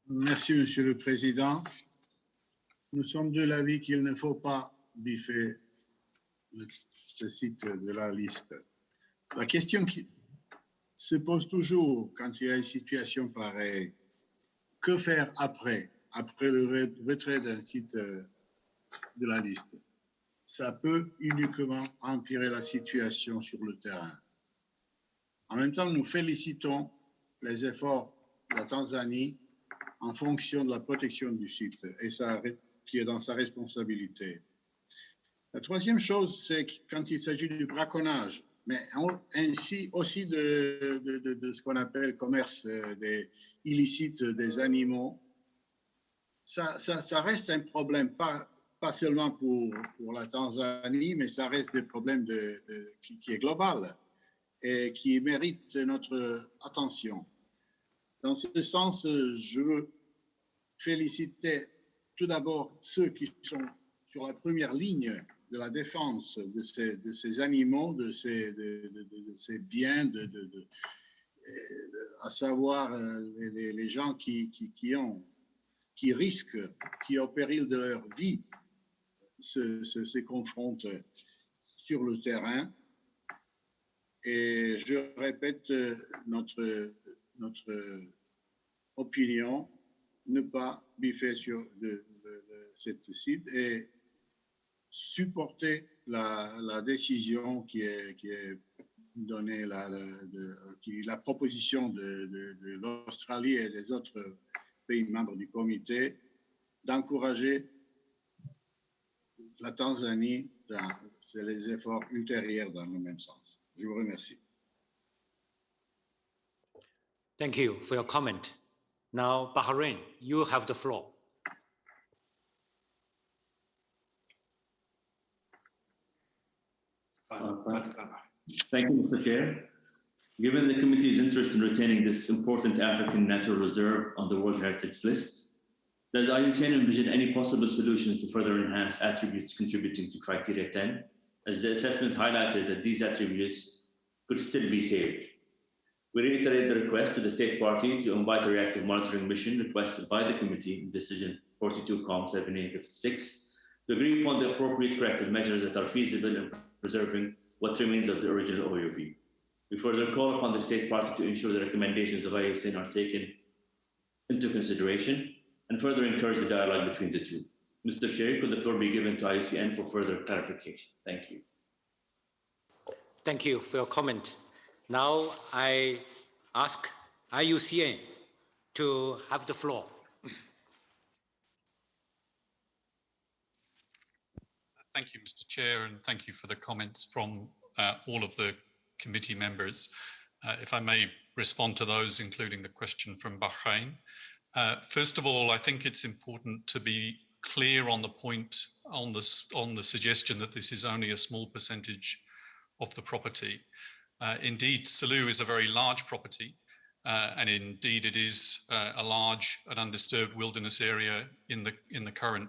Merci, Monsieur le Président. Nous sommes de l'avis qu'il ne faut pas biffer ce site de la liste. La question qui se pose toujours quand il y a une situation pareille, que faire après le retrait d'un site de la liste? Ça peut uniquement empirer la situation sur le terrain. En même temps, nous félicitons les efforts de la Tanzanie en fonction de la protection du site et ça, qui est dans sa responsabilité. La troisième chose, c'est quand il s'agit du braconnage, mais ainsi aussi de ce qu'on appelle commerce illicite des animaux, ça reste un problème, pas seulement pour la Tanzanie, mais ça reste des problèmes qui est global et qui mérite notre attention. Dans ce sens, je veux féliciter tout d'abord ceux qui sont sur la première ligne de la défense de ces animaux, de ces biens, à savoir les gens qui risquent, qui au péril de leur vie se confrontent sur le terrain. Et je répète notre opinion, ne pas biffer sur cette site et supporter la décision qui est donnée, la proposition de l'Australie et des autres pays membres du comité d'encourager la Tanzanie, c'est les efforts ultérieurs dans le même sens. Je vous remercie. Thank you for your comment. Now, Bahrain, you have the floor. Thank you, Mr. Chair. Given the committee's interest in retaining this important African natural reserve on the World Heritage List, does IUCN envision any possible solutions to further enhance attributes contributing to criteria 10, as the assessment highlighted that these attributes could still be saved? We reiterate the request to the state party to invite a reactive monitoring mission requested by the committee in decision 42-7856 to agree upon the appropriate corrective measures that are feasible in preserving what remains of the original OUV. We further call upon the state party to ensure the recommendations of IUCN are taken into consideration and further encourage the dialogue between the two. Mr. Chair, could the floor be given to IUCN for further clarification? Thank you. Thank you for your comment. Now I ask IUCN to have the floor. Thank you, Mr. Chair, and thank you for the comments from all of the committee members. If I may respond to those, including the question from Bahrain. First of all, I think it's important to be clear on the point on the suggestion that this is only a small percentage of the property. Indeed, Salou is a very large property, and indeed it is a large and undisturbed wilderness area in the current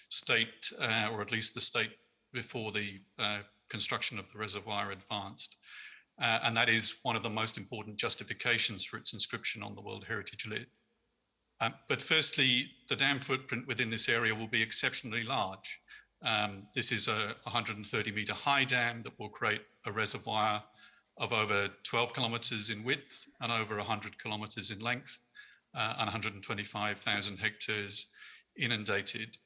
state, or at least the state before the construction of the reservoir advanced. And that is one of the most important justifications for its inscription on the World Heritage List. But firstly, the dam footprint within this area will be exceptionally large. This is a 130-meter high dam that will create a reservoir of over 12 kilometers in width and over 100 kilometers in length, and 125,000 hectares inundated.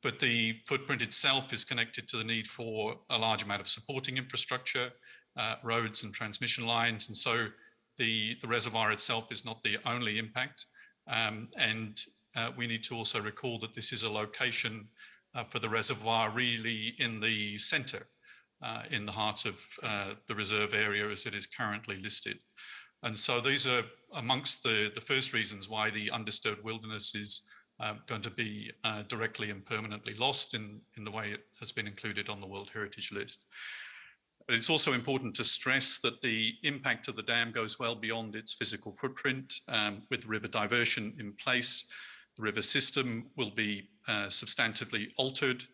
But the footprint itself is connected to the need for a large amount of supporting infrastructure, roads and transmission lines. And so the reservoir itself is not the only impact. And we need to also recall that this is a location for the reservoir really in the center, in the heart of the reserve area as it is currently listed. And so these are amongst the first reasons why the undisturbed wilderness is going to be directly and permanently lost in the way it has been included on the World Heritage List. But it's also important to stress that the impact of the dam goes well beyond its physical footprint. With river diversion in place, the river system will be substantively altered,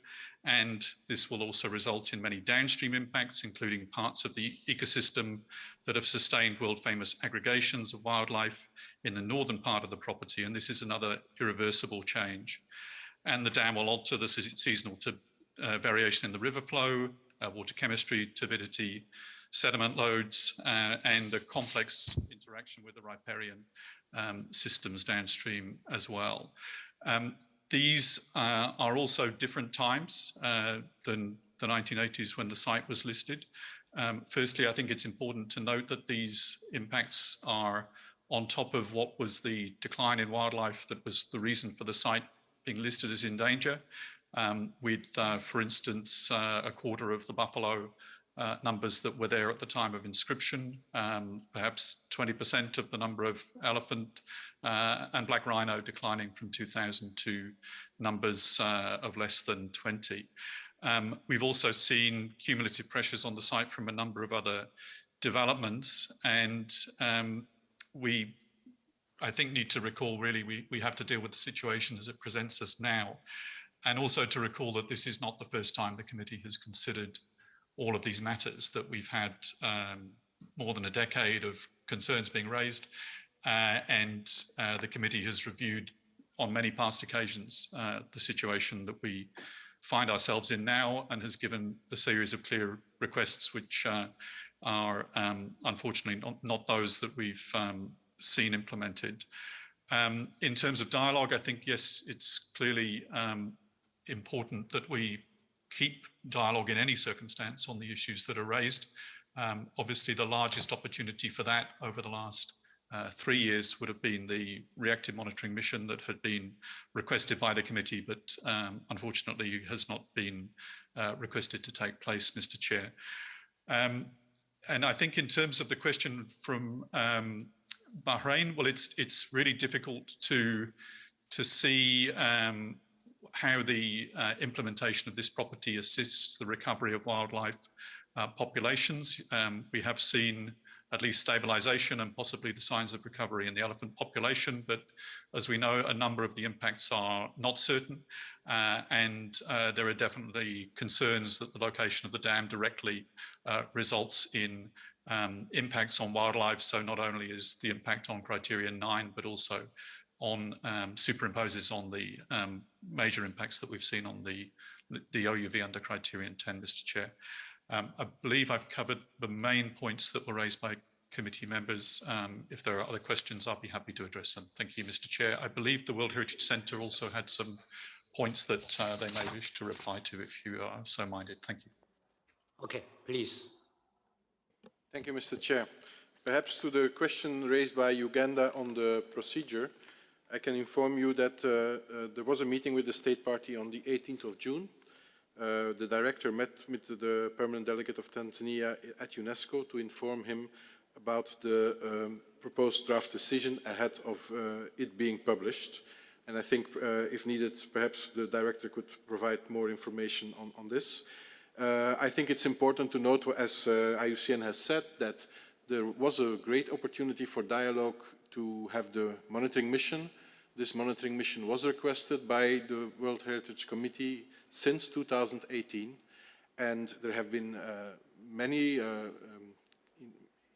and this will also result in many downstream impacts, including parts of the ecosystem that have sustained world-famous aggregations of wildlife in the northern part of the property, and this is another irreversible change. And the dam will alter the seasonal variation in the river flow, water chemistry, turbidity, sediment loads, and a complex interaction with the riparian systems downstream as well. These are also different times than the 1980s when the site was listed. Firstly, I think it's important to note that these impacts are on top of what was the decline in wildlife that was the reason for the site being listed as in danger, with, for instance, a quarter of the buffalo numbers that were there at the time of inscription, perhaps 20% of the number of elephant and black rhino declining from 2000 to numbers of less than 20. We've also seen cumulative pressures on the site from a number of other developments, and we, I think, need to recall really we have to deal with the situation as it presents us now, and also to recall that this is not the first time the committee has considered all of these matters, that we've had more than a decade of concerns being raised, and the committee has reviewed on many past occasions the situation that we find ourselves in now, and has given a series of clear requests which are unfortunately not those that we've seen implemented. In terms of dialogue, I think, yes, it's clearly important that we keep dialogue in any circumstance on the issues that are raised. Obviously, the largest opportunity for that over the last 3 years would have been the reactive monitoring mission that had been requested by the committee, but unfortunately has not been requested to take place, Mr. Chair. And I think in terms of the question from Bahrain, well, it's really difficult to see how the implementation of this property assists the recovery of wildlife populations. We have seen at least stabilization and possibly the signs of recovery in the elephant population, but as we know, a number of the impacts are not certain, and there are definitely concerns that the location of the dam directly results in impacts on wildlife. So not only is the impact on criterion 9, but also on superimposes on the major impacts that we've seen on the OUV under criterion 10, Mr. Chair. I believe I've covered the main points that were raised by committee members. If there are other questions, I'll be happy to address them. Thank you, Mr. Chair. I believe the World Heritage Centre also had some points that they may wish to reply to if you are so minded. Thank you. Okay, please. Thank you, Mr. Chair. Perhaps to the question raised by Uganda on the procedure, I can inform you that there was a meeting with the State Party on the 18th of June. The director met with the permanent delegate of Tanzania at UNESCO to inform him about the proposed draft decision ahead of it being published. And I think if needed, perhaps the director could provide more information on this. I think it's important to note, as IUCN has said, that there was a great opportunity for dialogue to have the monitoring mission. This monitoring mission was requested by the World Heritage Committee since 2018, and there have been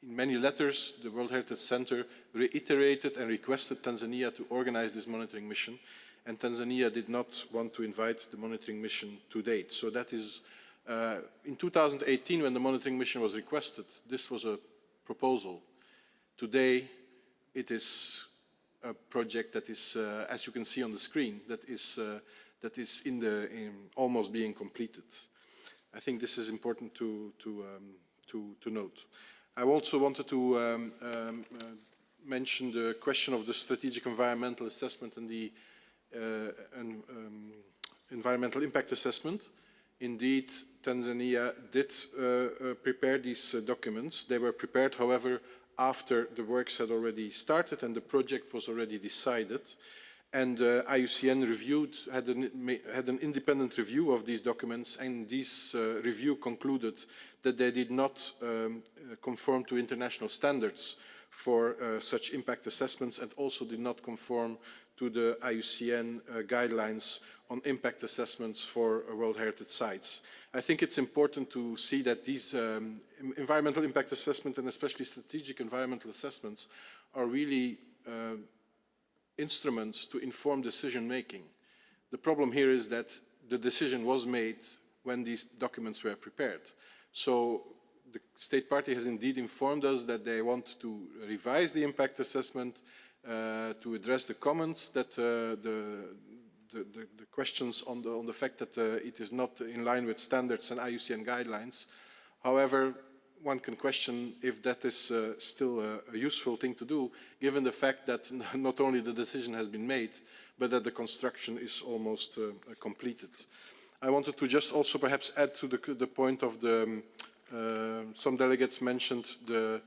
in many letters, the World Heritage Center reiterated and requested Tanzania to organize this monitoring mission, and Tanzania did not want to invite the monitoring mission to date. So that is, in 2018, when the monitoring mission was requested, this was a proposal. Today, it is a project that is, as you can see on the screen, that is almost being completed. I think this is important to note. I also wanted to mention the question of the strategic environmental assessment and the environmental impact assessment. Indeed, Tanzania did prepare these documents. They were prepared, however, after the works had already started and the project was already decided. And IUCN had an independent review of these documents, and this review concluded that they did not conform to international standards for such impact assessments, and also did not conform to the IUCN guidelines on impact assessments for World Heritage Sites. I think it's important to see that these environmental impact assessment, and especially strategic environmental assessments, are really instruments to inform decision making. The problem here is that the decision was made when these documents were prepared. So the State Party has indeed informed us that they want to revise the impact assessment to address the comments that the questions on the fact that it is not in line with standards and IUCN guidelines. However, one can question if that is still a useful thing to do, given the fact that not only the decision has been made, but that the construction is almost completed. I wanted to just also perhaps add to the point of the, some delegates mentioned the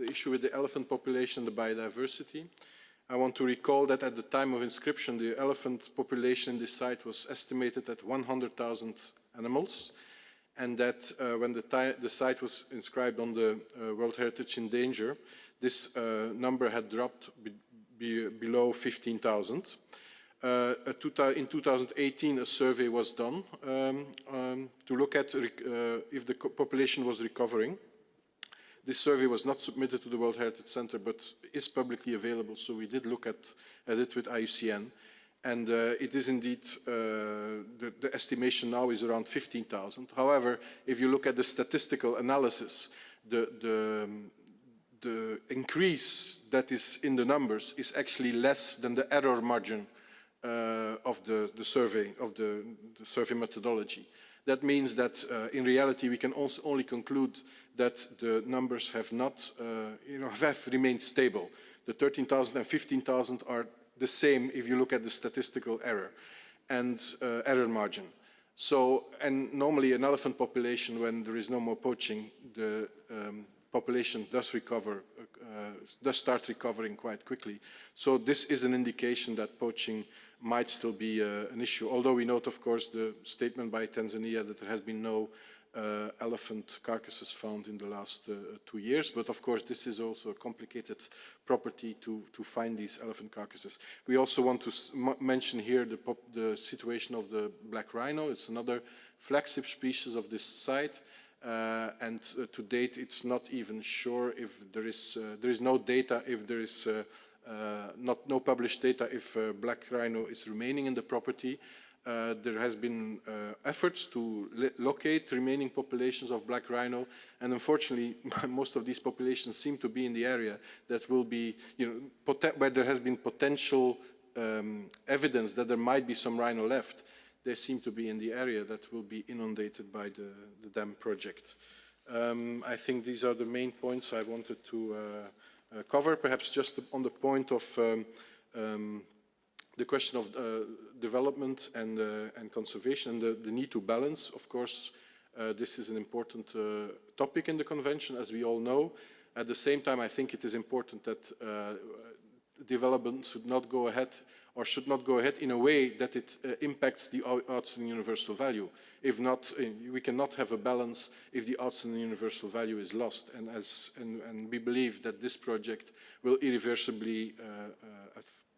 issue with the elephant population, the biodiversity. I want to recall that at the time of inscription, the elephant population in this site was estimated at 100,000 animals, and that when the site was inscribed on the World Heritage in Danger, this number had dropped below 15,000. In 2018, a survey was done to look at if the population was recovering. This survey was not submitted to the World Heritage Center, but is publicly available, so we did look at it with IUCN. And it is indeed, the estimation now is around 15,000. However, if you look at the statistical analysis, the increase that is in the numbers is actually less than the error margin of the survey methodology. That means that in reality, we can also only conclude that the numbers have not, have remained stable. The 13,000 and 15,000 are the same if you look at the statistical error and error margin. So, and normally an elephant population, when there is no more poaching, the population does recover, does start recovering quite quickly. So this is an indication that poaching might still be an issue. Although we note, of course, the statement by Tanzania that there has been no elephant carcasses found in the last 2 years. But of course, this is also a complicated property to find these elephant carcasses. We also want to mention here the situation of the black rhino. It's another flagship species of this site. And to date, it's not even sure if there is no data, if there is no published data if black rhino is remaining in the property. There has been efforts to locate remaining populations of black rhino, and unfortunately, most of these populations seem to be in the area that will be, where there has been potential evidence that there might be some rhino left. They seem to be in the area that will be inundated by the dam project. I think these are the main points I wanted to cover. Perhaps just on the point of the question of development and conservation and the need to balance. Of course, this is an important topic in the convention, as we all know. At the same time, I think it is important that development should not go ahead or should not go ahead in a way that it impacts the outstanding universal value. If not, we cannot have a balance if the outstanding universal value is lost. And we believe that this project will irreversibly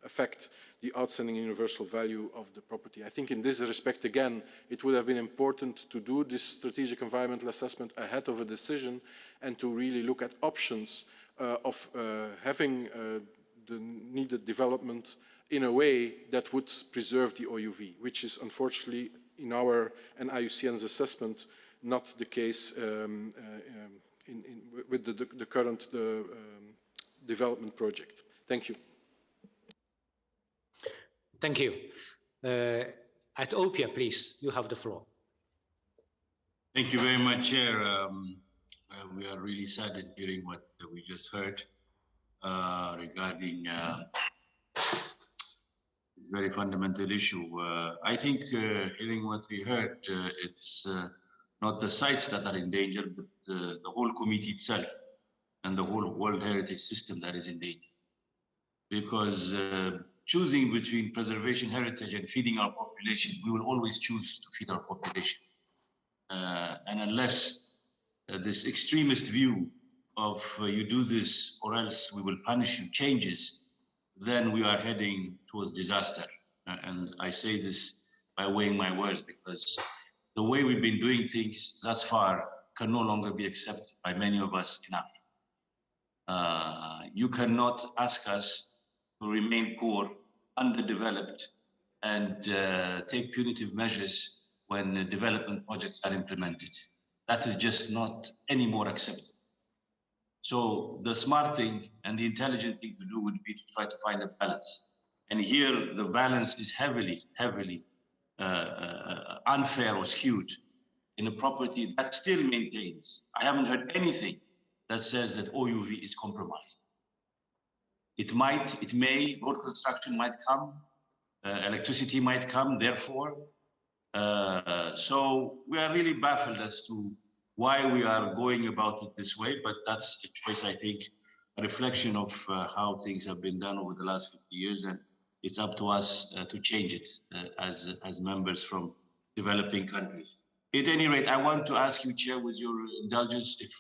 affect the outstanding universal value of the property. I think in this respect, again, it would have been important to do this strategic environmental assessment ahead of a decision and to really look at options of having the needed development in a way that would preserve the OUV, which is unfortunately in our and IUCN's assessment not the case with the current development project. Thank you. Thank you. Ethiopia, please, you have the floor. Thank you very much, Chair. We are really saddened hearing what we just heard regarding this very fundamental issue. I think hearing what we heard, it's not the sites that are in danger, but the whole committee itself and the whole World Heritage System that is in danger. Because choosing between preservation heritage and feeding our population, we will always choose to feed our population. And unless this extremist view of you do this or else we will punish you changes, then we are heading towards disaster. And I say this by weighing my words, because the way we've been doing things thus far can no longer be accepted by many of us in Africa. You cannot ask us to remain poor, underdeveloped, and take punitive measures when development projects are implemented. That is just not any more acceptable. So the smart thing and the intelligent thing to do would be to try to find a balance. And here the balance is heavily unfair or skewed in a property that still maintains. I haven't heard anything that says that OUV is compromised. It may, road construction might come, electricity might come, therefore. So we are really baffled as to why we are going about it this way, but that's a choice, I think, a reflection of how things have been done over the last 50 years, and it's up to us to change it as members from developing countries. At any rate, I want to ask you, Chair, with your indulgence, if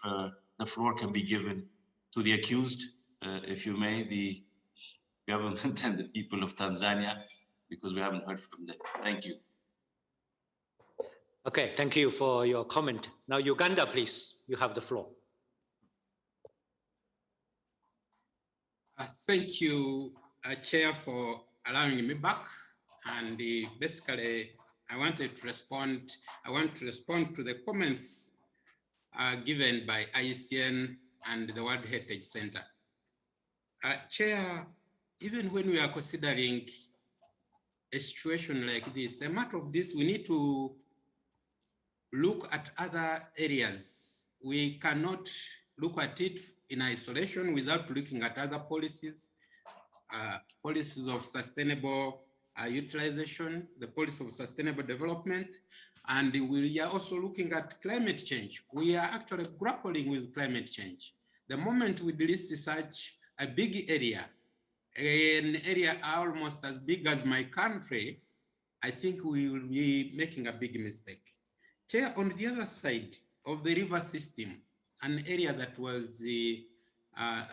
the floor can be given to the accused, if you may, the government and the people of Tanzania, because we haven't heard from them. Thank you. Okay, thank you for your comment. Now, Uganda, please, you have the floor. Thank you, Chair, for allowing me back. And basically, I want to respond to the comments given by IUCN and the World Heritage Center. Chair, even when we are considering a situation like this, a matter of this, we need to look at other areas. We cannot look at it in isolation without looking at other policies, policies of sustainable utilization, the policy of sustainable development, and we are also looking at climate change. We are actually grappling with climate change. The moment we delist such a big area, an area almost as big as my country, I think we will be making a big mistake. Chair, on the other side of the river system, an area that was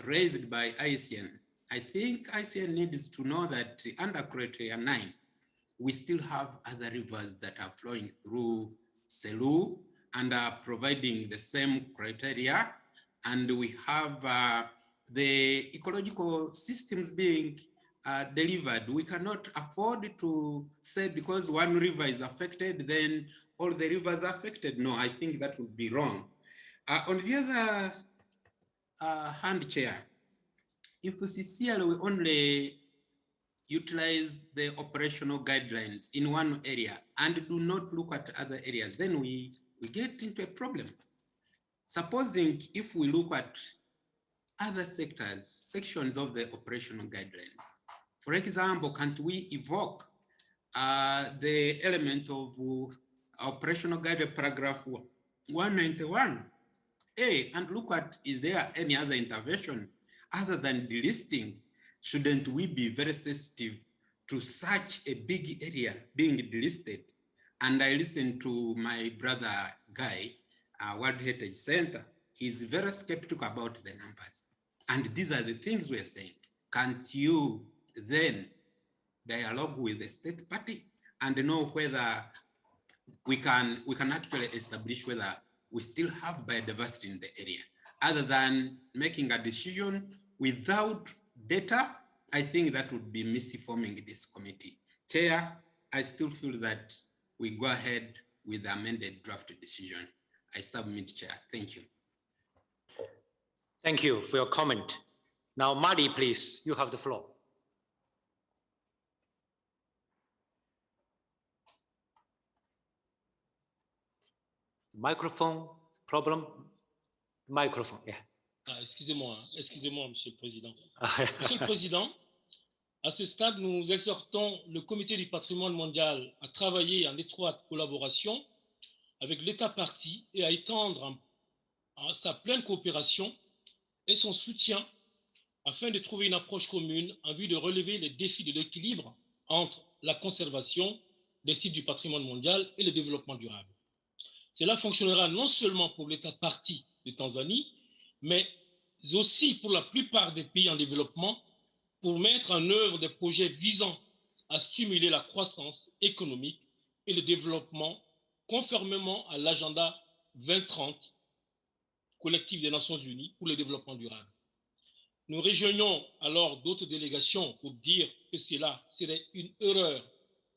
raised by ICN, I think ICN needs to know that under criteria 9, we still have other rivers that are flowing through Selu and are providing the same criteria. And we have the ecological systems being delivered. We cannot afford to say because one river is affected, then all the rivers are affected. No, I think that would be wrong. On the other hand, Chair, if we sincerely only utilize the operational guidelines in one area and do not look at other areas, then we get into a problem. Supposing if we look at other sectors, sections of the operational guidelines, for example, can't we evoke the element of operational guideline paragraph 191A and look at, is there any other intervention other than delisting? Shouldn't we be very sensitive to such a big area being delisted? And I listened to my brother Guy, World Heritage Center. He's very skeptical about the numbers. And these are the things we're saying. Can't you then dialogue with the state party and know whether we can actually establish whether we still have biodiversity in the area, other than making a decision without data? I think that would be misinforming this committee. Chair, I still feel that we go ahead with the amended draft decision. I submit, Chair. Thank you. Thank you for your comment. Now, Madi, please, you have the floor. Microphone problem? Microphone, yeah. Excusez-moi, Monsieur le Président. Monsieur le Président, à ce stade, nous exhortons le Comité du patrimoine mondial à travailler en étroite collaboration avec l'État partie et à étendre sa pleine coopération et son soutien afin de trouver une approche commune en vue de relever les défis de l'équilibre entre la conservation des sites du patrimoine mondial et le développement durable. Cela fonctionnera non seulement pour l'État partie de Tanzanie, mais aussi pour la plupart des pays en développement pour mettre en œuvre des projets visant à stimuler la croissance économique et le développement conformément à l'agenda 2030 collectif des Nations Unies pour le développement durable. Nous rejoignons alors d'autres délégations pour dire que cela serait une erreur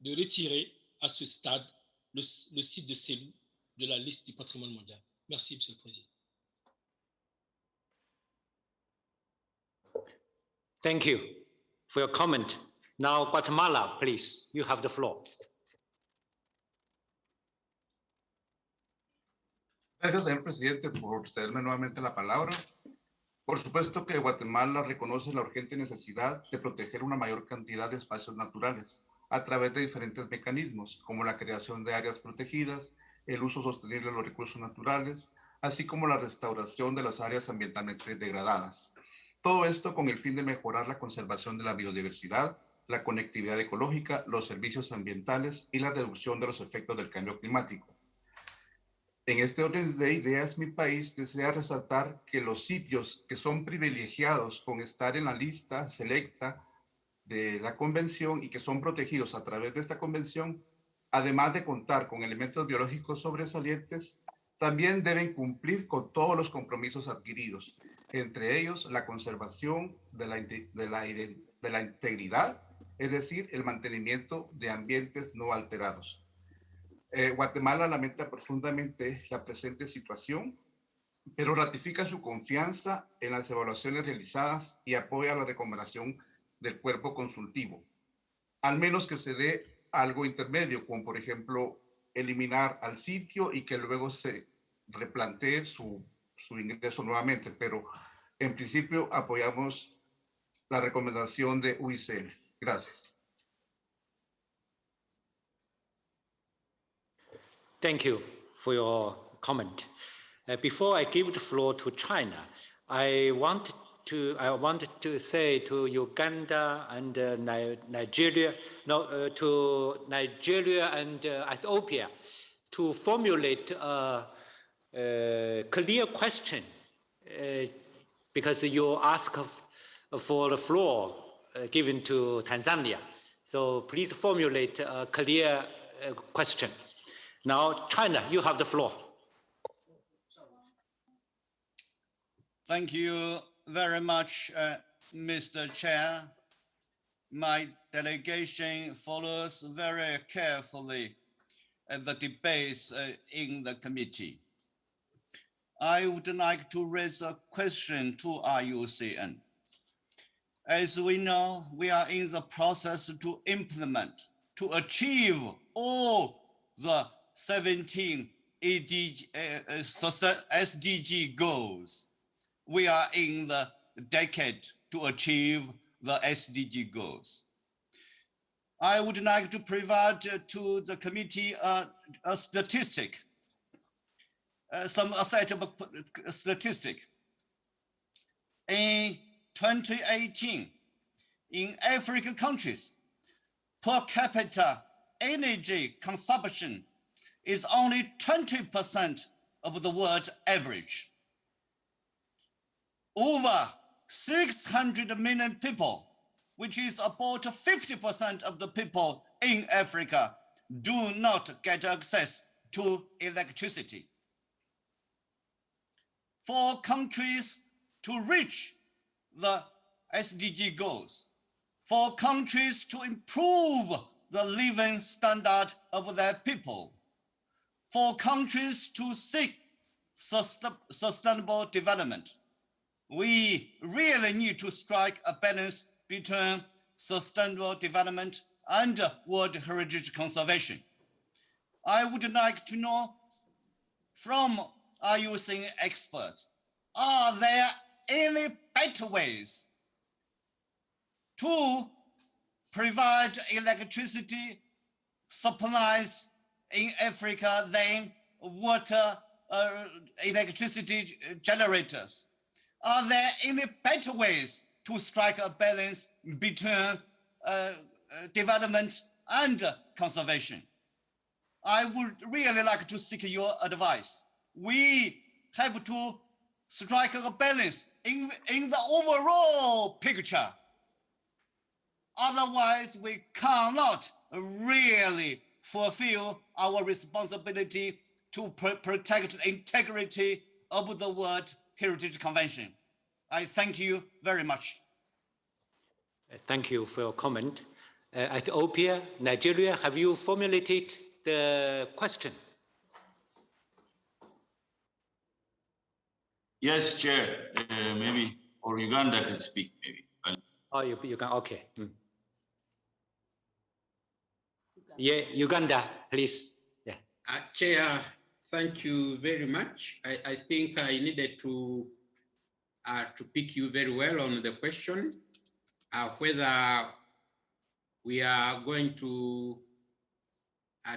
de retirer à ce stade le site de Selu de la liste du patrimoine mondial. Merci, Monsieur le Président. Thank you for your comment. Now, Guatemala, please, you have the floor. Gracias, señor presidente, por cederme nuevamente la palabra. Por supuesto que Guatemala reconoce la urgente necesidad de proteger una mayor cantidad de espacios naturales a través de diferentes mecanismos, como la creación de áreas protegidas, el uso sostenible de los recursos naturales, así como la restauración de las áreas ambientalmente degradadas. Todo esto con el fin de mejorar la conservación de la biodiversidad, la conectividad ecológica, los servicios ambientales y la reducción de los efectos del cambio climático. En este orden de ideas, mi país desea resaltar que los sitios que son privilegiados con estar en la lista selecta de la convención y que son protegidos a través de esta convención, además de contar con elementos biológicos sobresalientes, también deben cumplir con todos los compromisos adquiridos, entre ellos la conservación de la integridad, es decir, el mantenimiento de ambientes no alterados. Guatemala lamenta profundamente la presente situación, pero ratifica su confianza en las evaluaciones realizadas y apoya la recomendación del cuerpo consultivo, al menos que se dé algo intermedio, como por ejemplo eliminar al sitio y que luego se replantee su ingreso nuevamente, pero en principio apoyamos la recomendación de UICN. Gracias. Thank you for your comment. Before I give the floor to China, I want to say to Uganda and Nigeria, to Nigeria and Ethiopia, to formulate a clear question, because you ask for the floor given to Tanzania. So please formulate a clear question. Now, China, you have the floor. Thank you very much, Mr. Chair. My delegation follows very carefully the debates in the committee. I would like to raise a question to IUCN. As we know, we are in the process to implement, to achieve all the 17 SDG goals. We are in the decade to achieve the SDG goals. I would like to provide to the committee a statistic, a set of statistic. In 2018, in African countries, per capita energy consumption is only 20% of the world average. Over 600 million people, which is about 50% of the people in Africa, do not get access to electricity. For countries to reach the SDG goals, for countries to improve the living standard of their people, for countries to seek sustainable development, we really need to strike a balance between sustainable development and World Heritage conservation. I would like to know from IUCN experts, are there any better ways to provide electricity supplies in Africa than water electricity generators? Are there any better ways to strike a balance between development and conservation? I would really like to seek your advice. We have to strike a balance in the overall picture. Otherwise, we cannot really fulfill our responsibility to protect the integrity of the World Heritage Convention. I thank you very much. Thank you for your comment. Ethiopia, Nigeria, have you formulated the question? Yes, Chair, maybe, or Uganda can speak, maybe. Oh, you can, okay. Yeah, Uganda, please. Yeah. Chair, thank you very much. I think I needed to pick you very well on the question, whether we are going to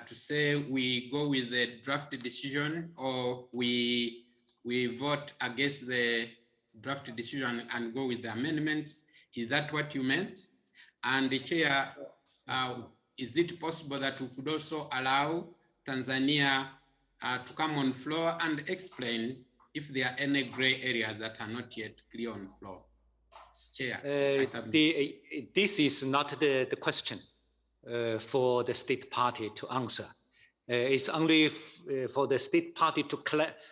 say we go with the draft decision or we vote against the draft decision and go with the amendments. Is that what you meant? And the Chair, is it possible that we could also allow Tanzania to come on floor and explain if there are any gray areas that are not yet clear on the floor? Chair, this is not the question for the state party to answer. It's only for the state party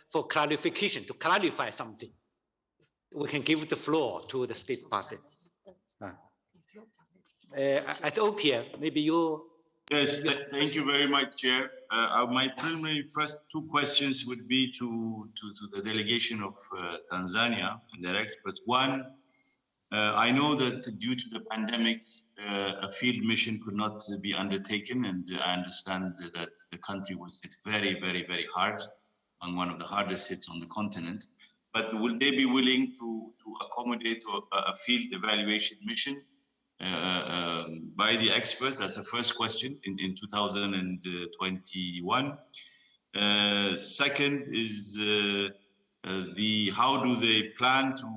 for clarification, to clarify something. We can give the floor to the state party. Ethiopia, maybe you. Yes, thank you very much, Chair. My preliminary first two questions would be to the delegation of Tanzania and their experts. One, I know that due to the pandemic, a field mission could not be undertaken, and I understand that the country was hit very, very, very hard, on one of the hardest hits on the continent. But will they be willing to accommodate a field evaluation mission by the experts? That's the first question in 2021. Second is how do they plan to,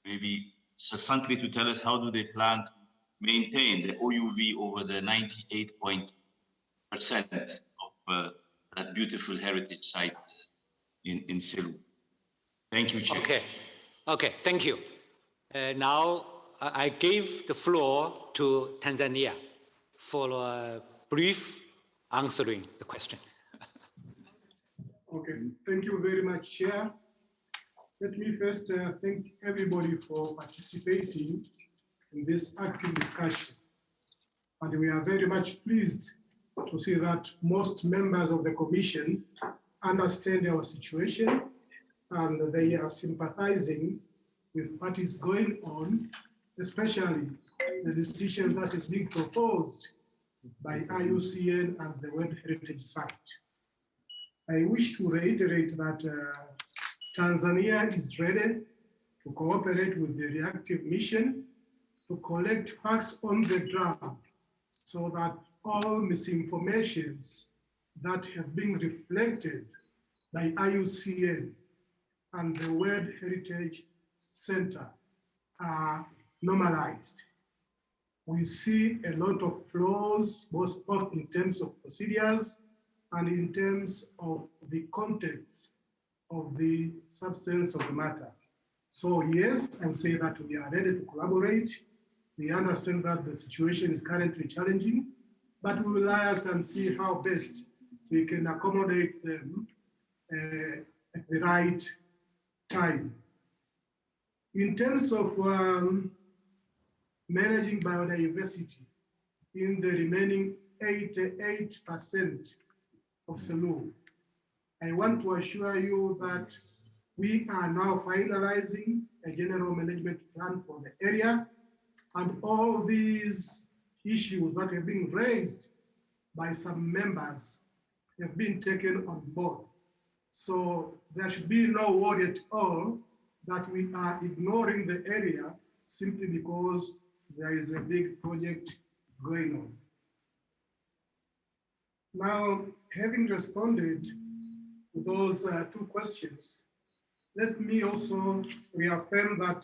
maybe succinctly to tell us, how do they plan to maintain the OUV over the 98% of that beautiful heritage site in Selous? Thank you, Chair. Okay, thank you. Now I give the floor to Tanzania for a brief answering the question. Okay, thank you very much, Chair. Let me first thank everybody for participating in this active discussion. And we are very much pleased to see that most members of the Commission understand our situation and they are sympathizing with what is going on, especially the decision that is being proposed by IUCN and the World Heritage Site. I wish to reiterate that Tanzania is ready to cooperate with the reactive mission to collect facts on the ground so that all misinformations that have been reflected by IUCN and the World Heritage Center are normalized. We see a lot of flaws, both in terms of procedures and in terms of the context of the substance of the matter. So yes, I would say that we are ready to collaborate. We understand that the situation is currently challenging, but we will liaise and see how best we can accommodate them at the right time. In terms of managing biodiversity in the remaining 88% of Selous, I want to assure you that we are now finalizing a general management plan for the area, and all these issues that have been raised by some members have been taken on board. So there should be no worry at all that we are ignoring the area simply because there is a big project going on. Now, having responded to those two questions, let me also reaffirm that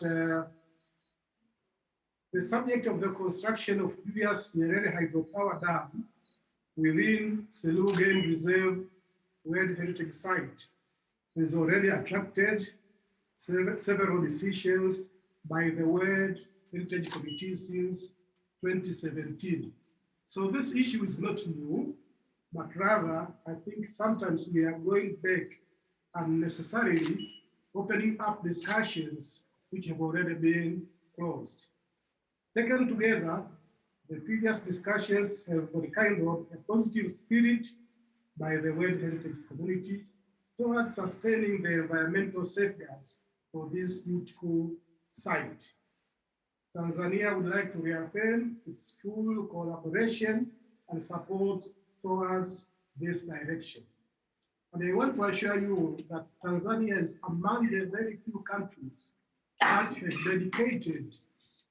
the subject of the construction of Julius Nyerere Hydropower Dam within Selous Game Reserve World Heritage Site has already attracted several decisions by the World Heritage Committee since 2017. So this issue is not new, but rather I think sometimes we are going back unnecessarily, opening up discussions which have already been closed. Taken together, the previous discussions have rekindled a positive spirit by the World Heritage community towards sustaining the environmental safeguards for this beautiful site. Tanzania would like to reaffirm its full collaboration and support towards this direction. And I want to assure you that Tanzania is among the very few countries that have dedicated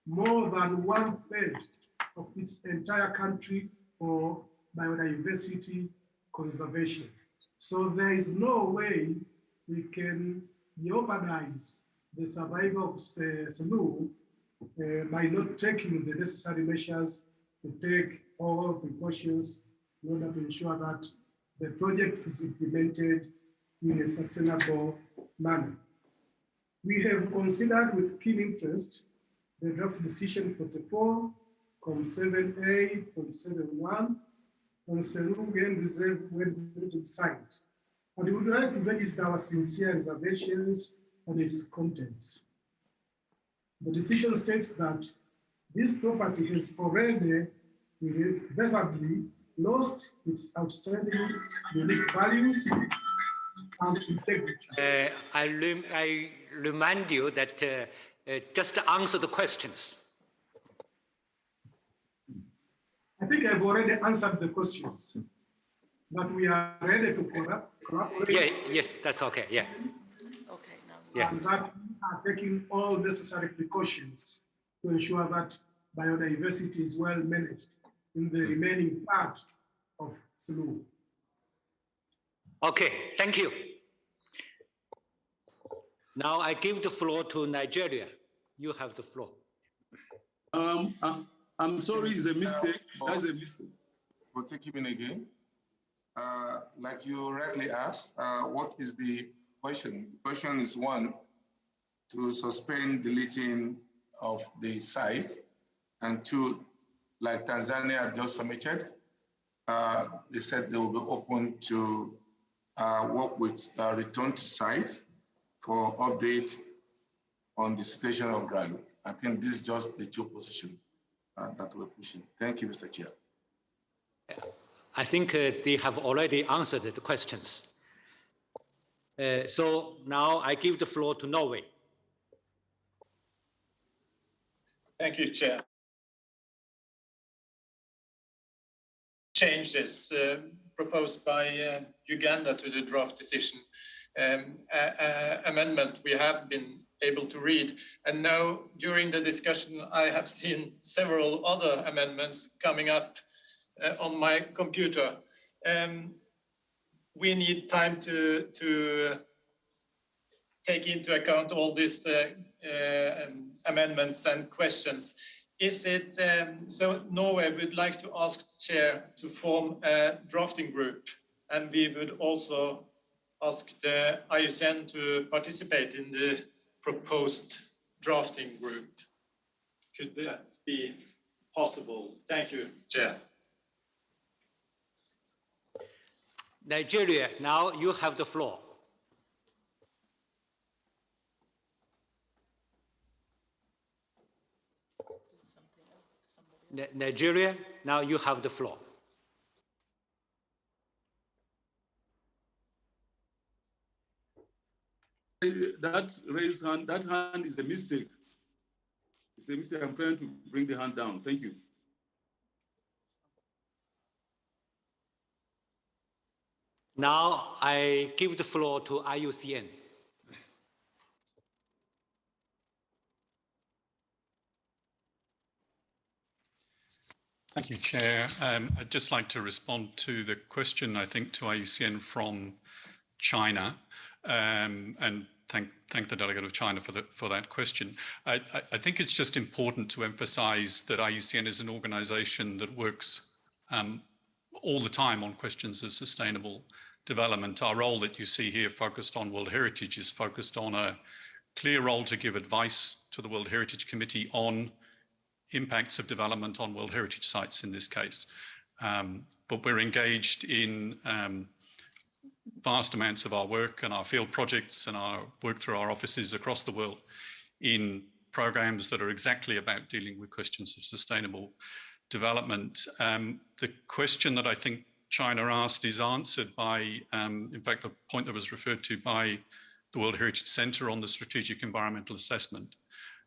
more than 1/3 of its entire country for biodiversity conservation. So there is no way we can jeopardize the survival of Selous by not taking the necessary measures to take all precautions in order to ensure that the project is implemented in a sustainable manner. We have considered with keen interest the draft decision 44, COM7A.71 on Selous Game Reserve World Heritage Site. And we would like to register our sincere reservations on its contents. The decision states that this property has already irreversibly lost its outstanding unique values and integrity. I remind you that just answer the questions. I think I've already answered the questions, but we are ready to collaborate. Yeah, yes, that's okay, yeah. Okay, now. Yeah. And that we are taking all necessary precautions to ensure that biodiversity is well managed in the remaining part of Salonga. Okay, thank you. Now I give the floor to Nigeria. You have the floor. I'm sorry, it's a mistake. That's a mistake. We'll take you in again. Like you rightly asked, what is the question? The question is one, to suspend deleting of the site, and two, like Tanzania just submitted, they said they will be open to work with return to site for update on the situation of ground. I think this is just the two positions that we're pushing. Thank you, Mr. Chair. I think they have already answered the questions. So now I give the floor to Norway. Thank you, Chair. Changes proposed by Uganda to the draft decision amendment we have been able to read. And now during the discussion, I have seen several other amendments coming up on my computer. We need time to take into account all these amendments and questions. Is it, so Norway would like to ask the chair to form a drafting group, and we would also ask the IUCN to participate in the proposed drafting group. Could that be possible? Thank you, Chair. Nigeria, now you have the floor. Nigeria, now you have the floor. That raised hand, that hand is a mistake. It's a mistake. I'm trying to bring the hand down. Thank you. Now I give the floor to IUCN. Thank you, Chair. I'd just like to respond to the question, I think, to IUCN from China, and thank the delegate of China for that question. I think it's just important to emphasize that IUCN is an organization that works all the time on questions of sustainable development. Our role that you see here focused on World Heritage is focused on a clear role to give advice to the World Heritage Committee on impacts of development on World Heritage sites in this case. But we're engaged in vast amounts of our work and our field projects and our work through our offices across the world in programs that are exactly about dealing with questions of sustainable development. The question that I think China asked is answered by, in fact, the point that was referred to by the World Heritage Center on the strategic environmental assessment.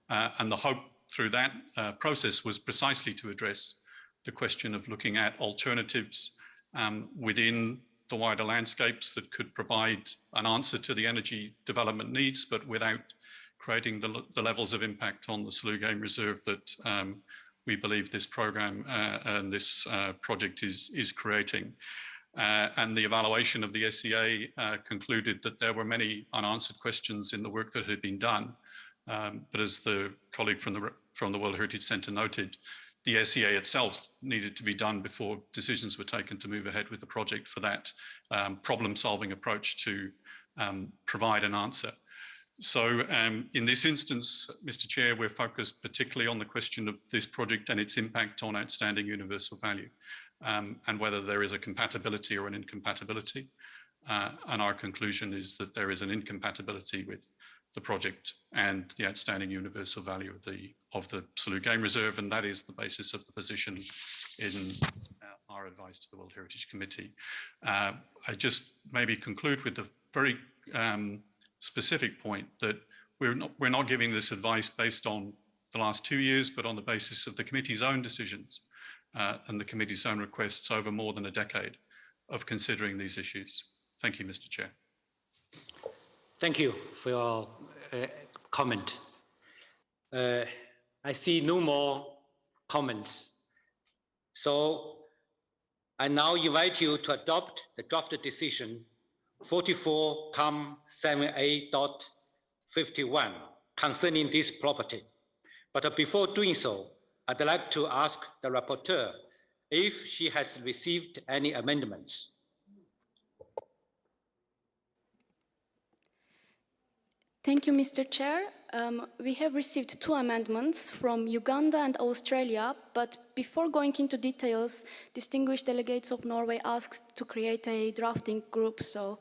And the hope through that process was precisely to address the question of looking at alternatives within the wider landscapes that could provide an answer to the energy development needs, but without creating the levels of impact on the Salonga Game Reserve that we believe this program and this project is creating. And the evaluation of the SEA concluded that there were many unanswered questions in the work that had been done. But as the colleague from the World Heritage Center noted, the SEA itself needed to be done before decisions were taken to move ahead with the project for that problem-solving approach to provide an answer. So in this instance, Mr. Chair, we're focused particularly on the question of this project and its impact on outstanding universal value and whether there is a compatibility or an incompatibility. And our conclusion is that there is an incompatibility with the project and the outstanding universal value of the Salonga Game Reserve, and that is the basis of the position in our advice to the World Heritage Committee. I just maybe conclude with the very specific point that we're not giving this advice based on the last 2 years, but on the basis of the committee's own decisions and the committee's own requests over more than a decade of considering these issues. Thank you, Mr. Chair. Thank you for your comment. I see no more comments. So I now invite you to adopt the draft decision 44-7A.51 concerning this property. But before doing so, I'd like to ask the rapporteur if she has received any amendments. Thank you, Mr. Chair. We have received 2 amendments from Uganda and Australia, but before going into details, distinguished delegates of Norway asked to create a drafting group, so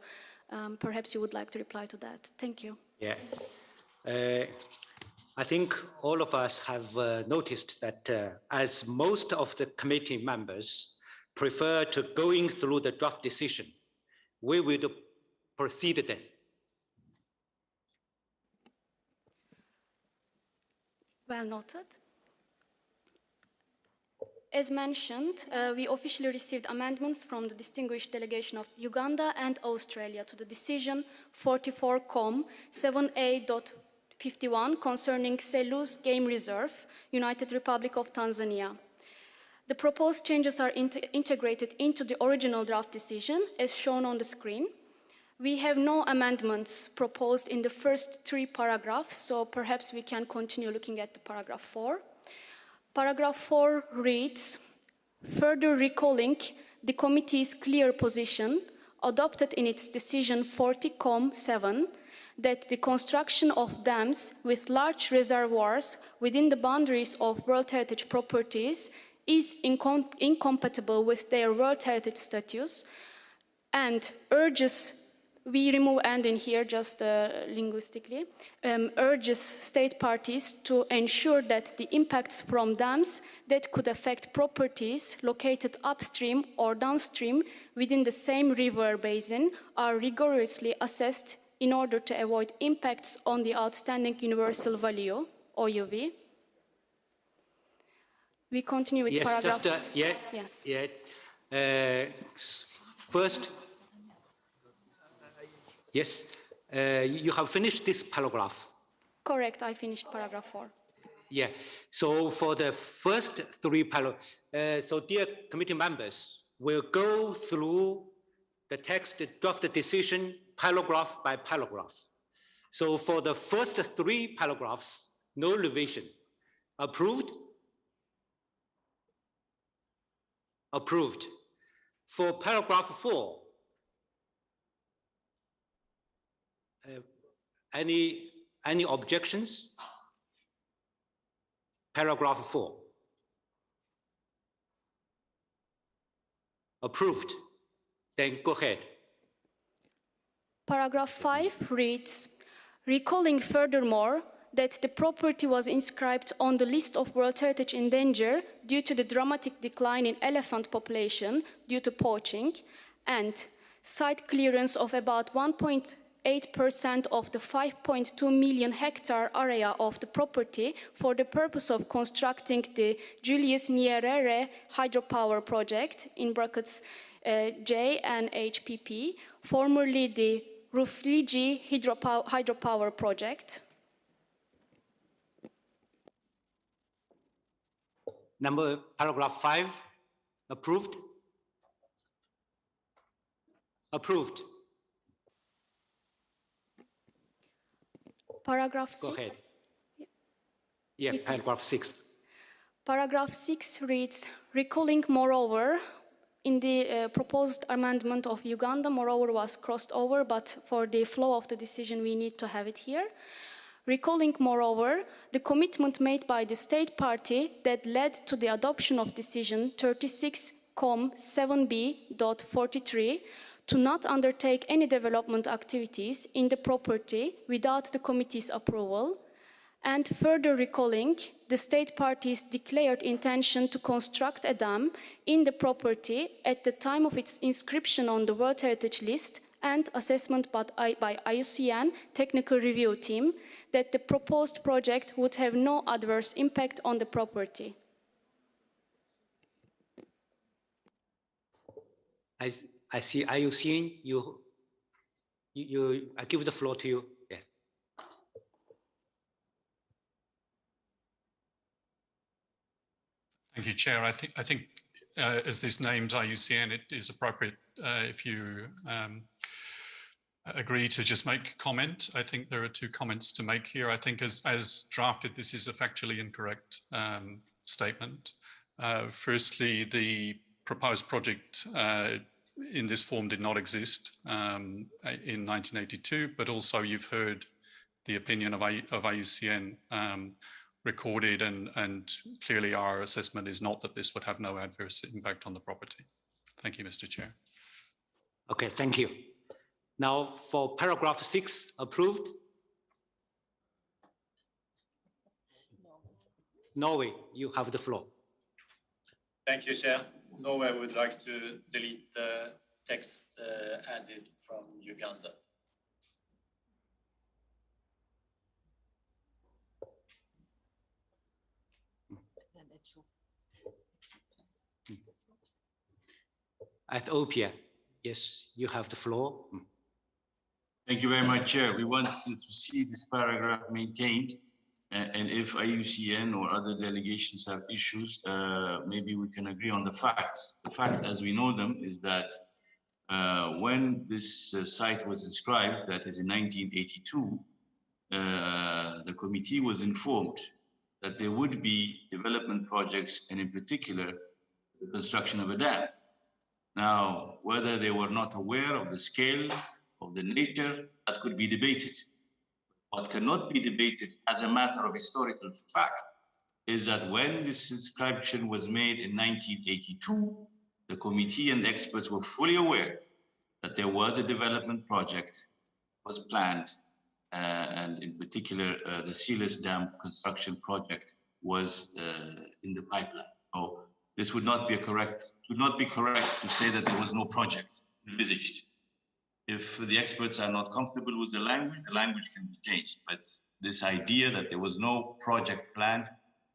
perhaps you would like to reply to that. Thank you. Yeah. I think all of us have noticed that as most of the committee members prefer to going through the draft decision, we will proceed then. Well noted. As mentioned, we officially received amendments from the distinguished delegation of Uganda and Australia to the decision 44-7A.51 concerning Selous Game Reserve, United Republic of Tanzania. The proposed changes are integrated into the original draft decision as shown on the screen. We have no amendments proposed in the first 3 paragraphs, so perhaps we can continue looking at the paragraph 4. Paragraph 4 reads, further recalling the committee's clear position adopted in its decision 40-7 that the construction of dams with large reservoirs within the boundaries of World Heritage properties is incompatible with their World Heritage status and urges, we remove and in here just linguistically, urges state parties to ensure that the impacts from dams that could affect properties located upstream or downstream within the same river basin are rigorously assessed in order to avoid impacts on the outstanding universal value, OUV. We continue with paragraph. Yes. First, yes, you have finished this paragraph. Correct, I finished paragraph 4. Yeah, so for the first 3 paragraphs, so dear committee members, we'll go through the text draft decision paragraph by paragraph. So for the first 3 paragraphs, no revision. Approved? Approved. For paragraph 4, any objections? Paragraph 4. Approved. Then go ahead. Paragraph 5 reads, recalling furthermore that the property was inscribed on the list of World Heritage in danger due to the dramatic decline in elephant population due to poaching and site clearance of about 1.8% of the 5.2 million hectare area of the property for the purpose of constructing the Julius Nyerere Hydropower project, in brackets J and HPP, formerly the Refugee Hydropower project. Paragraph 5, approved? Approved. Paragraph 6. Go ahead. Yeah, paragraph 6. Paragraph 6 reads, recalling moreover, in the proposed amendment of Uganda, moreover was crossed over, but for the flow of the decision we need to have it here. Recalling moreover, the commitment made by the state party that led to the adoption of decision 36-7B.43 to not undertake any development activities in the property without the committee's approval, and further recalling the state party's declared intention to construct a dam in the property at the time of its inscription on the World Heritage List and assessment by IUCN technical review team that the proposed project would have no adverse impact on the property. I see IUCN, I give the floor to you. Yeah. Thank you, Chair. I think as this names IUCN, it is appropriate if you agree to just make comment. I think there are two comments to make here. I think as drafted, this is a factually incorrect statement. Firstly, the proposed project in this form did not exist in 1982, but also you've heard the opinion of IUCN recorded, and clearly our assessment is not that this would have no adverse impact on the property. Thank you, Mr. Chair. Okay, thank you. Now for paragraph 6, approved. Norway, you have the floor. Thank you, Chair. Norway would like to delete the text added from Uganda. Ethiopia, yes, you have the floor. Thank you very much, Chair. We want to see this paragraph maintained, and if IUCN or other delegations have issues, maybe we can agree on the facts. The facts as we know them is that when this site was described, that is in 1982, the committee was informed that there would be development projects, and in particular, the construction of a dam. Now, whether they were not aware of the scale, of the nature, that could be debated. What cannot be debated as a matter of historical fact is that when this inscription was made in 1982, the committee and the experts were fully aware that there was a development project was planned, and in particular, the Sealess Dam construction project was in the pipeline. So this would not be correct to say that there was no project envisaged. If the experts are not comfortable with the language can be changed. But this idea that there was no project planned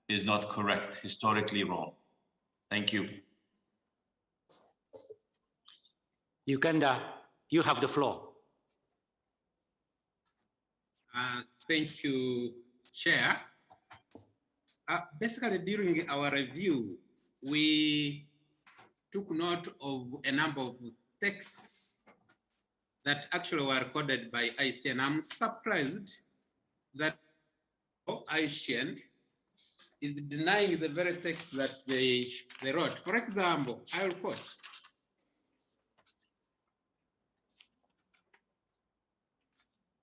is not correct, historically wrong. Thank you. Uganda, you have the floor. Thank you, Chair. Basically, during our review, we took note of a number of texts that actually were recorded by IUCN. I'm surprised that IUCN is denying the very text that they wrote. For example, I will quote.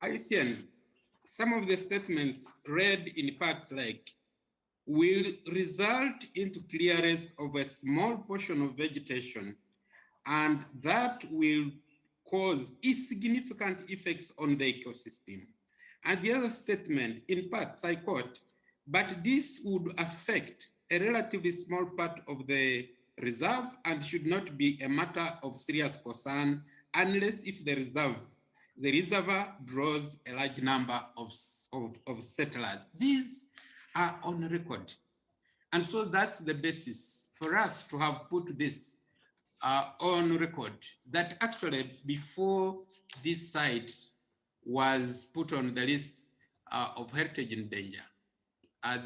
IUCN, some of the statements read in parts like, will result into clearance of a small portion of vegetation, and that will cause insignificant effects on the ecosystem. And the other statement, in parts, I quote, but this would affect a relatively small part of the reserve and should not be a matter of serious concern unless if the reservoir draws a large number of settlers. These are on record. And so that's the basis for us to have put this on record, that actually before this site was put on the list of heritage in danger,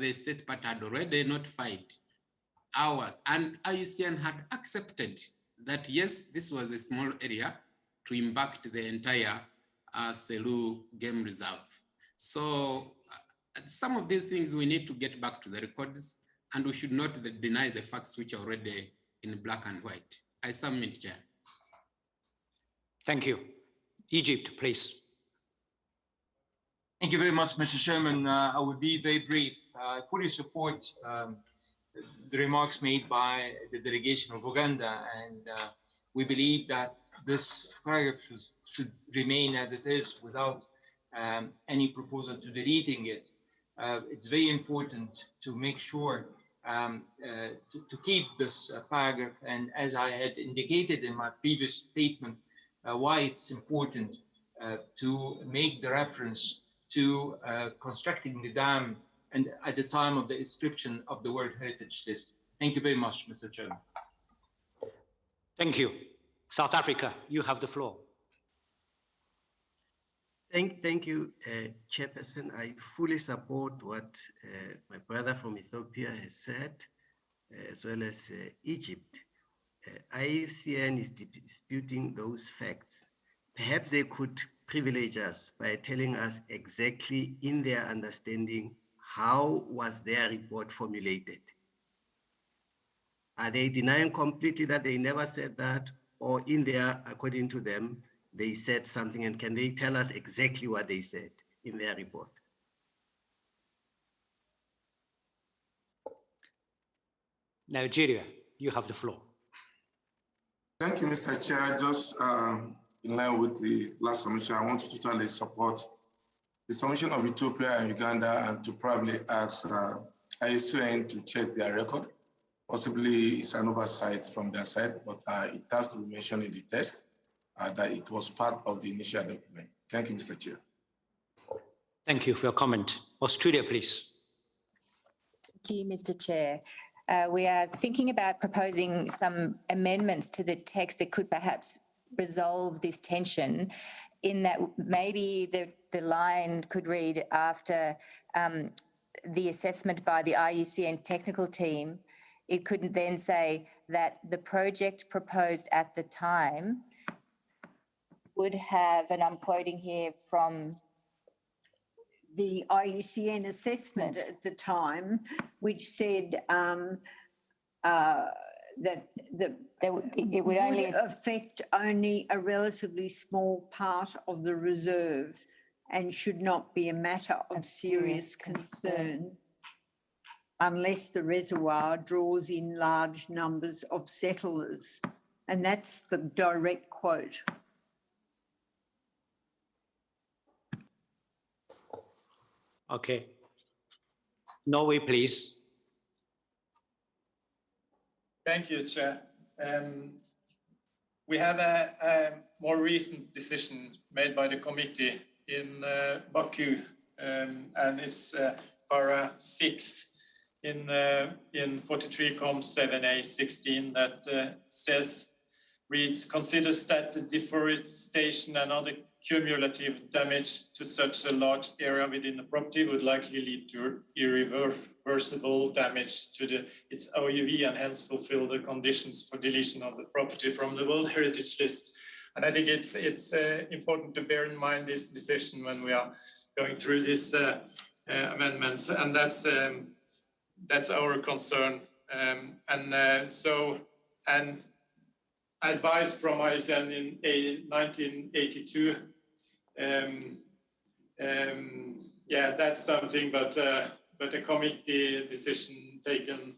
the state part had already notified ours, and IUCN had accepted that yes, this was a small area to impact the entire Selous Game Reserve. So some of these things we need to get back to the records, and we should not deny the facts which are already in black and white. I submit, Chair. Thank you. Egypt, please. Thank you very much, Mr. Chairman. I will be very brief. I fully support the remarks made by the delegation of Uganda, and we believe that this paragraph should remain as it is without any proposal to deleting it. It's very important to make sure to keep this paragraph, and as I had indicated in my previous statement, why it's important to make the reference to constructing the dam and at the time of the inscription of the World Heritage List. Thank you very much, Mr. Chairman. Thank you. South Africa, you have the floor. Thank you, Chairperson. I fully support what my brother from Ethiopia has said, as well as Egypt. IUCN is disputing those facts. Perhaps they could privilege us by telling us exactly in their understanding how was their report formulated. Are they denying completely that they never said that, or in there, according to them, they said something, and can they tell us exactly what they said in their report? Nigeria, you have the floor. Thank you, Mr. Chair. Just in line with the last submission, I want to totally support the submission of Ethiopia and Uganda, and to probably ask IUCN to check their record. Possibly it's an oversight from their side, but it has to be mentioned in the text that it was part of the initial document. Thank you, Mr. Chair. Thank you for your comment. Australia, please. Thank you, Mr. Chair. We are thinking about proposing some amendments to the text that could perhaps resolve this tension, in that maybe the line could read after the assessment by the IUCN technical team, it could then say that the project proposed at the time would have, and I'm quoting here from the IUCN assessment at the time, which said that it would only affect only a relatively small part of the reserve and should not be a matter of serious concern unless the reservoir draws in large numbers of settlers. And that's the direct quote. Okay. Norway, please. Thank you, Chair. We have a more recent decision made by the committee in Baku, and it's para 6 in 43.7a16 that reads, considers that the deforestation and other cumulative damage to such a large area within the property would likely lead to irreversible damage to its OUV and hence fulfill the conditions for deletion of the property from the World Heritage List. And I think it's important to bear in mind this decision when we are going through these amendments, and that's our concern. And advice from IUCN in 1982. Yeah, that's something, but a committee decision taken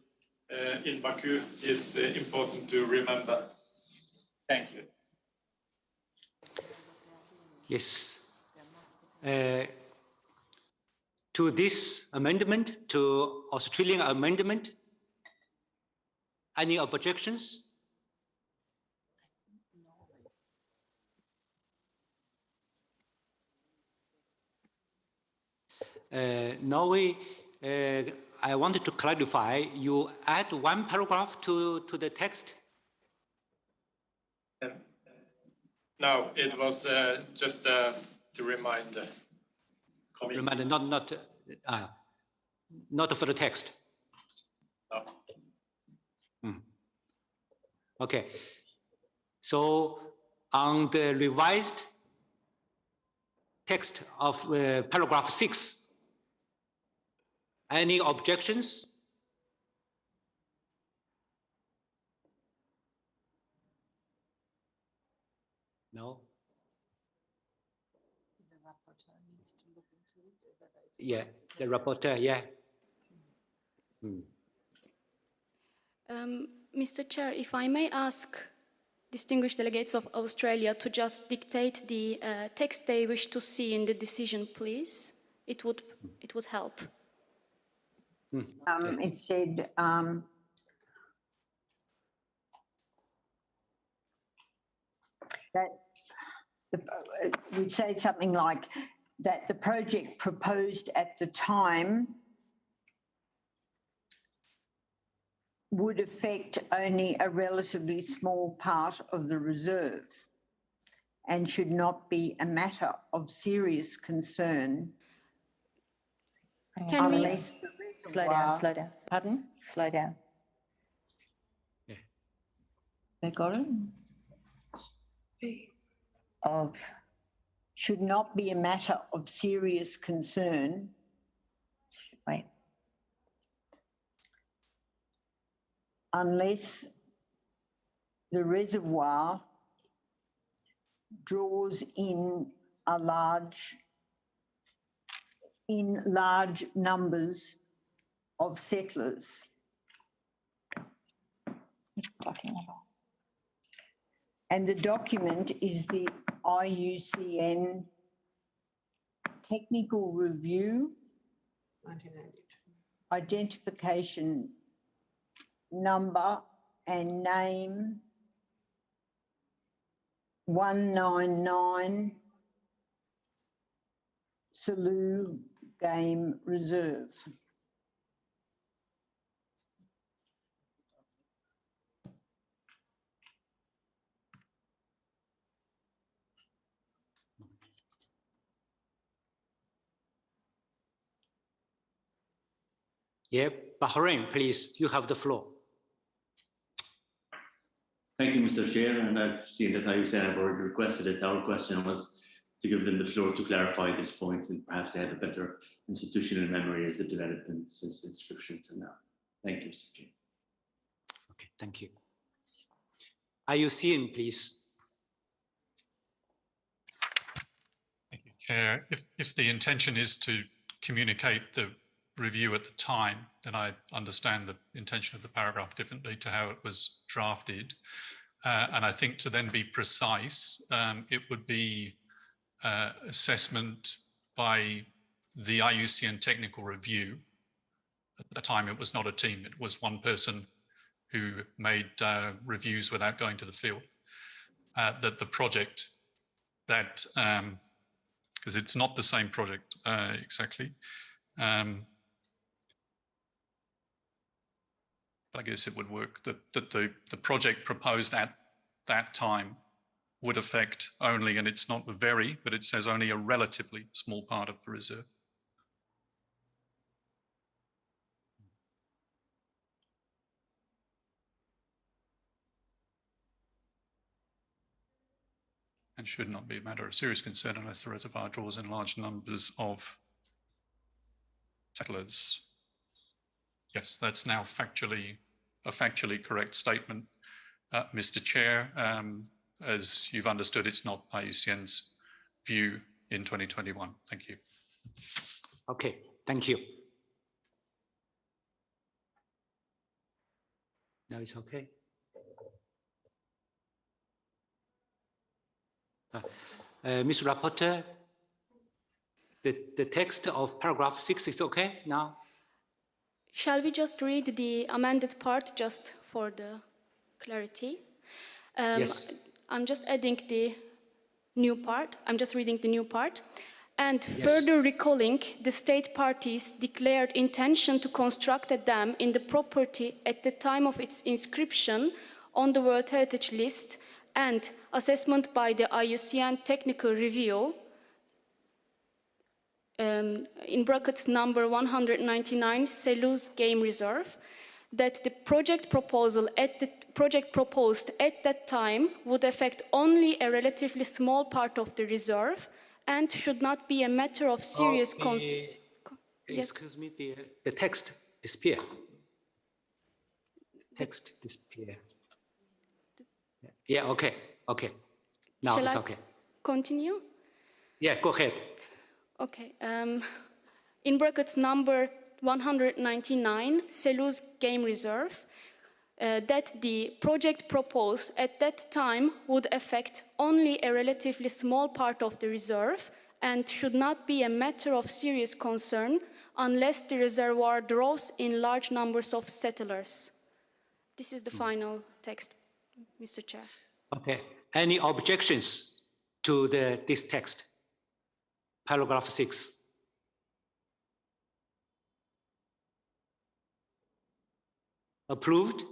in Baku is important to remember. Thank you. Yes. To this amendment, to Australian amendment, any objections? Norway, I wanted to clarify, you add one paragraph to the text? No, it was just to remind the committee. Remind, not for the text. No. Okay. So on the revised text of paragraph 6, any objections? No? The rapporteur needs to look into it. Yeah, the rapporteur, yeah. Mr. Chair, if I may ask distinguished delegates of Australia to just dictate the text they wish to see in the decision, please. It would help. It said that we'd say something like that the project proposed at the time would affect only a relatively small part of the reserve and should not be a matter of serious concern Can unless the reservoir... Slow down. Pardon? Slow down. They got it? Should not be a matter of serious concern. Wait. Unless the reservoir draws in large numbers of settlers. And the document is the IUCN Technical Review, 1992. Identification number and name 199 Salou Game Reserve. Yeah, Bahrain, please, you have the floor. Thank you, Mr. Chair, and I've seen that IUCN have already requested it. Our question was to give them the floor to clarify this point, and perhaps they have a better institutional memory as the development since the inscription to now. Thank you, Mr. Chair. Okay, thank you. IUCN, please. Thank you, Chair. If the intention is to communicate the review at the time, then I understand the intention of the paragraph differently to how it was drafted. And I think to then be precise, it would be assessment by the IUCN technical review. At the time, it was not a team, it was one person who made reviews without going to the field. That the project that, because it's not the same project exactly, I guess it would work that the project proposed at that time would affect only, and it's not very, but it says only a relatively small part of the reserve. And should not be a matter of serious concern unless the reservoir draws in large numbers of settlers. Yes, that's now a factually correct statement, Mr. Chair. As you've understood, it's not IUCN's view in 2021. Thank you. Okay, thank you. Now it's okay. Mr. Rapporteur, the text of paragraph 6 is okay now? Shall we just read the amended part just for the clarity? Yes. I'm just adding the new part. I'm just reading the new part. And Yes. further recalling the state parties' declared intention to construct a dam in the property at the time of its inscription on the World Heritage List and assessment by the IUCN Technical Review in brackets number 199 Selous Game Reserve, that the project proposed at that time would affect only a relatively small part of the reserve and should not be a matter of serious concern. Yes. Excuse me, the text disappear. Text disappear. Yeah, okay, okay. Now Shall it's I okay. Continue? Yeah, go ahead. Okay. In brackets number 199, Selous Game Reserve, that the project proposed at that time would affect only a relatively small part of the reserve and should not be a matter of serious concern unless the reservoir draws in large numbers of settlers. This is the final text, Mr. Chair. Okay. Any objections to this text? Paragraph 6. Approved?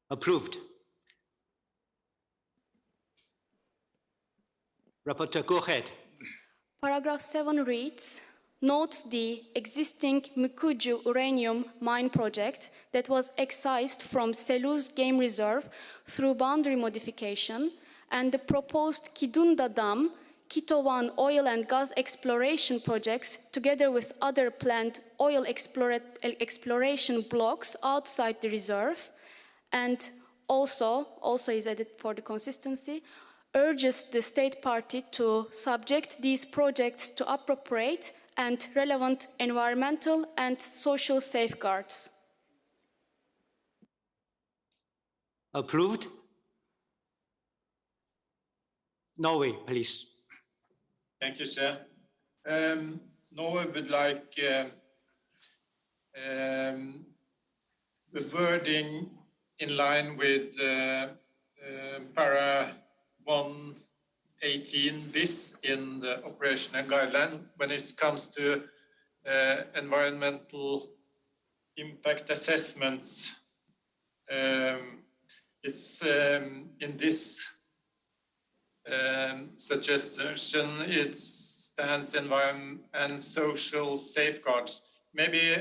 Approved. Rapporteur, go ahead. Paragraph 7 reads, notes the existing Mikuju uranium mine project that was excised from Selous Game Reserve through boundary modification, and the proposed Kidunda Dam, Quito 1 oil and gas exploration projects, together with other planned oil exploration blocks outside the reserve, and also is added for the consistency, urges the state party to subject these projects to appropriate and relevant environmental and social safeguards. Approved? Norway, please. Thank you, Chair. Norway would like the wording in line with para 118 bis in the operational guideline when it comes to environmental impact assessments. It's in this suggestion, it stands environment and social safeguards. Maybe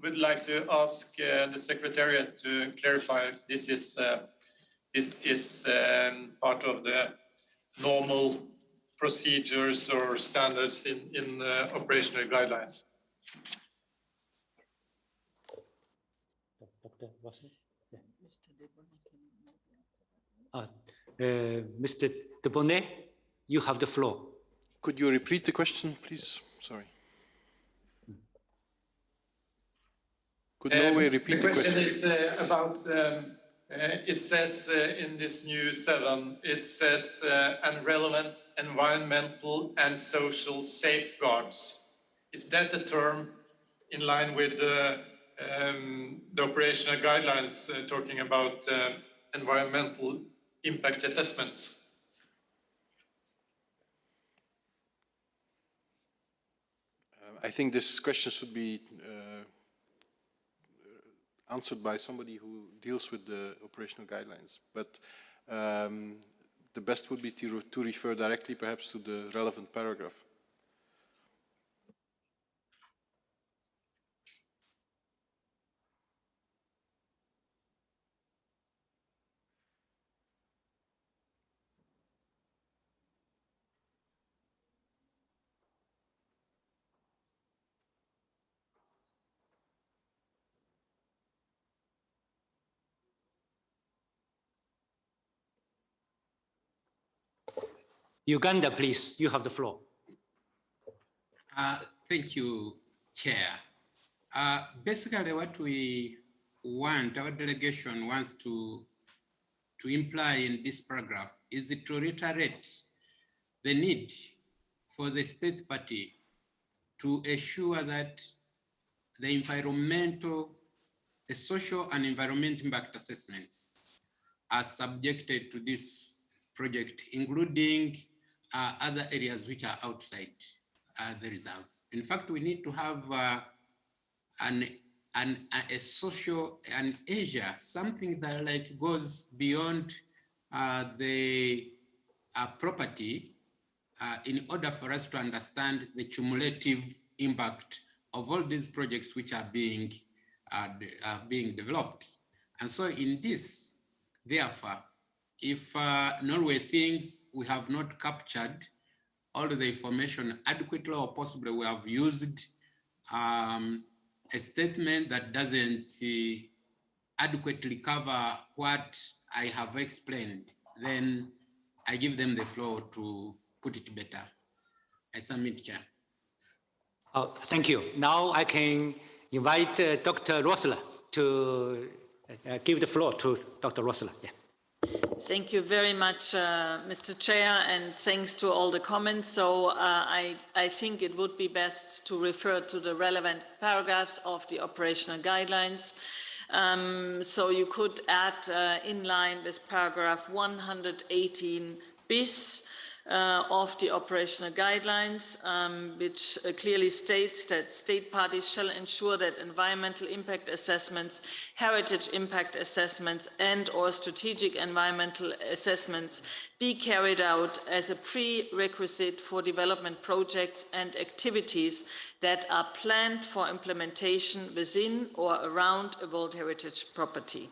would like to ask the Secretariat to clarify if this is part of the normal procedures or standards in operational guidelines. Dr. Russell? Mr. De Bonnet, you have the floor. Could you repeat the question, please? Sorry. Could Norway repeat the question? The question is about, it says in this new 7, it says relevant environmental and social safeguards. Is that a term in line with the operational guidelines talking about environmental impact assessments? I think this question should be answered by somebody who deals with the operational guidelines. But the best would be to refer directly perhaps to the relevant paragraph. Uganda, please, you have the floor. Thank you, Chair. Basically what we want, our delegation wants to imply in this paragraph is to reiterate the need for the state party to assure that the social and environmental impact assessments are subjected to this project, including other areas which are outside the reserve. In fact, we need to have a social and Asia, something that like goes beyond the property in order for us to understand the cumulative impact of all these projects which are being developed. And so in this, therefore, if Norway thinks we have not captured all the information adequately or possibly we have used a statement that doesn't adequately cover what I have explained, then I give them the floor to put it better. I submit, Chair. Thank you. Now I can invite Dr. Rossler to give the floor to Dr. Rossler. Yeah. Thank you very much, Mr. Chair, and thanks to all the comments. So I think it would be best to refer to the relevant paragraphs of the operational guidelines. So you could add in line with paragraph 118 bis of the operational guidelines, which clearly states that state parties shall ensure that environmental impact assessments, heritage impact assessments, and/or strategic environmental assessments be carried out as a prerequisite for development projects and activities that are planned for implementation within or around a World Heritage property.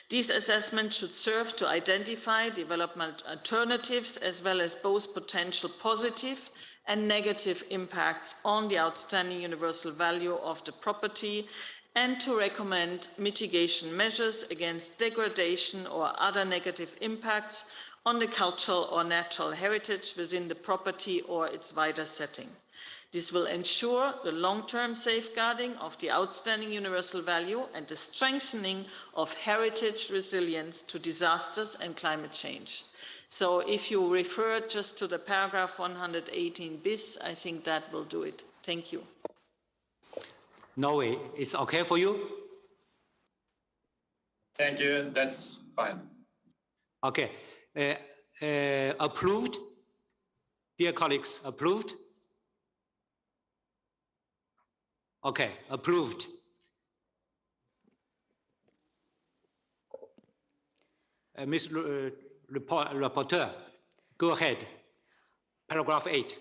These assessments should serve to identify development alternatives as well as both potential positive and negative impacts on the outstanding universal value of the property and to recommend mitigation measures against degradation or other negative impacts on the cultural or natural heritage within the property or its wider setting. This will ensure the long-term safeguarding of the outstanding universal value and the strengthening of heritage resilience to disasters and climate change. So if you refer just to the paragraph 118 bis, I think that will do it. Thank you. Norway, it's okay for you? Thank you, that's fine. Okay, approved? Dear colleagues, approved? Okay, approved. Ms. Rapporteur, go ahead. Paragraph 8.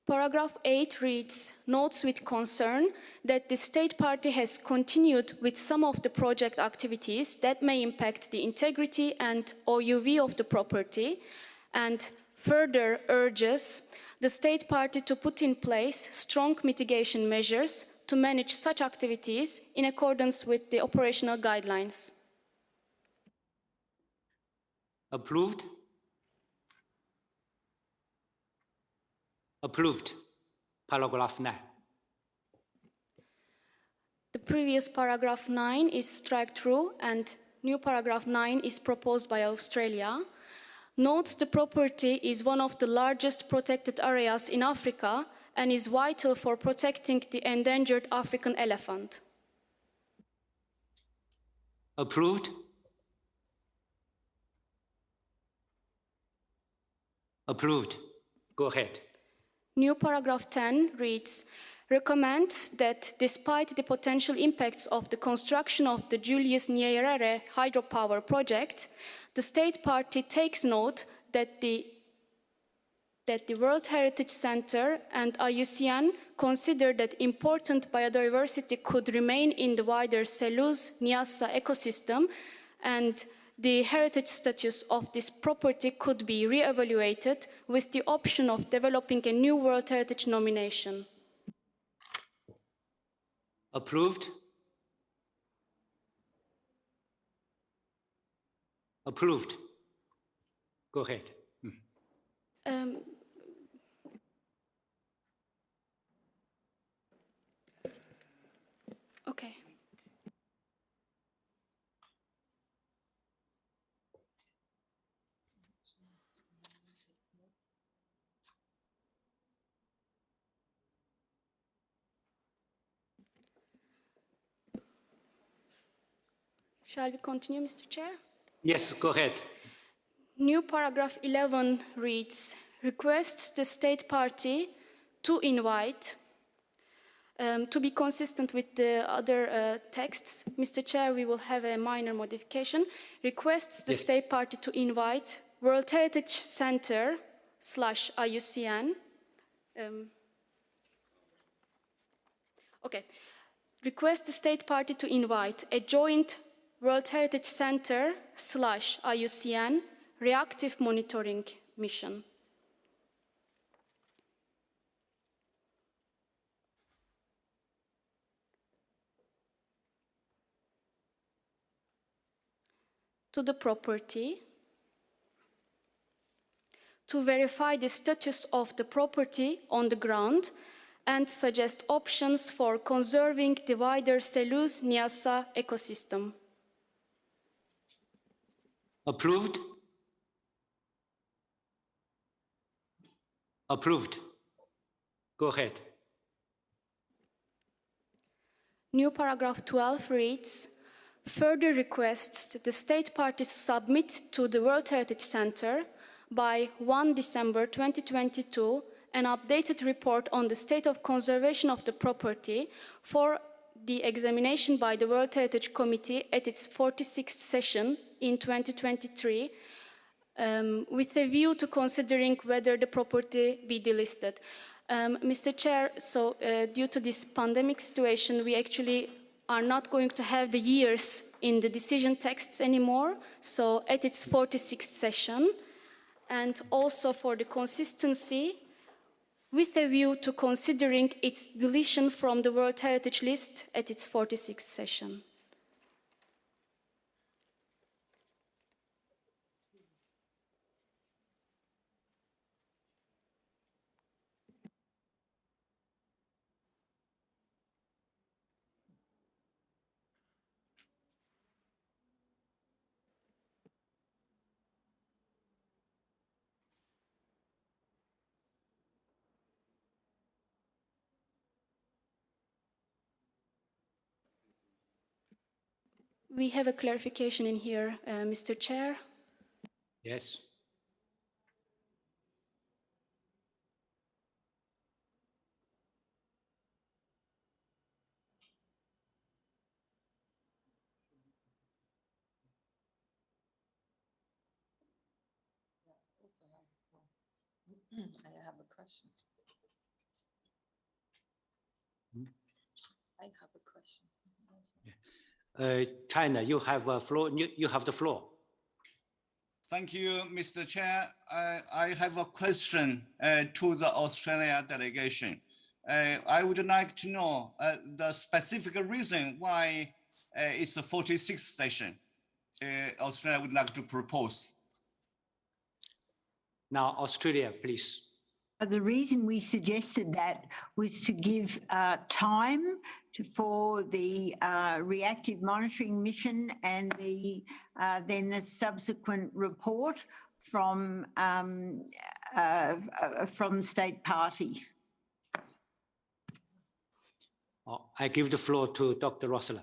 Paragraph 8 reads, notes with concern that the state party has continued with some of the project activities that may impact the integrity and OUV of the property, and further urges the state party to put in place strong mitigation measures to manage such activities in accordance with the operational guidelines. Approved? Approved. Paragraph 9. The previous paragraph 9 is struck through and new paragraph 9 is proposed by Australia. Notes the property is one of the largest protected areas in Africa and is vital for protecting the endangered African elephant. Approved? Approved. Go ahead. New paragraph 10 reads, recommends that despite the potential impacts of the construction of the Julius Nyerere hydropower project, the state party takes note that the World Heritage Center and IUCN consider that important biodiversity could remain in the wider Selous-Niassa ecosystem, and the heritage status of this property could be re-evaluated with the option of developing a new World Heritage nomination. Approved? Approved. Go ahead. Okay. Shall we continue, Mr. Chair? Yes, go ahead. New paragraph 11 reads, requests the state party to invite, to be consistent with the other texts, Mr. Chair, we will have a minor modification, requests the state party to invite World Heritage Center / IUCN. Okay, request the state party to invite a joint World Heritage Center / IUCN reactive monitoring mission. To the property to verify the status of the property on the ground and suggest options for conserving the wider Selous-Niassa ecosystem. Approved? Approved. Go ahead. New paragraph 12 reads, further requests the state parties submit to the World Heritage Center by 1 December 2022 an updated report on the state of conservation of the property for the examination by the World Heritage Committee at its 46th session in 2023, with a view to considering whether the property be delisted. Mr. Chair, so due to this pandemic situation, we actually are not going to have the years in the decision texts anymore. So at its 46th session, and also for the consistency, with a view to considering its deletion from the World Heritage List at its 46th session. We have a clarification in here, Mr. Chair. Yes. I have a question. I have a question. China, you have a floor. You have the floor. Thank you, Mr. Chair. I have a question to the Australia delegation. I would like to know the specific reason why it's the 46th session Australia would like to propose. Now, Australia, please. The reason we suggested that was to give time for the reactive monitoring mission and then the subsequent report from state parties. I give the floor to Dr. Rossler.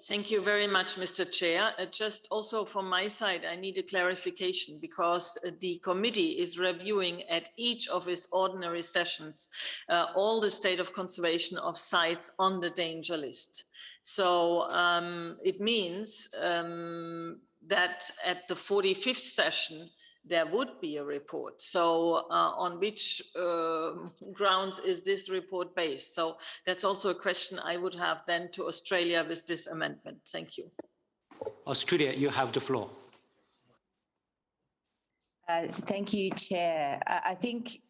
Thank you very much, Mr. Chair. Just also from my side, I need a clarification because the committee is reviewing at each of its ordinary sessions all the state of conservation of sites on the danger list. So it means that at the 45th session, there would be a report. So on which grounds is this report based? So that's also a question I would have then to Australia with this amendment. Thank you. Australia, you have the floor. Thank you, Chair. I think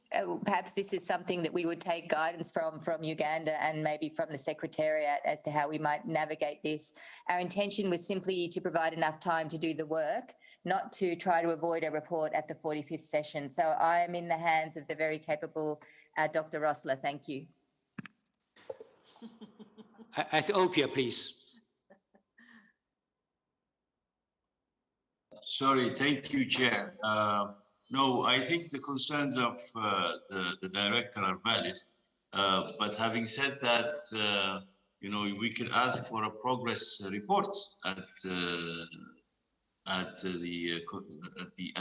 perhaps this is something that we would take guidance from Uganda and maybe from the Secretariat as to how we might navigate this. Our intention was simply to provide enough time to do the work, not to try to avoid a report at the 45th session. So I am in the hands of the very capable Dr. Rossler. Thank you. Ethiopia, please. Sorry, thank you, Chair. No, I think the concerns of the director are valid. But having said that, you know, we could ask for a progress report at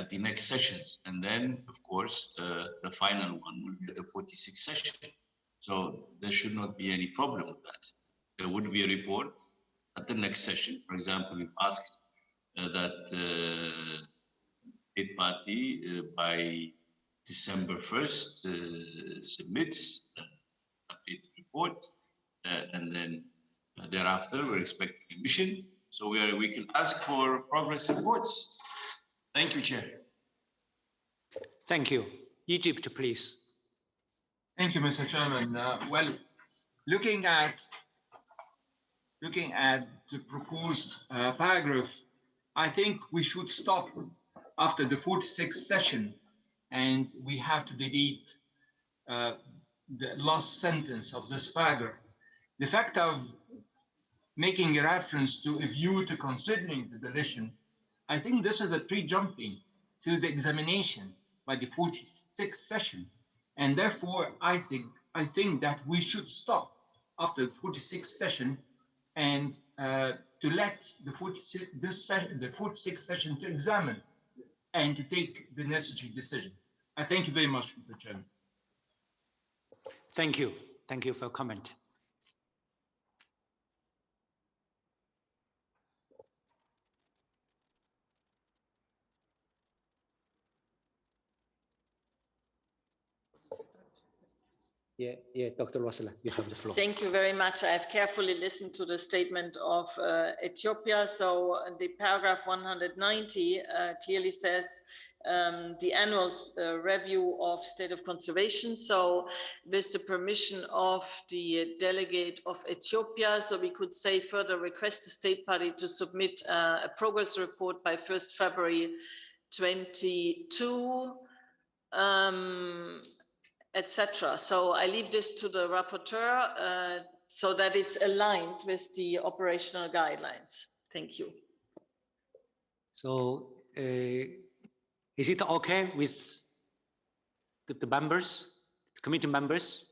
the next sessions, and then, of course, the final one will be at the 46th session. So there should not be any problem with that. There would be a report at the next session. For example, we've asked that party by December 1st submits an updated report, and then thereafter we're expecting a mission. So we can ask for progress reports. Thank you, Chair. Thank you. Egypt, please. Thank you, Mr. Chairman. Well, looking at the proposed paragraph, I think we should stop after the 46th session, and we have to delete the last sentence of this paragraph. The fact of making a reference to a view to considering the deletion, I think this is a pre-jumping to the examination by the 46th session. And therefore, I think that we should stop after the 46th session and to let the 46th session to examine and to take the necessary decision. I thank you very much, Mr. Chairman. Thank you. Thank you for your comment. Yeah, Dr. Rosala, you have the floor. Thank you very much. I have carefully listened to the statement of Ethiopia. So the paragraph 190 clearly says the annual review of state of conservation. So with the permission of the delegate of Ethiopia, so we could say further request the state party to submit a progress report by 1st February 22. Etc. So I leave this to the rapporteur so that it's aligned with the operational guidelines. Thank you. So is it okay with the members, the committee members,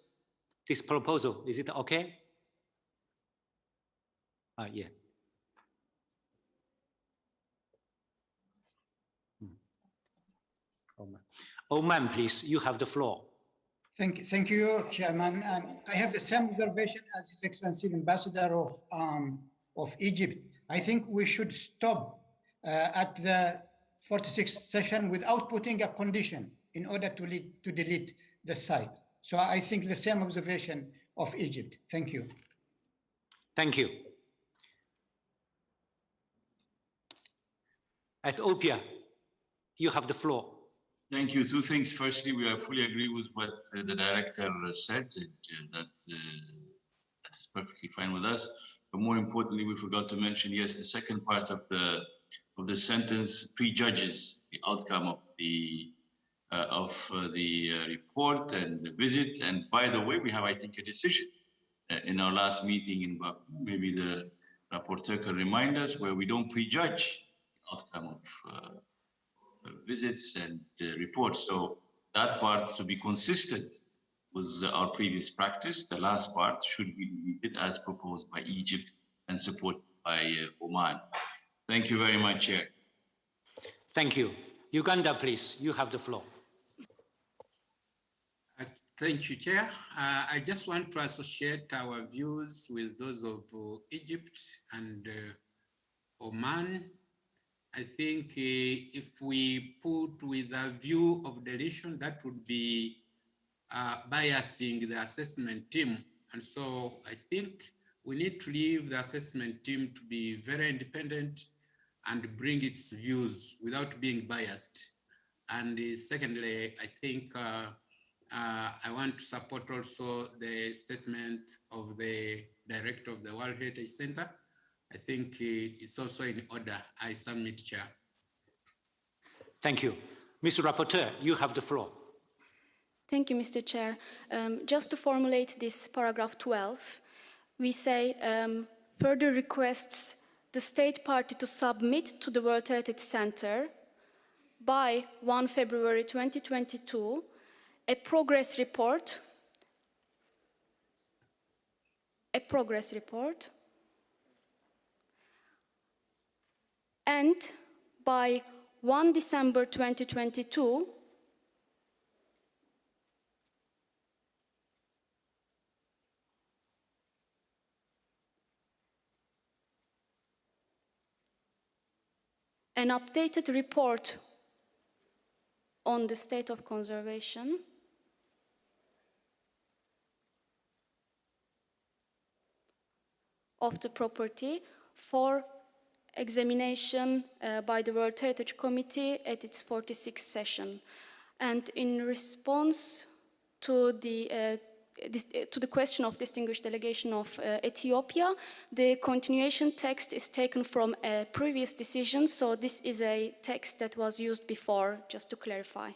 this proposal? Is it okay? Yeah. Oman, please, you have the floor. Thank you, Chairman. I have the same observation as His Excellency, Ambassador of Egypt. I think we should stop at the 46th session without putting a condition in order to delete the site. So I think the same observation of Egypt. Thank you. Thank you. Ethiopia, you have the floor. Thank you. Two things. Firstly, we fully agree with what the director said, that is perfectly fine with us. But more importantly, we forgot to mention, yes, the second part of the sentence prejudges the outcome of the report and the visit. And by the way, we have, I think, a decision in our last meeting in Baku. Maybe the rapporteur can remind us, where we don't prejudge the outcome of visits and reports. So that part, to be consistent with our previous practice, the last part should be deleted as proposed by Egypt and supported by Oman. Thank you very much, Chair. Thank you. Uganda, please, you have the floor. Thank you, Chair. I just want to associate our views with those of Egypt and Oman. I think if we put with a view of deletion, that would be biasing the assessment team. And so I think we need to leave the assessment team to be very independent and bring its views without being biased. And secondly, I think I want to support also the statement of the director of the World Heritage Center. I think it's also in order. I submit, Chair. Thank you. Mr. Rapporteur, you have the floor. Thank you, Mr. Chair. Just to formulate this paragraph 12, we say further requests the state party to submit to the World Heritage Center by 1 February 2022 a progress report and by 1 December 2022 an updated report on the state of conservation of the property for examination by the World Heritage Committee at its 46th session. And in response to the question of distinguished delegation of Ethiopia, the continuation text is taken from a previous decision, so this is a text that was used before, just to clarify,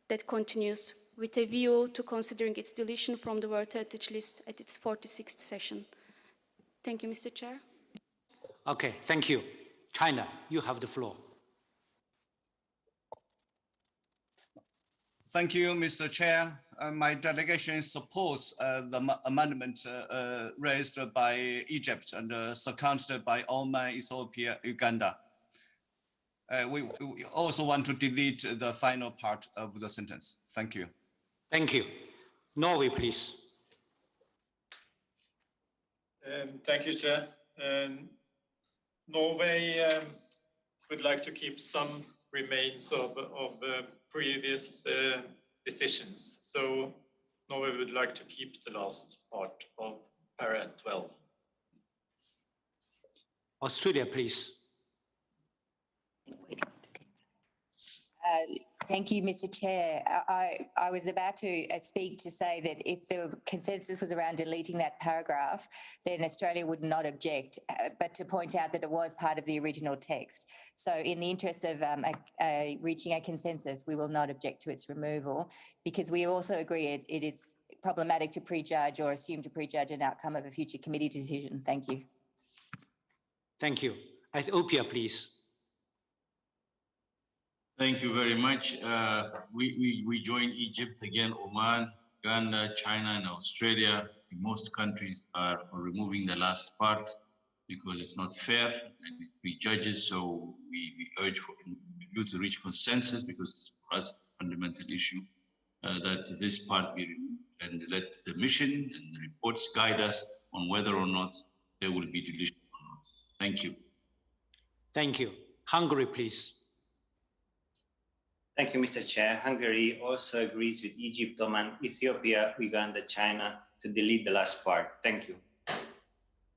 that continues with a view to considering its deletion from the World Heritage List at its 46th session. Thank you, Mr. Chair. Okay, thank you. China, you have the floor. Thank you, Mr. Chair. My delegation supports the amendment raised by Egypt and seconded by Oman, Ethiopia, Uganda. we also want to delete the final part of the sentence. Thank you. Thank you. Norway, please. Thank you, Chair. Norway would like to keep some remains of previous decisions. So Norway would like to keep the last part of para 12. Australia, please. Thank you, Mr. Chair. I was about to speak to say that if the consensus was around deleting that paragraph, then Australia would not object, but to point out that it was part of the original text. So in the interest of reaching a consensus, we will not object to its removal, because we also agree it is problematic to prejudge or assume to prejudge an outcome of a future committee decision. Thank you. Thank you. Ethiopia, please. Thank you very much. We join Egypt again, Oman, Uganda, China, and Australia. Most countries are for removing the last part because it's not fair and it prejudges. So we urge for you to reach consensus, because for us, it's a fundamental issue that this part be removed, and let the mission and the reports guide us on whether or not there will be deletion or not. Thank you. Thank you. Hungary, please. Thank you, Mr. Chair. Hungary also agrees with Egypt, Oman, Ethiopia, Uganda, China to delete the last part. Thank you.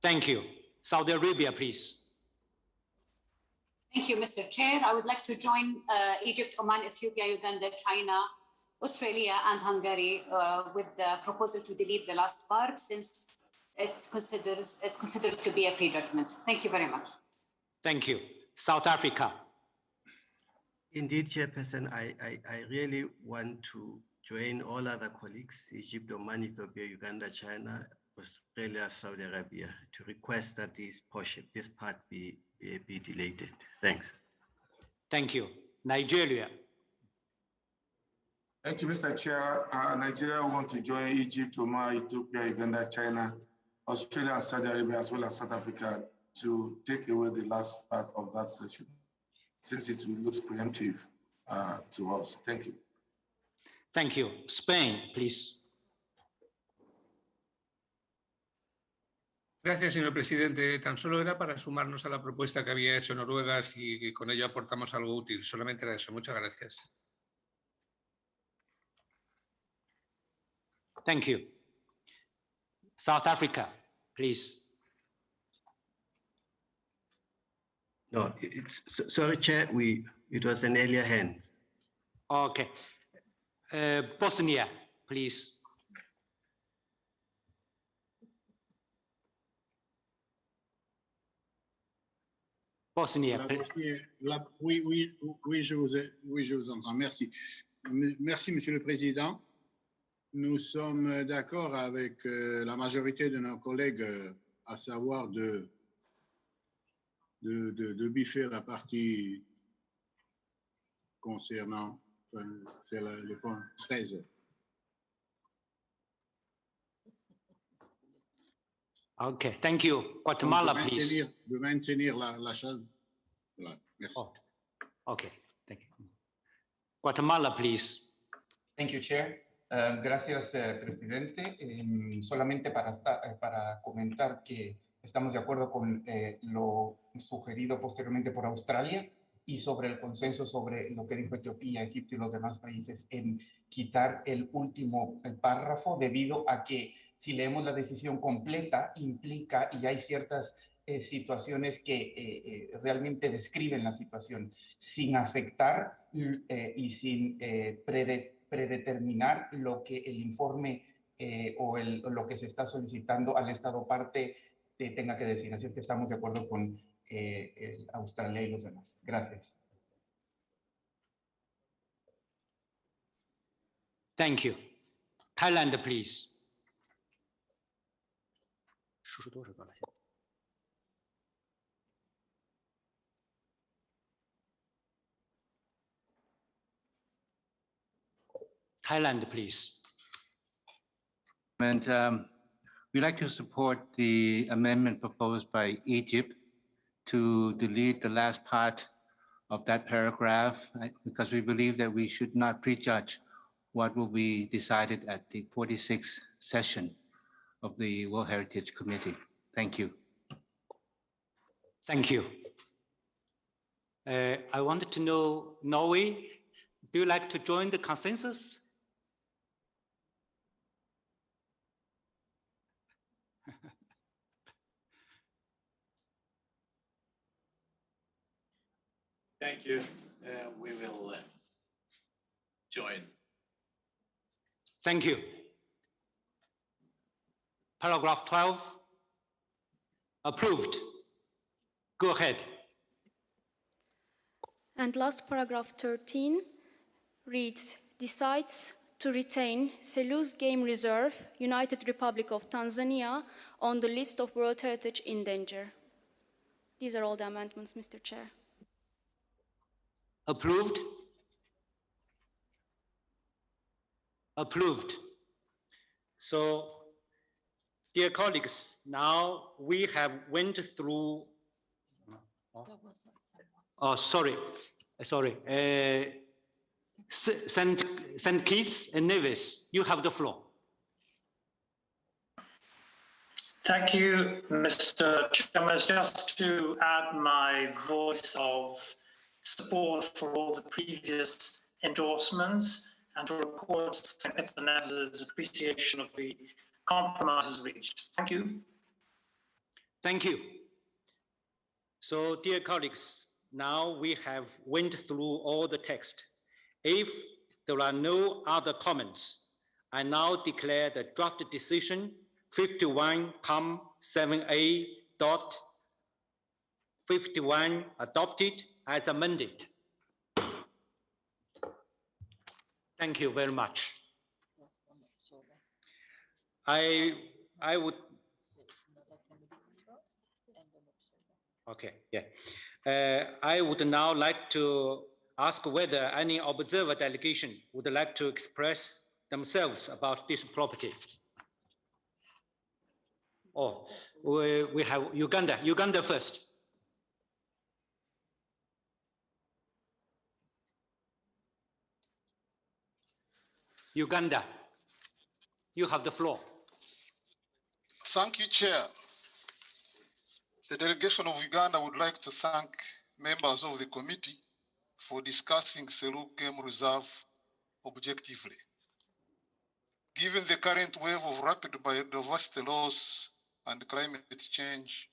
Thank you. Saudi Arabia, please. Thank you, Mr. Chair. I would like to join Egypt, Oman, Ethiopia, Uganda, China, Australia, and Hungary with the proposal to delete the last part, since it's considered to be a prejudgment. Thank you very much. Thank you. South Africa. Indeed, Chairperson, I really want to join all other colleagues, Egypt, Oman, Ethiopia, Uganda, China, Australia, Saudi Arabia, to request that this part be deleted. Thanks. Thank you. Nigeria. Thank you, Mr. Chair. Nigeria want to join Egypt, Oman, Ethiopia, Uganda, China, Australia, and Saudi Arabia, as well as South Africa, to take away the last part of that section, since it looks preemptive to us. Thank you. Thank you. Spain, please. Gracias, señor presidente. Tan solo era para sumarnos a la propuesta que había hecho Noruega, y con ello aportamos algo útil. Solamente era eso. Muchas gracias. Thank you. South Africa, please. No, sorry, Chair, it was an earlier hand. Okay. Bosnia, please. Bosnia. Oui, je vous entends. Merci. Merci, Monsieur le Président. Nous sommes d'accord avec la majorité de nos collègues, à savoir de biffer la partie concernant c'est le point 13. Okay, thank you. Guatemala, please. De maintenir la chose. Voilà, merci. Oh, okay, thank you. Guatemala, please. Thank you, Chair. Gracias, Presidente. Solamente para comentar que estamos de acuerdo con lo sugerido posteriormente por Australia y sobre el consenso sobre lo que dijo Etiopía, Egipto y los demás países en quitar el último párrafo, debido a que si leemos la decisión completa implica, y hay ciertas situaciones que realmente describen la situación sin afectar y sin predeterminar lo que el informe o lo que se está solicitando al Estado parte tenga que decir. Así es que estamos de acuerdo con Australia y los demás. Gracias. Thank you. Thailand, please. Thailand, please. And we'd like to support the amendment proposed by Egypt to delete the last part of that paragraph, because we believe that we should not prejudge what will be decided at the 46th session of the World Heritage Committee. Thank you. Thank you. I wanted to know, Norway, do you like to join the consensus? Thank you. We will join. Thank you. Paragraph 12, approved. Go ahead. And last paragraph 13 reads, decides to retain Selous Game Reserve, United Republic of Tanzania, on the list of World Heritage in danger. These are all the amendments, Mr. Chair. Approved? Approved. So, dear colleagues, now we have went through, sorry, St. Kitts and Nevis, you have the floor. Thank you, Mr. Chairman. Just to add my voice of support for all the previous endorsements and to record St. Kitts and Nevis's appreciation of the compromises reached. Thank you. Thank you. So, dear colleagues, now we have went through all the text. If there are no other comments, I now declare the draft decision 51,7a.51 adopted as amended. Thank you very much. I would. Okay, yeah. I would now like to ask whether any observer delegation would like to express themselves about this property. Oh, we have Uganda. Uganda first. Uganda, you have the floor. Thank you, Chair. The delegation of Uganda would like to thank members of the committee for discussing Selous Game Reserve objectively. Given the current wave of rapid biodiversity loss and climate change,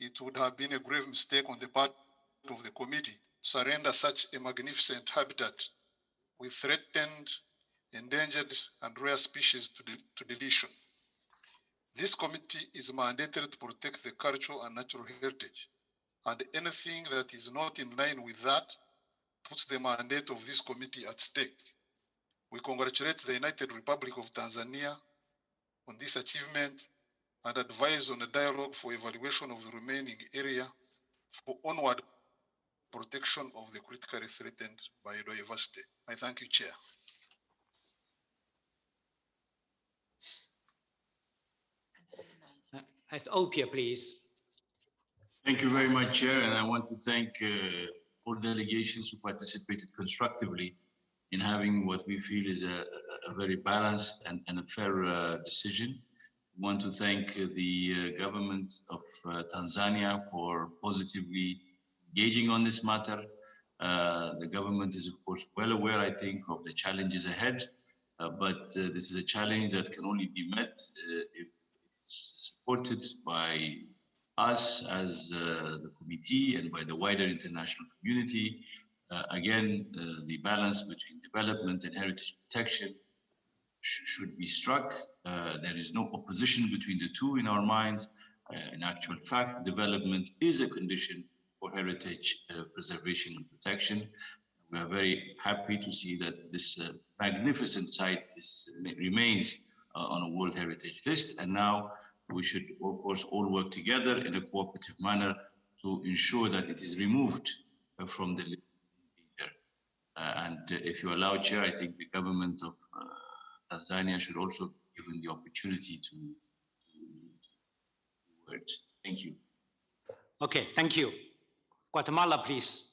it would have been a grave mistake on the part of the committee to surrender such a magnificent habitat with threatened, endangered, and rare species to deletion. This committee is mandated to protect the cultural and natural heritage, and anything that is not in line with that puts the mandate of this committee at stake. We congratulate the United Republic of Tanzania on this achievement and advise on a dialogue for evaluation of the remaining area for onward protection of the critically threatened biodiversity. I thank you, Chair. Opia, please. Thank you very much, Chair, and I want to thank all delegations who participated constructively in having what we feel is a very balanced and a fair decision. I want to thank the government of Tanzania for positively engaging on this matter. The government is, of course, well aware, I think, of the challenges ahead, but this is a challenge that can only be met if it's supported by us as the committee and by the wider international community. Again, the balance between development and heritage protection should be struck. There is no opposition between the two in our minds. In actual fact, development is a condition for heritage preservation and protection. We are very happy to see that this magnificent site remains on a World Heritage List, and now we should, of course, all work together in a cooperative manner to ensure that it is removed from the list. And if you allow, Chair, I think the government of Tanzania should also be given the opportunity to words. Thank you. Okay, thank you. Guatemala, please.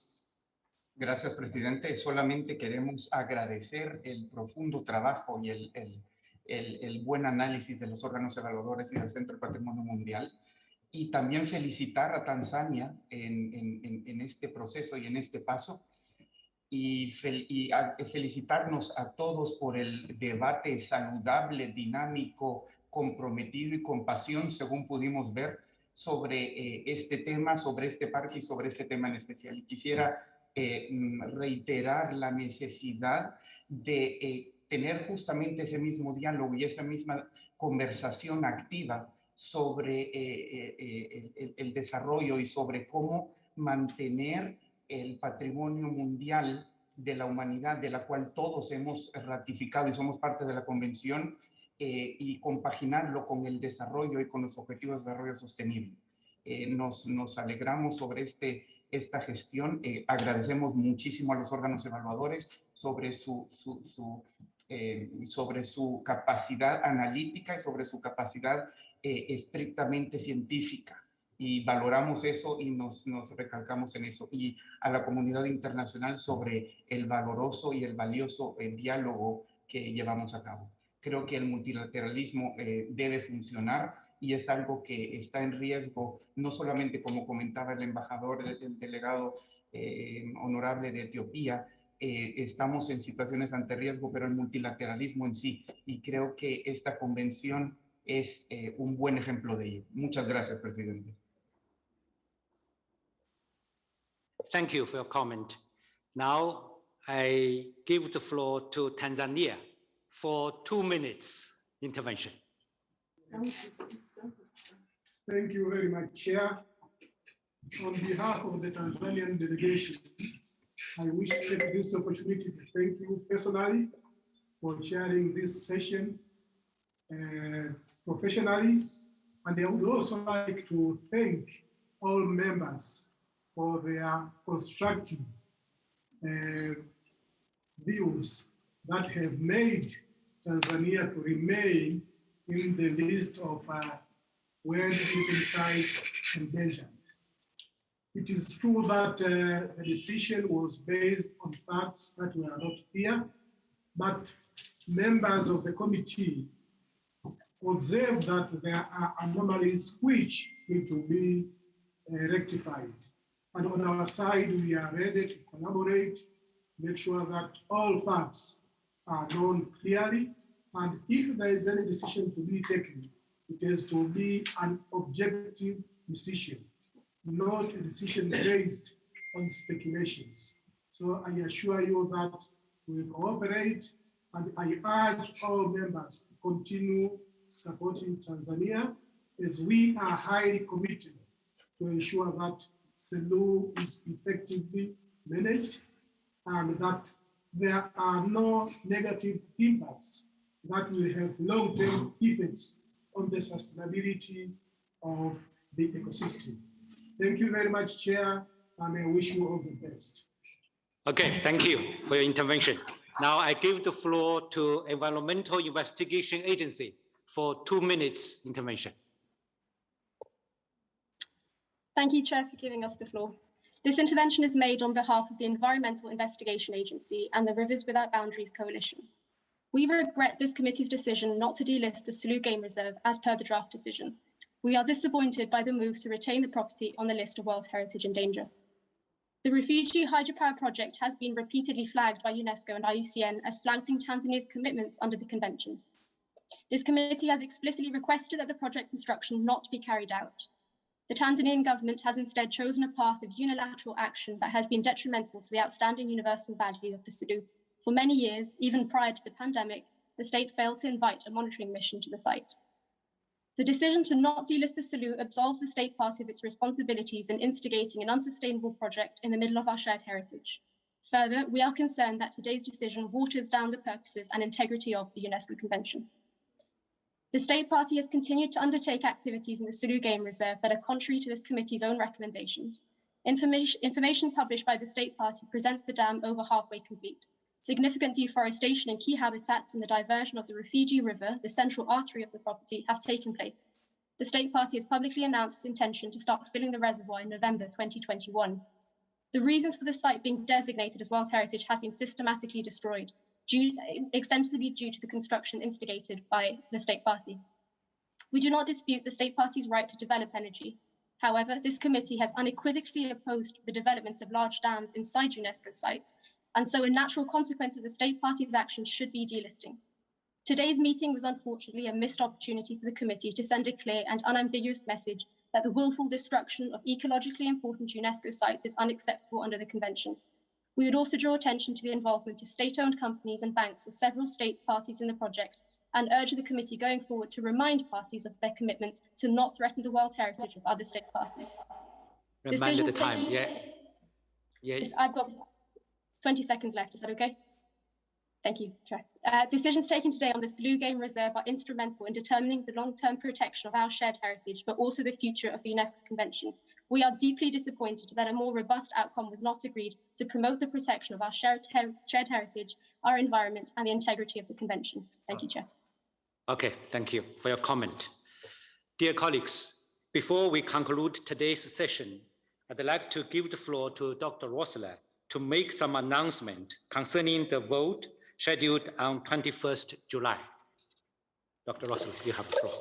Gracias, presidente. Solamente queremos agradecer el profundo trabajo y el buen análisis de los órganos evaluadores y del Centro de Patrimonio Mundial, y también felicitar a Tanzania en este proceso y en este paso, y felicitarnos a todos por el debate saludable, dinámico, comprometido y con pasión, según pudimos ver, sobre este tema, sobre este parque y sobre este tema en especial. Y quisiera reiterar la necesidad de tener justamente ese mismo diálogo y esa misma conversación activa sobre el desarrollo y sobre cómo mantener el patrimonio mundial de la humanidad, de la cual todos hemos ratificado y somos parte de la convención, y compaginarlo con el desarrollo y con los objetivos de desarrollo sostenible. Nos alegramos sobre esta gestión, agradecemos muchísimo a los órganos evaluadores sobre su capacidad analítica y sobre su capacidad estrictamente científica, y valoramos eso y nos recalcamos en eso, y a la comunidad internacional sobre el valoroso y el valioso diálogo que llevamos a cabo. Creo que el multilateralismo debe funcionar, y es algo que está en riesgo, no solamente como comentaba el embajador, el delegado honorable de Etiopía, estamos en situaciones ante riesgo, pero el multilateralismo en sí, y creo que esta convención es un buen ejemplo de ello. Muchas gracias, presidente. Thank you for your comment. Now I give the floor to Tanzania for 2 minutes intervention. Thank you very much, Chair. On behalf of the Tanzanian delegation, I wish to take this opportunity to thank you personally for chairing this session professionally. And I would also like to thank all members for their constructive views that have made Tanzania to remain in the list of World Heritage Sites endangered. It is true that the decision was based on facts that were not clear, but members of the committee observed that there are anomalies which need to be rectified. And on our side, we are ready to collaborate, make sure that all facts are known clearly. And if there is any decision to be taken, it is to be an objective decision, not a decision based on speculations. So I assure you that we will cooperate, and I urge all members to continue supporting Tanzania, as we are highly committed to ensure that Selous is effectively managed and that there are no negative impacts that will have long-term effects on the sustainability of the ecosystem. Thank you very much, Chair, and I wish you all the best. Okay, thank you for your intervention. Now I give the floor to Environmental Investigation Agency for 2 minutes intervention. Thank you, Chair, for giving us the floor. This intervention is made on behalf of the Environmental Investigation Agency and the Rivers Without Boundaries Coalition. We regret this committee's decision not to delist the Selous Game Reserve as per the draft decision. We are disappointed by the move to retain the property on the list of World Heritage in Danger. The Refugee Hydropower project has been repeatedly flagged by UNESCO and IUCN as flouting Tanzania's commitments under the convention. This committee has explicitly requested that the project construction not be carried out. The Tanzanian government has instead chosen a path of unilateral action that has been detrimental to the outstanding universal value of the Selous. For many years, even prior to the pandemic, the state failed to invite a monitoring mission to the site. The decision to not delist the Selous absolves the state party of its responsibilities in instigating an unsustainable project in the middle of our shared heritage. Further, we are concerned that today's decision waters down the purposes and integrity of the UNESCO Convention. The state party has continued to undertake activities in the Selous Game Reserve that are contrary to this committee's own recommendations. Information published by the state party presents the dam over halfway complete. Significant deforestation in key habitats and the diversion of the Refugee River, the central artery of the property, have taken place. The state party has publicly announced its intention to start filling the reservoir in November 2021. The reasons for the site being designated as World Heritage have been systematically destroyed, extensively due to the construction instigated by the state party. We do not dispute the state party's right to develop energy. However, this committee has unequivocally opposed the development of large dams inside UNESCO sites, and so a natural consequence of the state party's actions should be delisting. Today's meeting was unfortunately a missed opportunity for the committee to send a clear and unambiguous message that the willful destruction of ecologically important UNESCO sites is unacceptable under the Convention. We would also draw attention to the involvement of state-owned companies and banks of several state parties in the project, and urge the committee going forward to remind parties of their commitments to not threaten the world heritage of other state parties. Remind the time, I've got 20 seconds left, is that okay? Thank you, Chair. Decisions taken today on the Selous Game Reserve are instrumental in determining the long-term protection of our shared heritage, but also the future of the UNESCO Convention. We are deeply disappointed that a more robust outcome was not agreed to promote the protection of our shared heritage, our environment, and the integrity of the Convention. Thank you, Chair. Okay, thank you for your comment. Dear colleagues, before we conclude today's session, I'd like to give the floor to Dr. Rossler to make some announcement concerning the vote scheduled on 21st July. Dr. Rossler, you have the floor.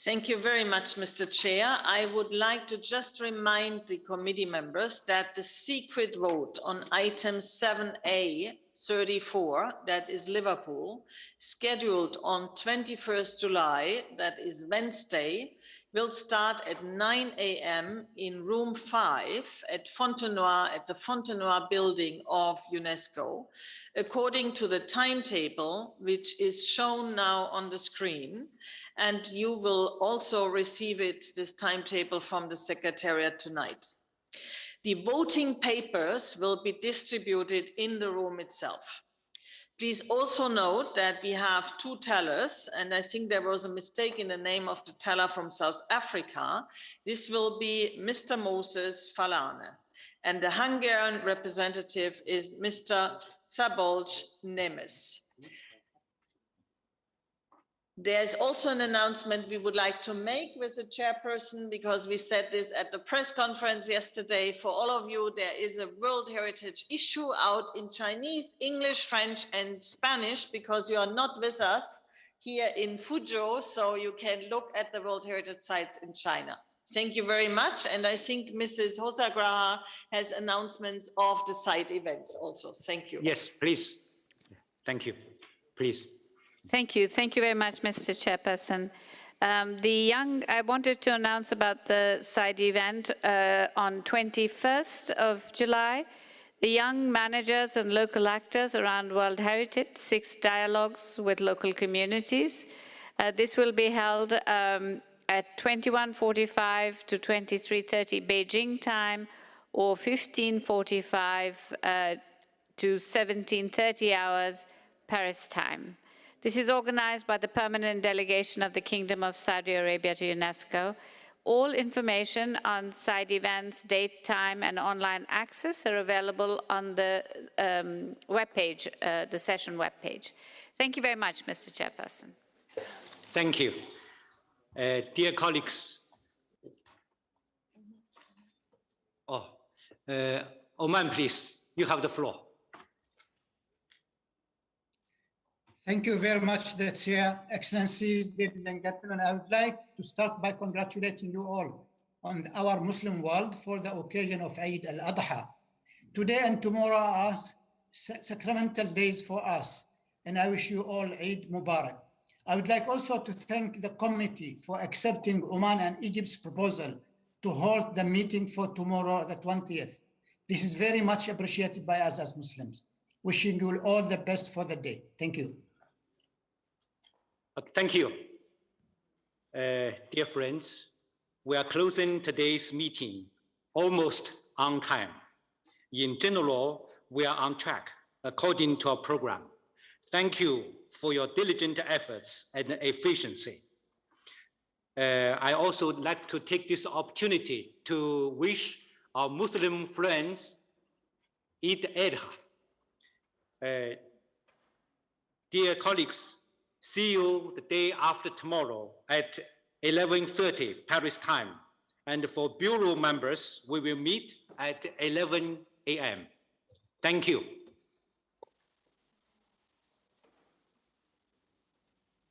Thank you very much, Mr. Chair. I would like to just remind the committee members that the secret vote on item 7A 34, that is Liverpool, scheduled on 21st July, that is Wednesday, will start at 9 a.m. in room 5 at Fontenoy, at the Fontenoy building of UNESCO, according to the timetable, which is shown now on the screen. And you will also receive this timetable from the Secretariat tonight. The voting papers will be distributed in the room itself. Please also note that we have 2 tellers, and I think there was a mistake in the name of the teller from South Africa. This will be Mr. Moses Falane, and the Hungarian representative is Mr. Szabolcs Nemes. There's also an announcement we would like to make with the chairperson, because we said this at the press conference yesterday. For all of you, there is a World Heritage issue out in Chinese, English, French, and Spanish, because you are not with us here in Fuzhou, so you can look at the World Heritage sites in China. Thank you very much. And I think Mrs. Hosagraha has announcements of the site events also. Thank you. Yes, please. Thank you. Please. Thank you. Thank you very much, Mr. Chairperson. I wanted to announce about the side event on 21st of July. The young managers and local actors around World Heritage, 6 dialogues with local communities. This will be held at 21:45 to 23:30 Beijing time, or 15:45 to 17:30 hours Paris time. This is organized by the permanent delegation of the Kingdom of Saudi Arabia to UNESCO. All information on side events, date, time, and online access are available on the webpage, the session webpage. Thank you very much, Mr. Chairperson. Thank you. Dear colleagues, Oman, please, you have the floor. Thank you very much, the Chair. Excellencies, ladies and gentlemen, I would like to start by congratulating you all on our Muslim world for the occasion of Eid al-Adha. Today and tomorrow are sacramental days for us, and I wish you all Eid Mubarak. I would like also to thank the committee for accepting Oman and Egypt's proposal to hold the meeting for tomorrow, the 20th. This is very much appreciated by us as Muslims. Wishing you all the best for the day. Thank you. Thank you. Dear friends, we are closing today's meeting almost on time. In general, we are on track according to our program. Thank you for your diligent efforts and efficiency. I also would like to take this opportunity to wish our Muslim friends Eid al-Adha. Dear colleagues, see you the day after tomorrow at 11:30 Paris time. And for Bureau members, we will meet at 11 a.m. Thank you.